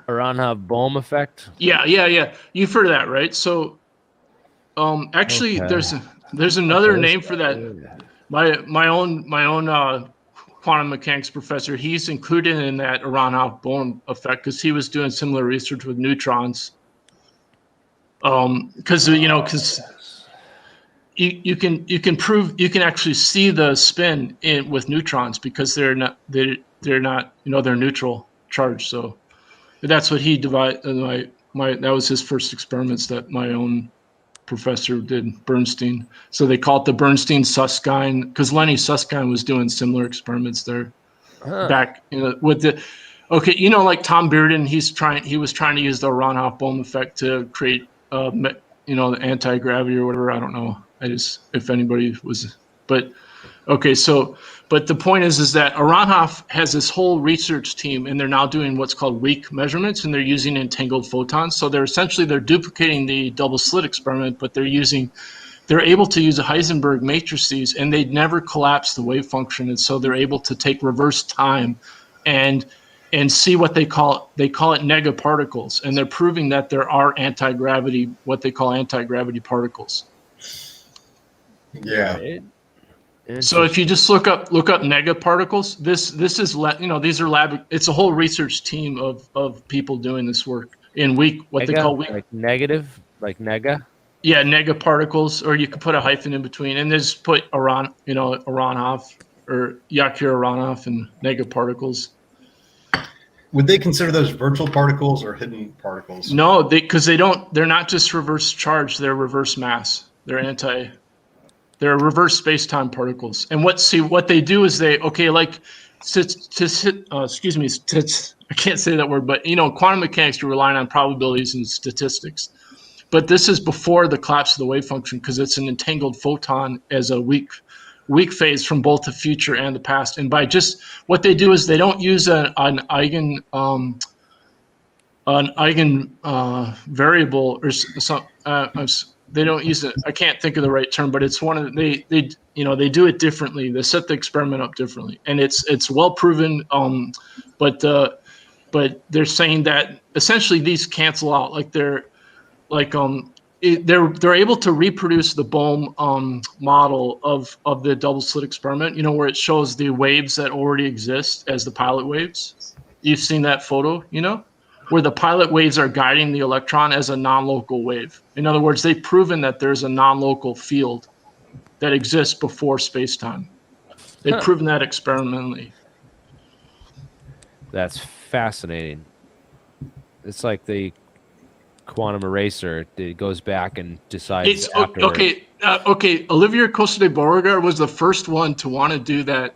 Aronoff Bohm effect. Yeah. You've heard of that, right? So, actually, Okay. there's another name for that. My own quantum mechanics professor, he's included in that Aronoff Bohm effect because he was doing similar research with neutrons. Because you can prove, you can actually see the spin with neutrons because they're not they're neutral charge. So that's what he divided. That was his first experiments that my own professor did, Bernstein. So they call it the Bernstein-Susskind, because Lenny Susskind was doing similar experiments there back with the. Okay, like Tom Bearden, he was trying to use the Aronoff Bohm effect to create the anti-gravity or whatever. I don't know. If anybody was, but okay. So, but the point is that Aronoff has this whole research team, and they're now doing what's called weak measurements, and they're using entangled photons. So they're duplicating the double slit experiment, but they're able to use a Heisenberg matrices, and they never collapse the wave function, and so they're able to take reverse time, and see what they call it negaparticles, and they're proving that there are what they call anti-gravity particles. Yeah. Right. So if you just look up negaparticles, this is these are lab. It's a whole research team of people doing this work in what they call weak, like negative, like nega. Yeah, negaparticles, or you could put a hyphen in between, and just put Aronoff or Yakir Aronoff and negaparticles. Would they consider those virtual particles or hidden particles? No, because they're not just reverse charge, they're reverse mass. They're reverse space-time particles. And what they do is I can't say that word, but quantum mechanics, you're relying on probabilities and statistics. But this is before the collapse of the wave function, because it's an entangled photon as a weak phase from both the future and the past. And by just what they do is they don't use an eigen variable or some. They don't use it. I can't think of the right term, but it's one of they do it differently. They set the experiment up differently, and it's well proven. But they're saying that essentially these cancel out. They're able to reproduce the Bohm model of the double slit experiment. Where it shows the waves that already exist as the pilot waves. You've seen that photo, where the pilot waves are guiding the electron as a non-local wave. In other words, they've proven that there's a non-local field that exists before space-time. They've proven that experimentally. That's fascinating. It's like the quantum eraser. It goes back and decides afterwards. Okay. Olivier Costa de Beauregard was the first one to want to do that.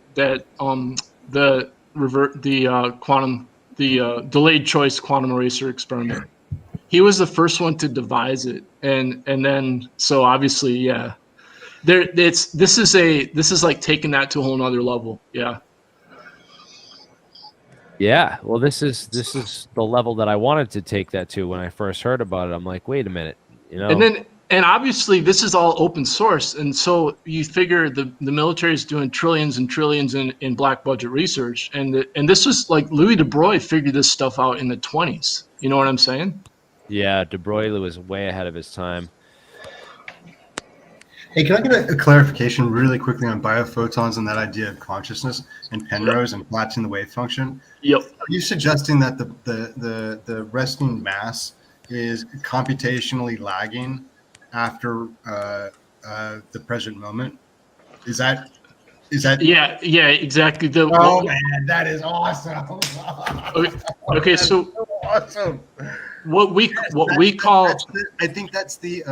delayed choice quantum eraser experiment. He was the first one to devise it, and then so obviously, yeah, this is like taking that to a whole nother level. Yeah. Yeah, well, this is the level that I wanted to take that to when I first heard about it. I'm like, wait a minute, And obviously this is all open source, and so you figure the military is doing trillions and trillions in black budget research, and this was like Louis de Broglie figured this stuff out in the 20s. You know what I'm saying? Yeah, de Broglie was way ahead of his time. Hey, can I get a clarification really quickly on biophotons and that idea of consciousness and Penrose and collapsing the wave function? Yep. Are you suggesting that the resting mass is computationally lagging after the present moment? Is that? Yeah, exactly. Oh man, that is awesome. Okay, so awesome. What we call I think that's the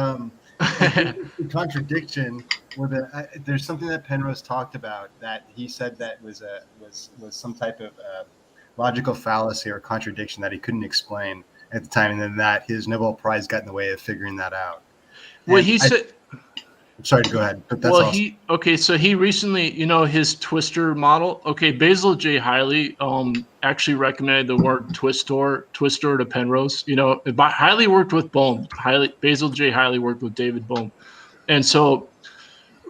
contradiction, or there's something that Penrose talked about that he said that was some type of logical fallacy or contradiction that he couldn't explain at the time, and then that his Nobel Prize got in the way of figuring that out. Well, he said. Sorry, go ahead. But that's awesome. So he recently, his twistor model. Okay, Basil J. Hiley actually recommended the word twistor to Penrose. Hiley worked with Bohm. Basil J. Hiley worked with David Bohm, and so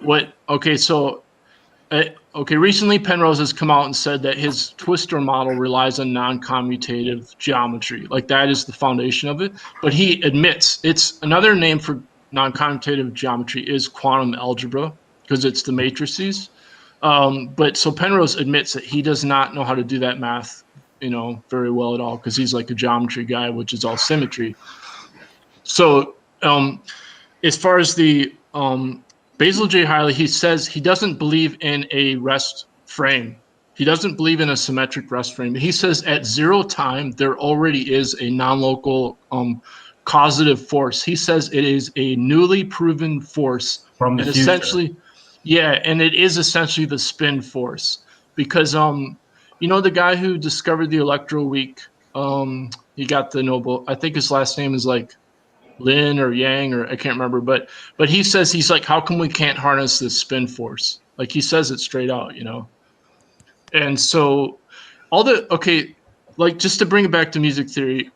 what? Okay, so recently Penrose has come out and said that his twistor model relies on non-commutative geometry. Like that is the foundation of it. But he admits it's another name for non-commutative geometry is quantum algebra because it's the matrices. But so Penrose admits that he does not know how to do that math, very well at all because he's like a geometry guy, which is all symmetry. So as far as the Basil J. Hiley, he says he doesn't believe in a rest frame. He doesn't believe in a symmetric rest frame. He says at zero time, there already is a non-local causative force. He says it is a newly proven force from the future. Essentially, and it is essentially the spin force because the guy who discovered the electroweak, he got the Nobel. I think his last name is like Lin or Yang or I can't remember, but he says he's like, how come we can't harness this spin force? Like he says it straight out, And so like just to bring it back to music theory,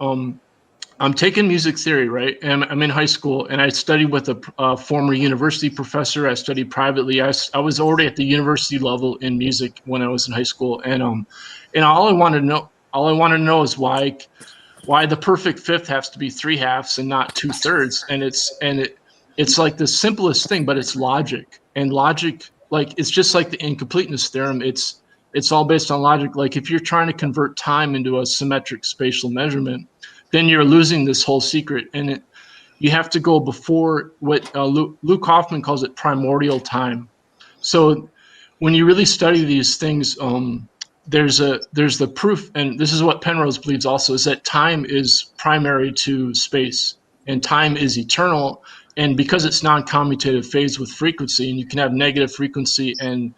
I'm taking music theory, right? And I'm in high school, and I studied with a former university professor. I studied privately. I was already at the university level in music when I was in high school, and all I wanted to know is why the perfect fifth has to be 3/2 and not 2/3. And it's like the simplest thing, but it's logic, and logic, like it's just like the incompleteness theorem. It's all based on logic. Like if you're trying to convert time into a symmetric spatial measurement, then you're losing this whole secret. And you have to go before what Luke Hoffman calls it primordial time. So when you really study these things, there's the proof, and this is what Penrose believes also, is that time is primary to space, and time is eternal. And because it's non-commutative phase with frequency, and you can have negative frequency and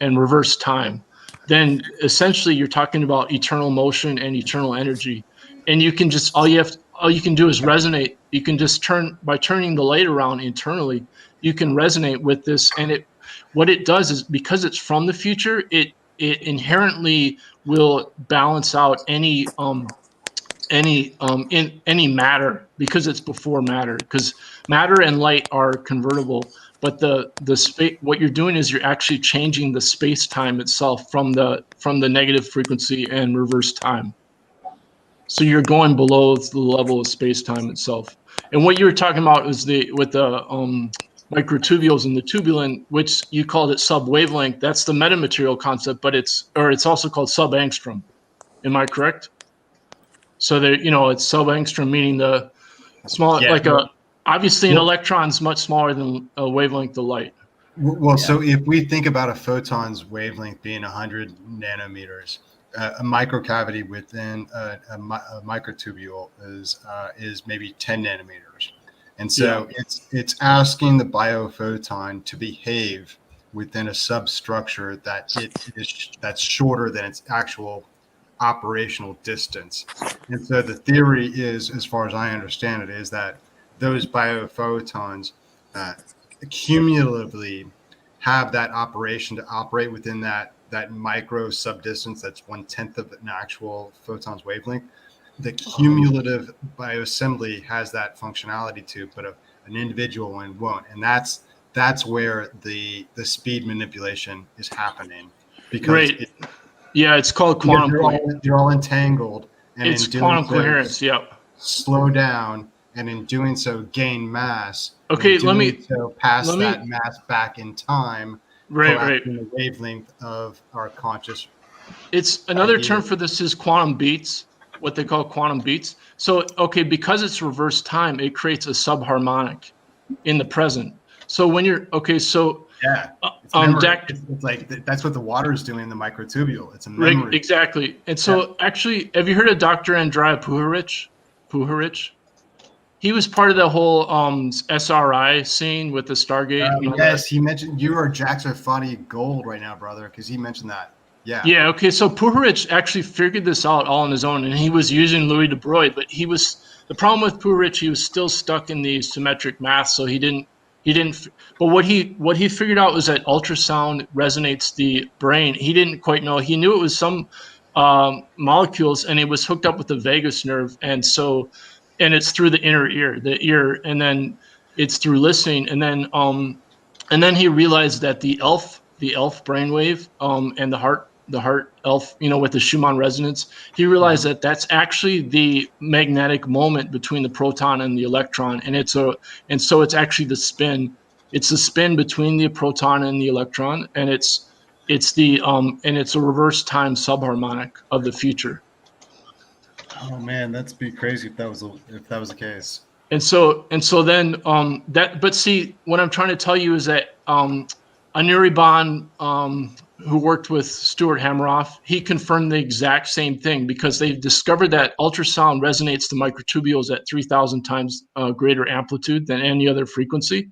reverse time, then essentially you're talking about eternal motion and eternal energy. And you can just all you can do is resonate. You can just by turning the light around internally, you can resonate with this. And what it does is, because it's from the future, it inherently will balance out any matter, because it's before matter, because matter and light are convertible. But what you're doing is you're actually changing the space time itself from the negative frequency and reverse time. So you're going below the level of space-time itself. And what you were talking about is with the microtubules and the tubulin, which you called it sub-wavelength. That's the metamaterial concept, but it's also called sub-angstrom. Am I correct? So it's sub-angstrom, meaning the small, obviously an electron's much smaller than a wavelength of light. Well, so if we think about a photon's wavelength being 100 nanometers, a microcavity within a microtubule is maybe 10 nanometers, and so it's asking the biophoton to behave within a substructure that's shorter than its actual operational distance. And so the theory is, as far as I understand it, is that those biophotons cumulatively have that operation to operate within that micro subdistance that's 1/10 of an actual photon's wavelength. The cumulative bioassembly has that functionality to, but an individual one won't. And that's where the speed manipulation is happening, because it's called quantum coherence. They're all entangled, and it's quantum coherence. Yep. Slow down, and in doing so, gain mass. Okay, let me pass that mass back in time. Right. The wavelength of our conscious. It's another term for this is quantum beats. What they call quantum beats. So, okay, because it's reverse time, it creates a subharmonic in the present. So when you're it's like that's what the water is doing in the microtubule. It's a memory. Right, exactly. And so actually, have you heard of Dr. Andrija Puharich? He was part of the whole SRI scene with the Stargate. Yes, he mentioned you are Jackson Funny Gold right now, brother, because he mentioned that. Yeah. Yeah. Okay. So Puharich actually figured this out all on his own, and he was using Louis de Broglie. But the problem with Puharich, he was still stuck in the symmetric math, so he didn't. But what he figured out was that ultrasound resonates the brain. He didn't quite know. He knew it was some molecules, and it was hooked up with the vagus nerve, and it's through the inner ear, and then it's through listening, and then he realized that the ELF brainwave, and the heart ELF, with the Schumann resonance, he realized that that's actually the magnetic moment between the proton and the electron, and so it's actually the spin. It's the spin between the proton and the electron, and it's a reverse time subharmonic of the future. Oh man, that'd be crazy if that was the case. And so then but see, what I'm trying to tell you is that Anuri Bhan, who worked with Stuart Hameroff, he confirmed the exact same thing, because they've discovered that ultrasound resonates to microtubules at 3,000 times greater amplitude than any other frequency.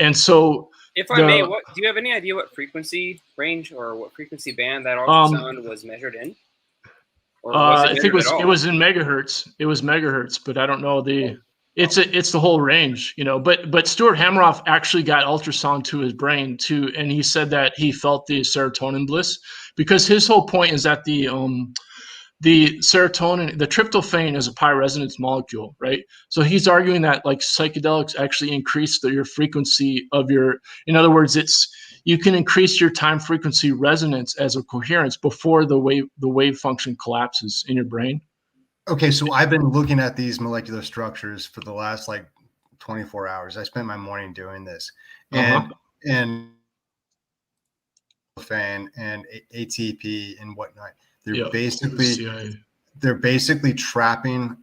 And so, if I may, do you have any idea what frequency range or what frequency band that ultrasound was measured in? Or was I think it was in megahertz. It was megahertz, but I don't know it's the whole range, But Stuart Hameroff actually got ultrasound to his brain too, and he said that he felt the serotonin bliss, because his whole point is that the serotonin, the tryptophan, is a pi resonance molecule, right? So he's arguing that like psychedelics actually increase your frequency of your. In other words, you can increase your time frequency resonance as a coherence before the wave function collapses in your brain. Okay, so I've been looking at these molecular structures for the last 24 hours. I spent my morning doing this, and ATP and whatnot. They're basically trapping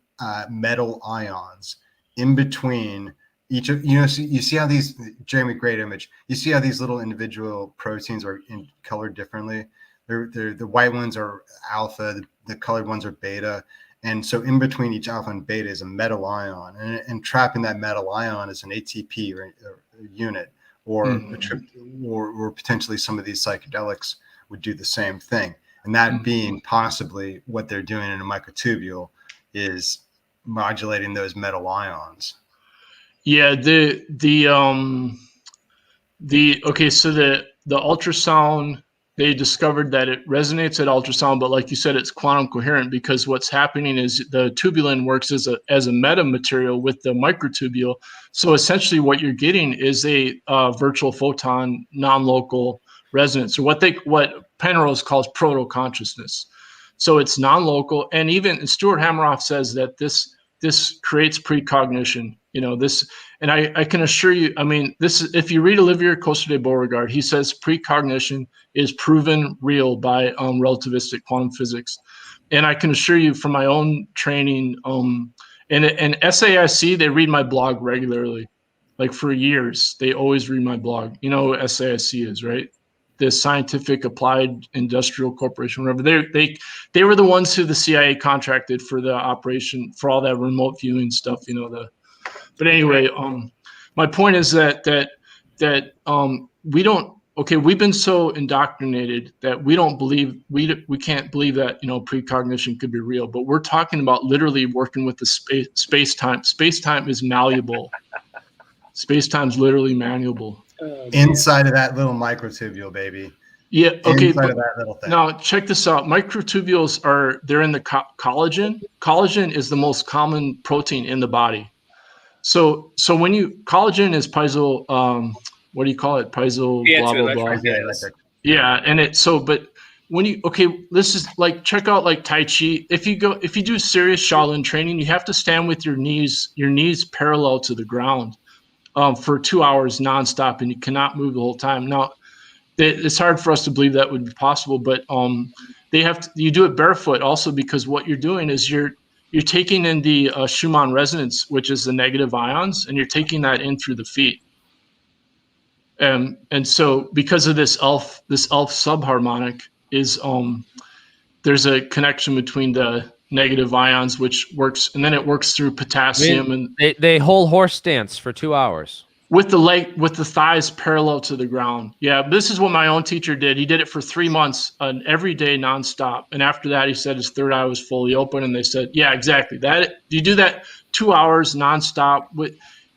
metal ions in between each of you see how these, Jeremy, great image. You see how these little individual proteins are colored differently. The white ones are alpha, the colored ones are beta. And so in between each alpha and beta is a metal ion, and trapping that metal ion is an ATP or unit, or or potentially some of these psychedelics would do the same thing. And that being possibly what they're doing in a microtubule is modulating those metal ions. Yeah, the ultrasound, they discovered that it resonates at ultrasound, but like you said, it's quantum coherent, because what's happening is the tubulin works as a metamaterial with the microtubule. So essentially what you're getting is a virtual photon non-local resonance, or what Penrose calls proto-consciousness. So it's non-local, and even Stuart Hameroff says that this creates precognition. And I can assure you, this is, if you read Olivier Costa de Beauregard, he says precognition is proven real by relativistic quantum physics. And I can assure you from my own training, and SAIC, they read my blog regularly, like for years. They always read my blog. You know what SAIC is, right? The Scientific Applied Industrial Corporation, whatever. They were the ones who the CIA contracted for the operation, for all that remote viewing stuff, But anyway, my point is that we don't. Okay, we've been so indoctrinated that we don't believe we can't believe that precognition could be real. But we're talking about literally working with the space time. Space time is malleable. Space time's literally malleable. Inside of that little microtubule, baby. Yeah. Okay. Inside of that little thing. Now check this out. Microtubules they're in the collagen. Collagen is the most common protein in the body. So when collagen is piezo. What do you call it? Piezo, blah, blah, blah. Yeah. And but when this is like, check out like Tai Chi. If you do serious Shaolin training, you have to stand with your knees parallel to the ground for 2 hours nonstop, and you cannot move the whole time. Now, it's hard for us to believe that would be possible, but you do it barefoot also, because what you're doing is you're taking in the Schumann resonance, which is the negative ions, and you're taking that in through the feet. And so because of this ELF subharmonic is there's a connection between the negative ions, which works, and then it works through potassium, and they hold horse stance for 2 hours with the thighs parallel to the ground. Yeah, this is what my own teacher did. He did it for 3 months, every day nonstop. And after that, he said his third eye was fully open, and they said, yeah, exactly. That you do that 2 hours nonstop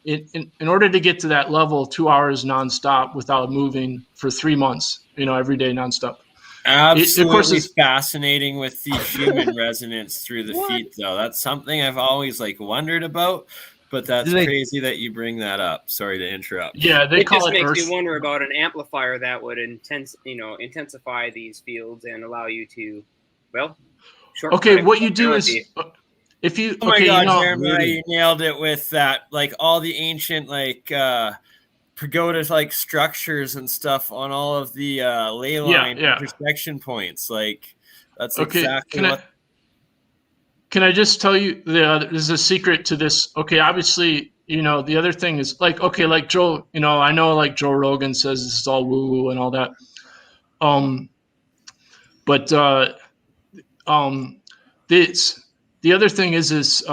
in order to get to that level, 2 hours nonstop without moving for 3 months, every day nonstop. Absolutely, of course, it's fascinating with the human resonance through the feet, though. That's something I've always wondered about, but that's crazy that you bring that up. Sorry to interrupt. Yeah, it just makes me wonder about an amplifier that would intensify these fields and allow you to, okay, what you do is. If you, oh my God, Jeremiah, you nailed it with that. Like all the ancient, pagoda structures and stuff on all of the ley line intersection points. That's exactly what. Can I just tell you, there's a secret to this? Okay, obviously, the other thing is like Joe, I know Joe Rogan says this is all woo woo and all that. The other thing is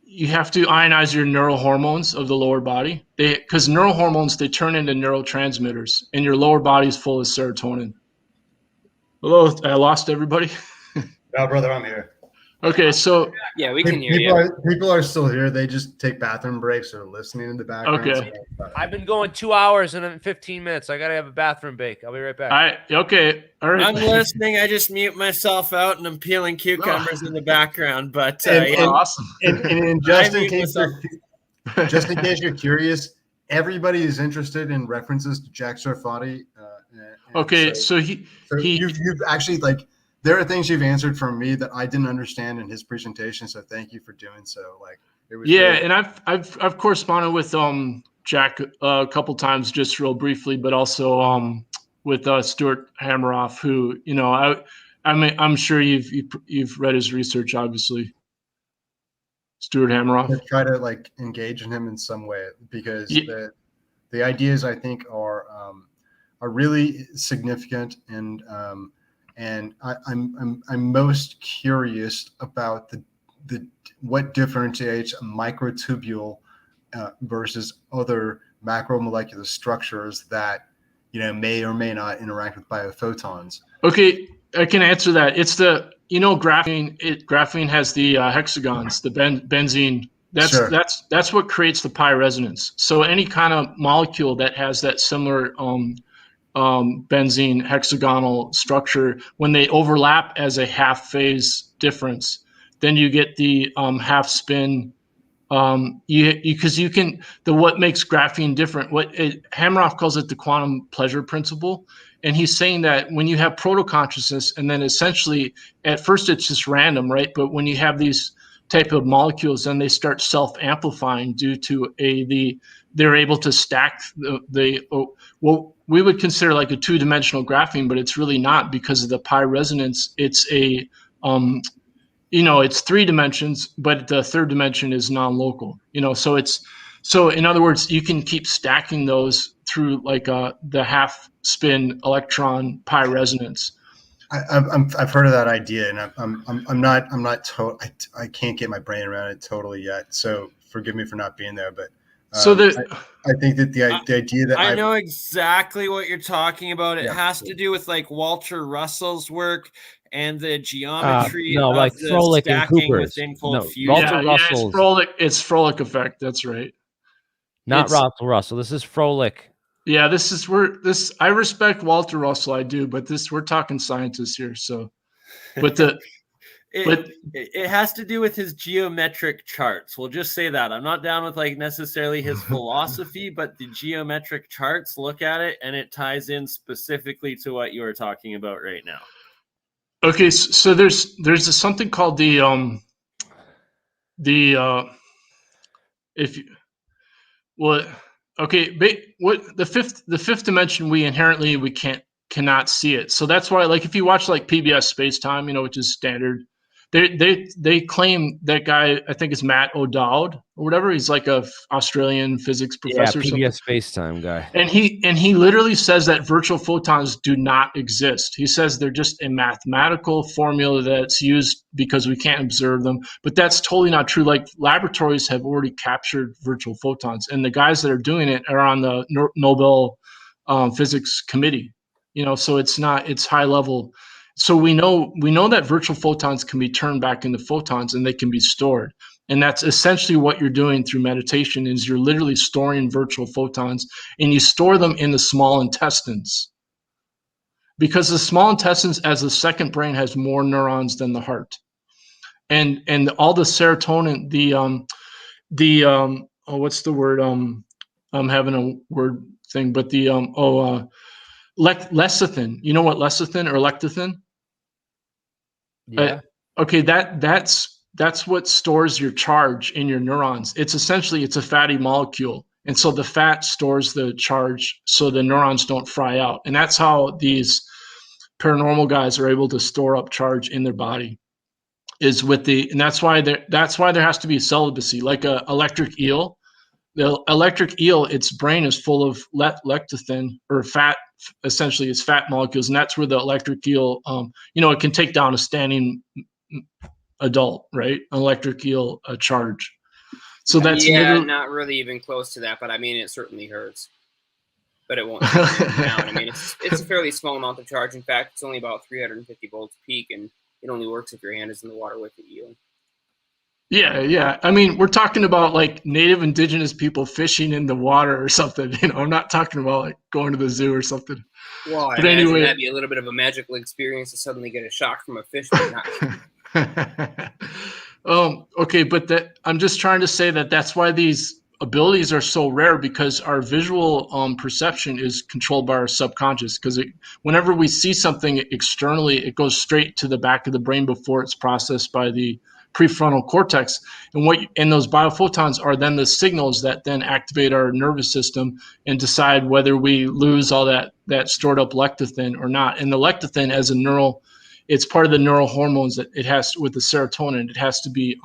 you have to ionize your neurohormones of the lower body. Because neurohormones, they turn into neurotransmitters, and your lower body is full of serotonin. Hello, I lost everybody. No, brother, I'm here. Okay, so yeah, we can hear you. People are still here. They just take bathroom breaks or listening in the background. Okay. I've been going 2 hours and 15 minutes. I gotta have a bathroom break. I'll be right back. Okay. All right. I'm listening. I just mute myself out and I'm peeling cucumbers in the background. But awesome. And just in case you're curious, everybody is interested in references to Jack Sarfati. Okay, so you've actually there are things you've answered from me that I didn't understand in his presentation. So thank you for doing so. It was and I've corresponded with Jack a couple times, just real briefly, but also with Stuart Hameroff, who I'm sure you've read his research, obviously. Stuart Hameroff. I try to engage in him in some way, because the ideas I think are really significant, and I'm most curious about the what differentiates a microtubule versus other macromolecular structures that may or may not interact with biophotons. Okay, I can answer that. It's graphene. Graphene has the hexagons, the benzene. That's what creates the pi resonance. So any kind of molecule that has that similar benzene hexagonal structure, when they overlap as a half phase difference, then you get the half spin. Because you can, what makes graphene different, Hameroff calls it the quantum pleasure principle. And he's saying that when you have proto-consciousness, and then essentially at first it's just random, right? But when you have these type of molecules, then they start self-amplifying due to they're able to stack what we would consider a two-dimensional graphene, but it's really not, because of the pi resonance. It's it's 3 dimensions, but the third dimension is non-local. So in other words, you can keep stacking those through the half spin electron pi resonance. I've heard of that idea, and I can't get my brain around it totally yet. So forgive me for not being there, but So I think that the idea that I know exactly what you're talking about. It has to do with like Walter Russell's work and the geometry no, of like the Froelich and stacking Cooper's. within cold No, fusion. Walter Russell's. It's Froelich effect. That's right. Not Walter Russell. This is Froelich. Yeah, I respect Walter Russell, I do, but we're talking scientists here. So, but it has to do with his geometric charts. We'll just say that. I'm not down with like necessarily his philosophy, but the geometric charts, look at it, and it ties in specifically to what you are talking about right now. Okay, so there's something called the fifth dimension, we cannot see it. So that's why, like, if you watch like PBS Space Time, which is standard, they claim that guy, I think it's Matt O'Dowd or whatever. He's like a Australian physics professor. Yeah, PBS Space Time guy. And he literally says that virtual photons do not exist. He says they're just a mathematical formula that's used because we can't observe them. But that's totally not true. Like, laboratories have already captured virtual photons, and the guys that are doing it are on the Nobel Physics Committee. So it's high level. So we know that virtual photons can be turned back into photons, and they can be stored. And that's essentially what you're doing through meditation, is you're literally storing virtual photons, and you store them in the small intestines. Because the small intestines, as the second brain, has more neurons than the heart. And all the serotonin, what's the word? I'm having a word thing, but lecithin. You know what lecithin or lecithin? Yeah. Okay, that's what stores your charge in your neurons. It's a fatty molecule. And so the fat stores the charge so the neurons don't fry out. And that's how these paranormal guys are able to store up charge in their body, and that's why there has to be celibacy, like a electric eel. The electric eel, its brain is full of lecithin, or fat. Essentially, it's fat molecules, and that's where the electric eel, it can take down a standing adult, right? An electric eel charge. So that's not really even close to that, but I mean, it certainly hurts. But it won't take you down. I mean, it's a fairly small amount of charge. In fact, it's only about 350 volts peak, and it only works if your hand is in the water with the eel. Yeah. I mean, we're talking about like native indigenous people fishing in the water or something. I'm not talking about like going to the zoo or something. Well, I imagine that'd be a little bit of a magical experience to suddenly get a shock from a fish. But not... Okay, but I'm just trying to say that's why these abilities are so rare, because our visual perception is controlled by our subconscious. Because whenever we see something externally, it goes straight to the back of the brain before it's processed by the prefrontal cortex, and those biophotons are then the signals that then activate our nervous system and decide whether we lose all that stored up lecithin or not. And the lecithin, as it's part of the neural hormones that it has with the serotonin. It has to be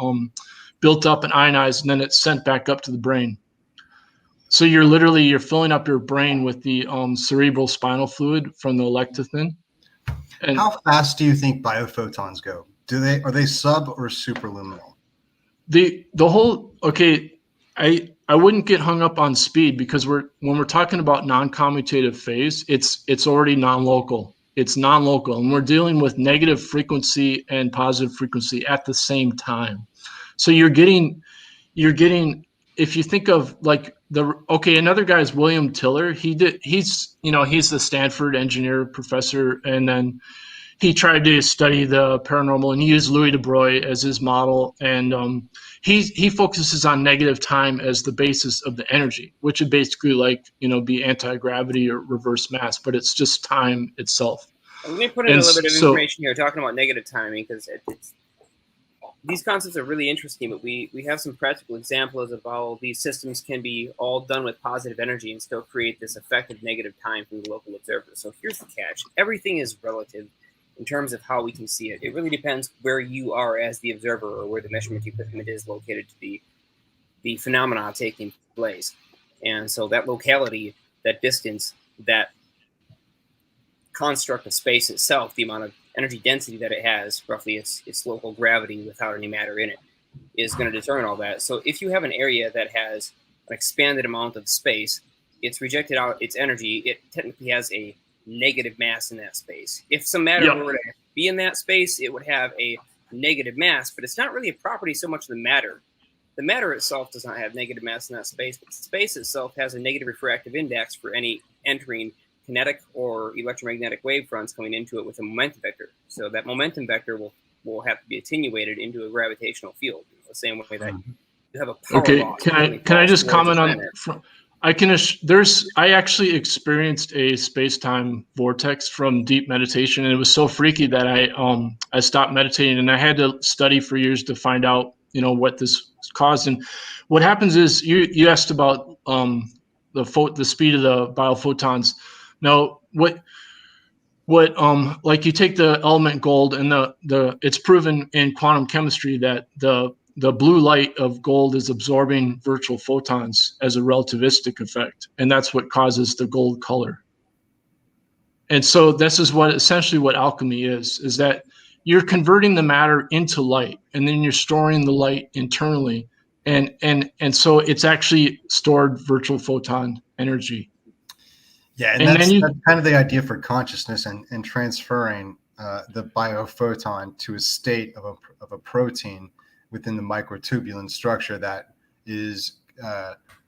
built up and ionized, and then it's sent back up to the brain. So you're filling up your brain with the cerebral spinal fluid from the lecithin. And how fast do you think biophotons go? Are they sub or superluminal? I wouldn't get hung up on speed, because when we're talking about non-commutative phase, it's already non-local. It's non-local, and we're dealing with negative frequency and positive frequency at the same time. So you're getting, if you think of like another guy is William Tiller. He's the Stanford engineer professor, and then he tried to study the paranormal, and he used Louis de Broglie as his model. And he focuses on negative time as the basis of the energy, which would basically be anti-gravity or reverse mass, but it's just time itself. Let me put in a little bit of information here, talking about negative timing, because these concepts are really interesting, but we have some practical examples of how these systems can be all done with positive energy and still create this effective negative time from the local observer. So here's the catch. Everything is relative in terms of how we can see it. It really depends where you are as the observer, or where the measurement equipment is located to the phenomena taking place. And so that locality, that distance, that construct of space itself, the amount of energy density that it has, roughly its local gravity without any matter in it, is going to determine all that. So if you have an area that has expanded amount of space, it's rejected out its energy. It technically has a negative mass in that space. If some matter were to be in that space, it would have a negative mass, but it's not really a property so much of the matter. The matter itself does not have negative mass in that space, but the space itself has a negative refractive index for any entering kinetic or electromagnetic wave fronts coming into it with a momentum vector. So that momentum vector will have to be attenuated into a gravitational field, the same way that you have a power loss. Can I just comment on? I actually experienced a space-time vortex from deep meditation, and it was so freaky that I stopped meditating, and I had to study for years to find out, what this caused. And what happens is you asked about the speed of the biophotons. Now, what like you take the element gold, and it's proven in quantum chemistry that the blue light of gold is absorbing virtual photons as a relativistic effect, and that's what causes the gold color. And so this is essentially what alchemy is that you're converting the matter into light, and then you're storing the light internally, and so it's actually stored virtual photon energy. Yeah, and that's kind of the idea for consciousness and transferring the biophoton to a state of a protein within the microtubulin structure that is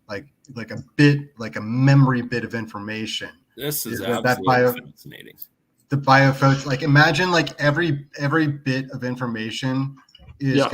like a memory bit of information. This is absolutely fascinating. The biophoton, like imagine like every bit of information is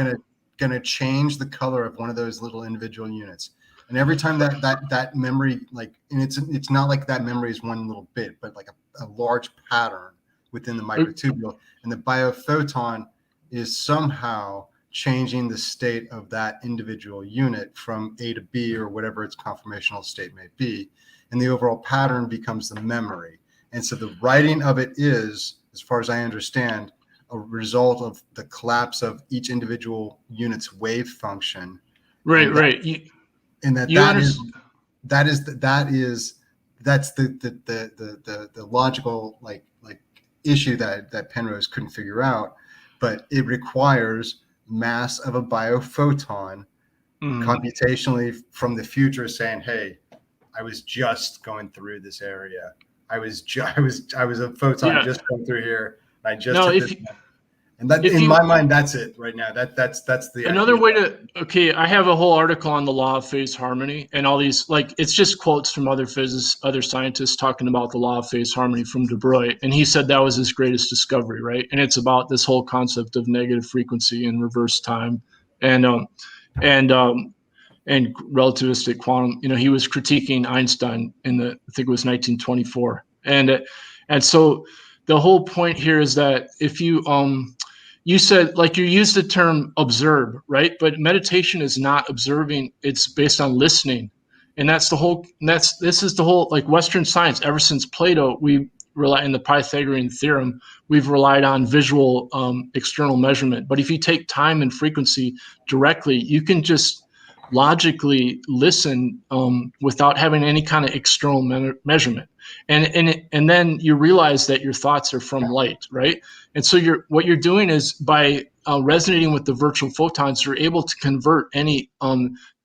gonna change the color of one of those little individual units. And every time that memory, like, and it's not like that memory is one little bit, but like a large pattern within the microtubule, and the biophoton is somehow changing the state of that individual unit from A to B or whatever its conformational state may be, and the overall pattern becomes the memory. And so the writing of it is, as far as I understand, a result of the collapse of each individual unit's wave function. Right. And that's the logical like issue that Penrose couldn't figure out, but it requires mass of a biophoton computationally from the future saying, hey, I was just going through this area. I was a photon just going through here. I just and that in my mind, that's it right now. That's the another way to. I have a whole article on the law of phase harmony and all these, like, it's just quotes from other physicists, other scientists talking about the law of phase harmony from De Broglie, and he said that was his greatest discovery, right? And it's about this whole concept of negative frequency and reverse time, and relativistic quantum. He was critiquing Einstein I think it was 1924, and so the whole point here is that if you said, like, you used the term observe, right? But meditation is not observing; it's based on listening, and this is the whole, like, Western science. Ever since Plato, we rely in the Pythagorean theorem. We've relied on visual external measurement. But if you take time and frequency directly, you can just logically listen without having any kind of external measurement, and then you realize that your thoughts are from light, right? And so what you're doing is by resonating with the virtual photons, you're able to convert any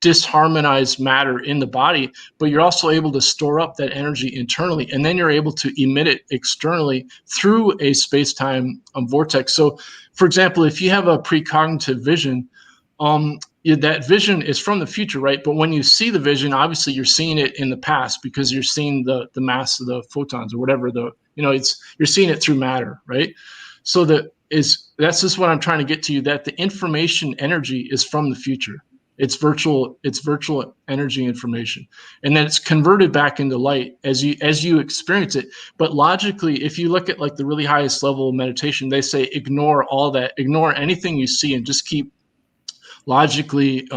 disharmonized matter in the body, but you're also able to store up that energy internally, and then you're able to emit it externally through a space-time vortex. So, for example, if you have a precognitive vision, that vision is from the future, right? But when you see the vision, obviously you're seeing it in the past because you're seeing the mass of the photons or whatever you're seeing it through matter, right? So that's just what I'm trying to get to you, that the information energy is from the future. It's virtual energy information, and then it's converted back into light as you experience it. But logically, if you look at like the really highest level of meditation, they say ignore all that, ignore anything you see, and just keep logically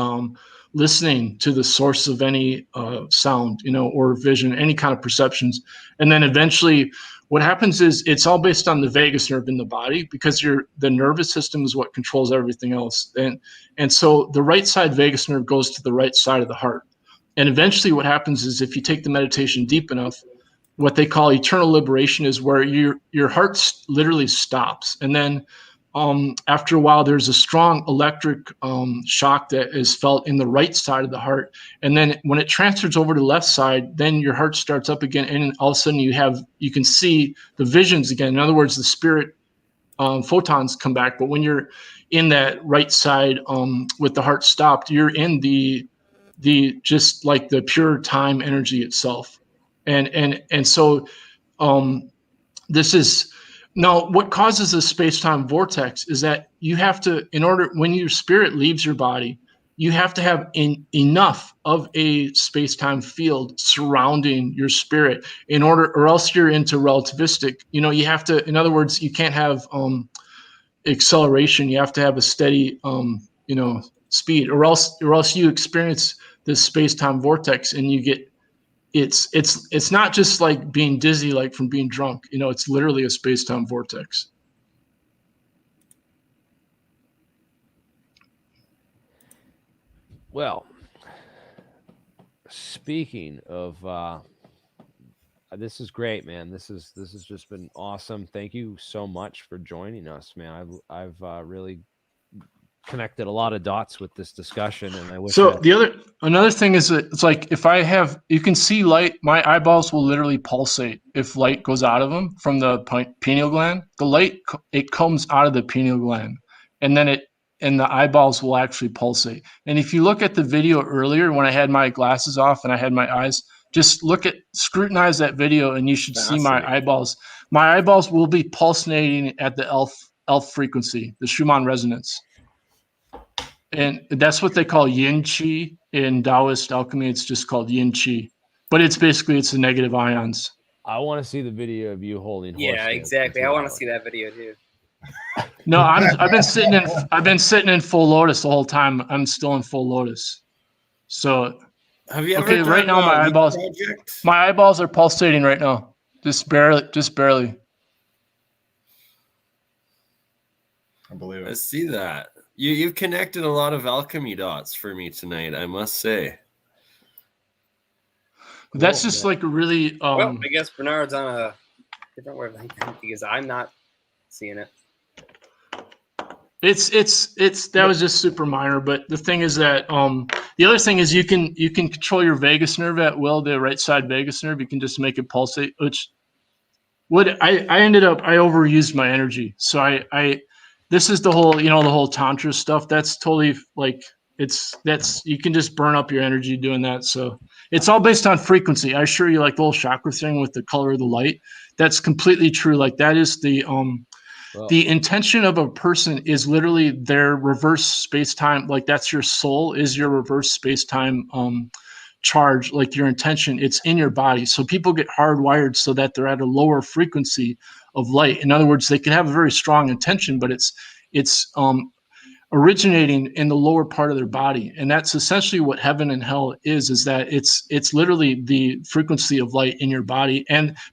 listening to the source of any sound, or vision, any kind of perceptions. And then eventually what happens is it's all based on the vagus nerve in the body, because the nervous system is what controls everything else. And so the right side vagus nerve goes to the right side of the heart. And eventually what happens is, if you take the meditation deep enough, what they call eternal liberation is where your heart literally stops. And then after a while, there's a strong electric shock that is felt in the right side of the heart. And then when it transfers over to the left side, then your heart starts up again. And all of a sudden you can see the visions again. In other words, the spirit photons come back. But when you're in that right side with the heart stopped, you're in the just like the pure time energy itself. And so this is now what causes a space-time vortex is that you have to, in order, when your spirit leaves your body, you have to have enough of a space-time field surrounding your spirit in order, or else you're into relativistic. You have to, in other words, you can't have acceleration. You have to have a steady, speed, or else you experience this space-time vortex and you get, it's not just like being dizzy, like from being drunk, it's literally a space-time vortex. Well, speaking of, this is great, man. This has just been awesome. Thank you so much for joining us, man. I've really connected a lot of dots with this discussion, and I wish. So another thing is that it's like if you can see light, my eyeballs will literally pulsate if light goes out of them from the pineal gland. The light, it comes out of the pineal gland, and then the eyeballs will actually pulsate. And if you look at the video earlier when I had my glasses off and I had my eyes, just scrutinize that video, and you should see my eyeballs. My eyeballs will be pulsating at the ELF frequency, the Schumann resonance. And that's what they call yin qi in Taoist alchemy. It's just called yin qi, but it's the negative ions. I want to see the video of you holding. Yeah, exactly. I want to see that video too. No, I've been sitting in full lotus the whole time. I'm still in full lotus. So have you ever done right now my eyeballs are pulsating right now. Just barely. I believe it. I see that. You've connected a lot of alchemy dots for me tonight, I must say. That's just like a really. Well, I guess Bernard's on a different wavelength because I'm not seeing it. It's that was just super minor, but the thing is that the other thing is you can control your vagus nerve at will. The right side vagus nerve, you can just make it pulsate. Which I overused my energy, so I this is the whole the whole tantra stuff. That's totally like you can just burn up your energy doing that. So it's all based on frequency. I assure you, like the whole chakra thing with the color of the light, that's completely true. Like that is the intention of a person is literally their reverse space-time. Like that's your soul is your reverse space-time charge, like your intention. It's in your body. So people get hardwired so that they're at a lower frequency of light. In other words, they can have a very strong intention, but it's originating in the lower part of their body. And that's essentially what heaven and hell is that it's literally the frequency of light in your body,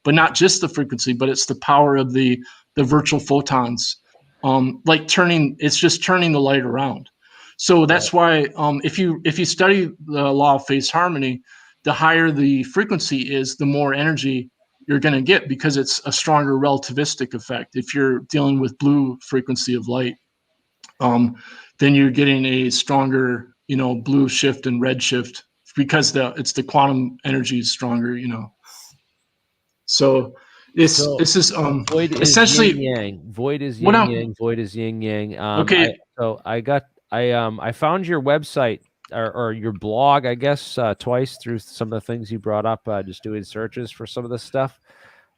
but not just the frequency, but it's the power of the virtual photons, it's just turning the light around. So that's why if you study the law of phase harmony, the higher the frequency is, the more energy you're going to get, because it's a stronger relativistic effect. If you're dealing with blue frequency of light, then you're getting a stronger, blue shift and red shift, because it's the quantum energy is stronger, So this is void essentially is yin yang. Void is yin yang. Void is yin yang. Okay. I found your website or your blog, I guess, twice through some of the things you brought up, just doing searches for some of this stuff.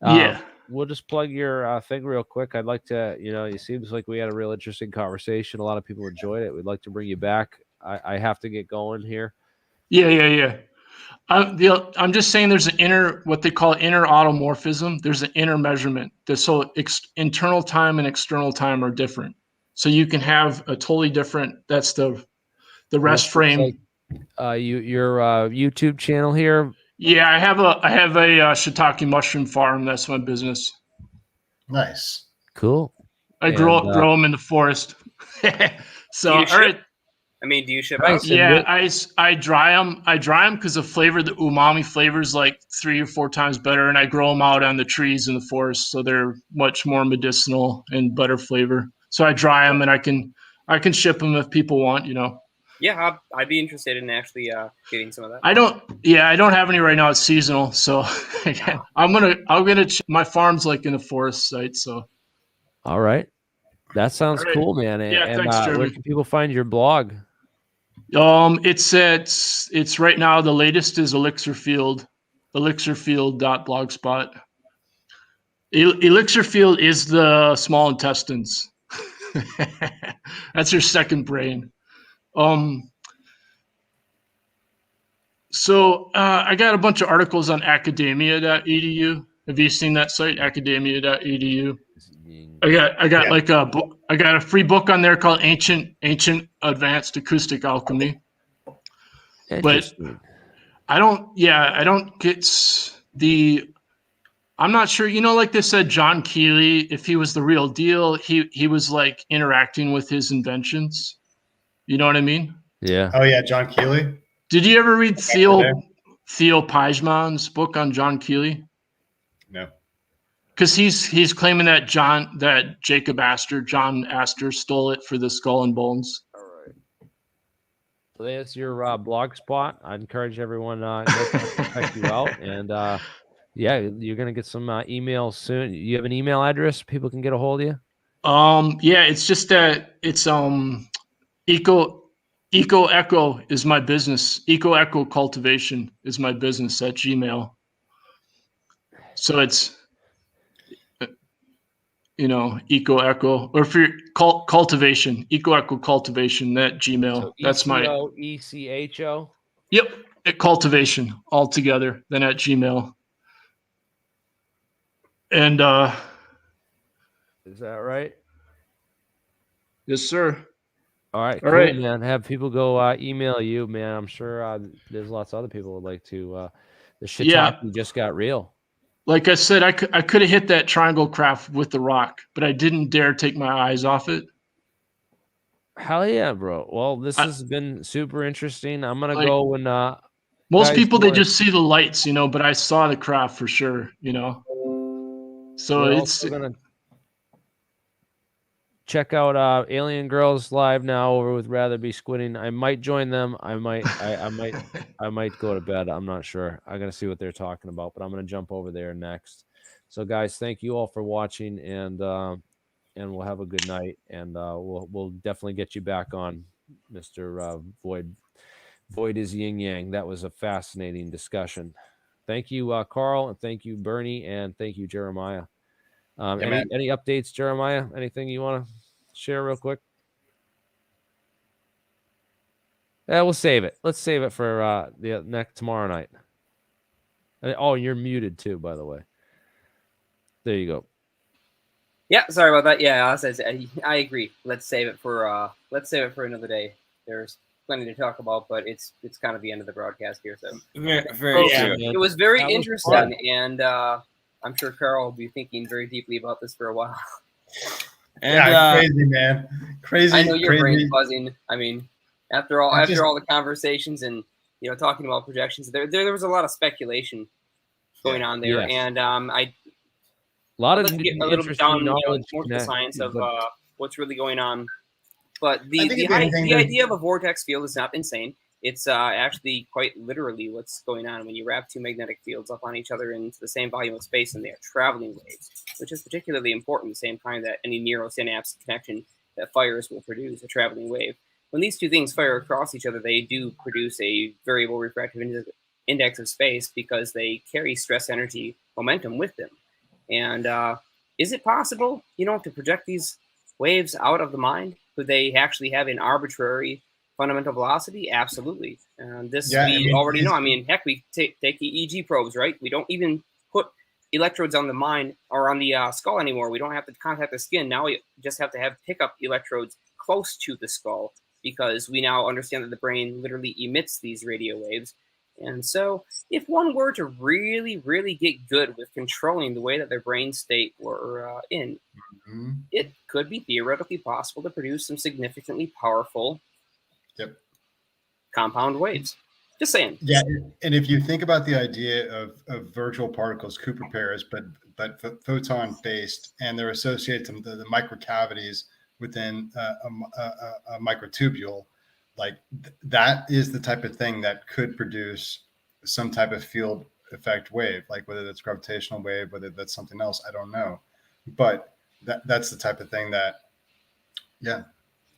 Yeah. We'll just plug your thing real quick. I'd like to, it seems like we had a real interesting conversation. A lot of people enjoyed it. We'd like to bring you back. I have to get going here. Yeah. I'm just saying there's an what they call inner automorphism. There's an inner measurement. So internal time and external time are different. So you can have a totally different, that's the rest frame. Like, your YouTube channel here. Yeah, I have a shiitake mushroom farm. That's my business. Nice. Cool. I grow them in the forest. So, all right. Do you ship out? Yeah, I dry them. I dry them because the umami flavor is like 3 or 4 times better, and I grow them out on the trees in the forest, so they're much more medicinal and better flavor. So I dry them and I can ship them if people want, you know. Yeah, I'd be interested in actually getting some of that. I don't have any right now. It's seasonal, so my farm's like in a forest site, so. All right. That sounds All right. cool, man. Yeah, And thanks, Jeremy. where can people find your blog? It's right now, the latest is elixirfield, elixirfield.blogspot. Elixirfield is the small intestines. That's your second brain. So I got a bunch of articles on academia.edu. Have you seen that site, academia.edu? I got like a book. I got a free book on there called Ancient Advanced Acoustic Alchemy. But I don't get I'm not sure, you know, like they said, John Keeley, if he was the real deal, he was like interacting with his inventions. You know what I mean? Yeah. Oh yeah, John Keeley. Did you ever read Theo Pijman's book on John Keeley? No. Because he's claiming that Jacob Astor, John Astor, stole it for the Skull and Bones. All right. So that's your blog spot. I'd encourage everyone to check you out. And yeah, you're gonna get some emails soon. You have an email address people can get a hold of you? Yeah, it's just that it's Eco Echo is my business. Eco Echo Cultivation is my business at Gmail. So it's, you know, Eco Echo, or if you're cultivation, Eco Echo Cultivation at Gmail. So That's my ECHO. Yep, at cultivation all together. Then at Gmail. And is that right? Yes, sir. All right, All cool, right, man. Have people go email you, man. I'm sure there's lots of other people would like to. The shiitake just got real. Like I said, I could have hit that triangle craft with the rock, but I didn't dare take my eyes off it. Hell yeah, bro. Well, this has been super interesting. I'm gonna like, go when most people they just see the lights, you know, but I saw the craft for sure, you know. So it's gonna check out Alien Girls live now over with Rather Be Squinting. I might join them. I might go to bed. I'm not sure. I gotta see what they're talking about, but I'm gonna jump over there next. So guys, thank you all for watching, and we'll have a good night, and we'll definitely get you back on, Mr. Void. Void is yin yang. That was a fascinating discussion. Thank you, Carl, and thank you, Bernie, and thank you, Jeremiah. Any updates, Jeremiah? Anything you want to share real quick? Yeah, we'll save it. Let's save it for the next tomorrow night. Oh, you're muted too, by the way. There you go. Yeah, sorry about that. Yeah, I agree. Let's save it for another day. There's plenty to talk about, but it's kind of the end of the broadcast here. So very true. It was very interesting, and I'm sure Carl will be thinking very deeply about this for a while. And crazy, man. Crazy. I know your brain's buzzing. I mean, after all the conversations and talking about projections, there was a lot of speculation going on there, and a lot of get a little bit down more to the science of what's really going on. But the idea of a vortex field is not insane. It's actually quite literally what's going on when you wrap two magnetic fields up on each other into the same volume of space, and they are traveling waves, which is particularly important, the same kind that any neurosynapse connection that fires will produce, a traveling wave. When these two things fire across each other, they do produce a variable refractive index of space because they carry stress energy momentum with them. And is it possible, to project these waves out of the mind? Could they actually have an arbitrary fundamental velocity? Absolutely. We already know. I mean, heck, we take EEG probes, right? We don't even put electrodes on the mind or on the skull anymore. We don't have to contact the skin. Now we just have to have pickup electrodes close to the skull because we now understand that the brain literally emits these radio waves. And so if one were to really, really get good with controlling the way that their brain state were in, it could be theoretically possible to produce some significantly powerful compound waves. Just saying. Yeah, and if you think about the idea of virtual particles, Cooper pairs, but photon based, and they're associated to the microcavities within a microtubule, like that is the type of thing that could produce some type of field effect wave, like whether that's gravitational wave, whether that's something else, I don't know. But that's the type of thing that, yeah.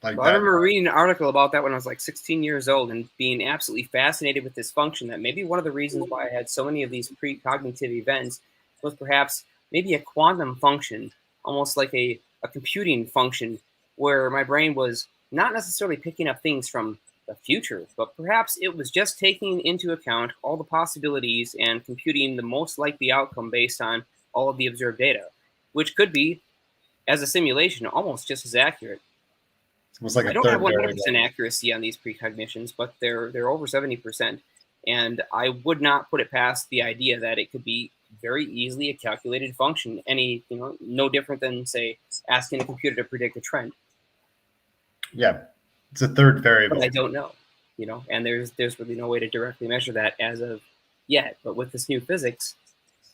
Like I remember reading an article about that when I was like 16 years old and being absolutely fascinated with this function, that maybe one of the reasons why I had so many of these precognitive events was perhaps maybe a quantum function, almost like a computing function, where my brain was not necessarily picking up things from the future, but perhaps it was just taking into account all the possibilities and computing the most likely outcome based on all of the observed data, which could be, as a simulation, almost just as accurate. Like I don't have 100% accuracy on these precognitions, but they're over 70%, and I would not put it past the idea that it could be very easily a calculated function. No different than, say, asking a computer to predict a trend. Yeah, it's a third variable. But I don't know, and there's really no way to directly measure that as of yet. But with this new physics,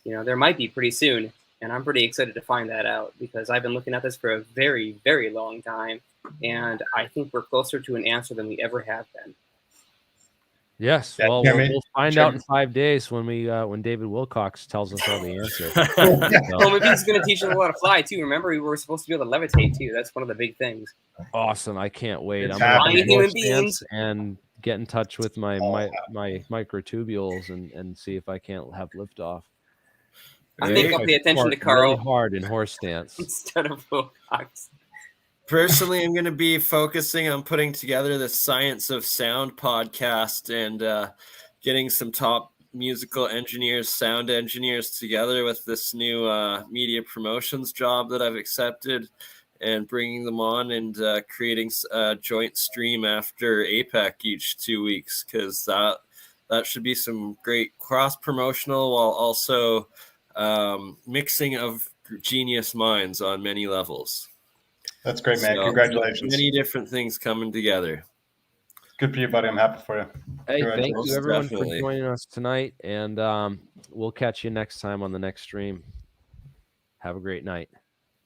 there might be pretty soon, and I'm pretty excited to find that out because I've been looking at this for a very, very long time. And I think we're closer to an answer than we ever have been. Yes, well, we'll find out in 5 days when David Wilcock tells us all the answers. Well, maybe he's going to teach us a lot to fly too. Remember, we were supposed to be able to levitate too. That's one of the big things. Awesome! I can't wait. I'm flying human beings and get in touch with my microtubules and see if I can't have liftoff. I think I'll pay attention to Carl really hard in horse stance instead of Wilcox. Personally, I'm going to be focusing on putting together the Science of Sound podcast and getting some top musical engineers, sound engineers together with this new media promotions job that I've accepted, and bringing them on and creating a joint stream after APEC each 2 weeks, because that should be some great cross-promotional while also mixing of genius minds on many levels. That's great, man. Congratulations. Many different things coming together. Good for you, buddy. I'm happy for you. Hey, thank you everyone for joining us tonight, and we'll catch you next time on the next stream. Have a great night.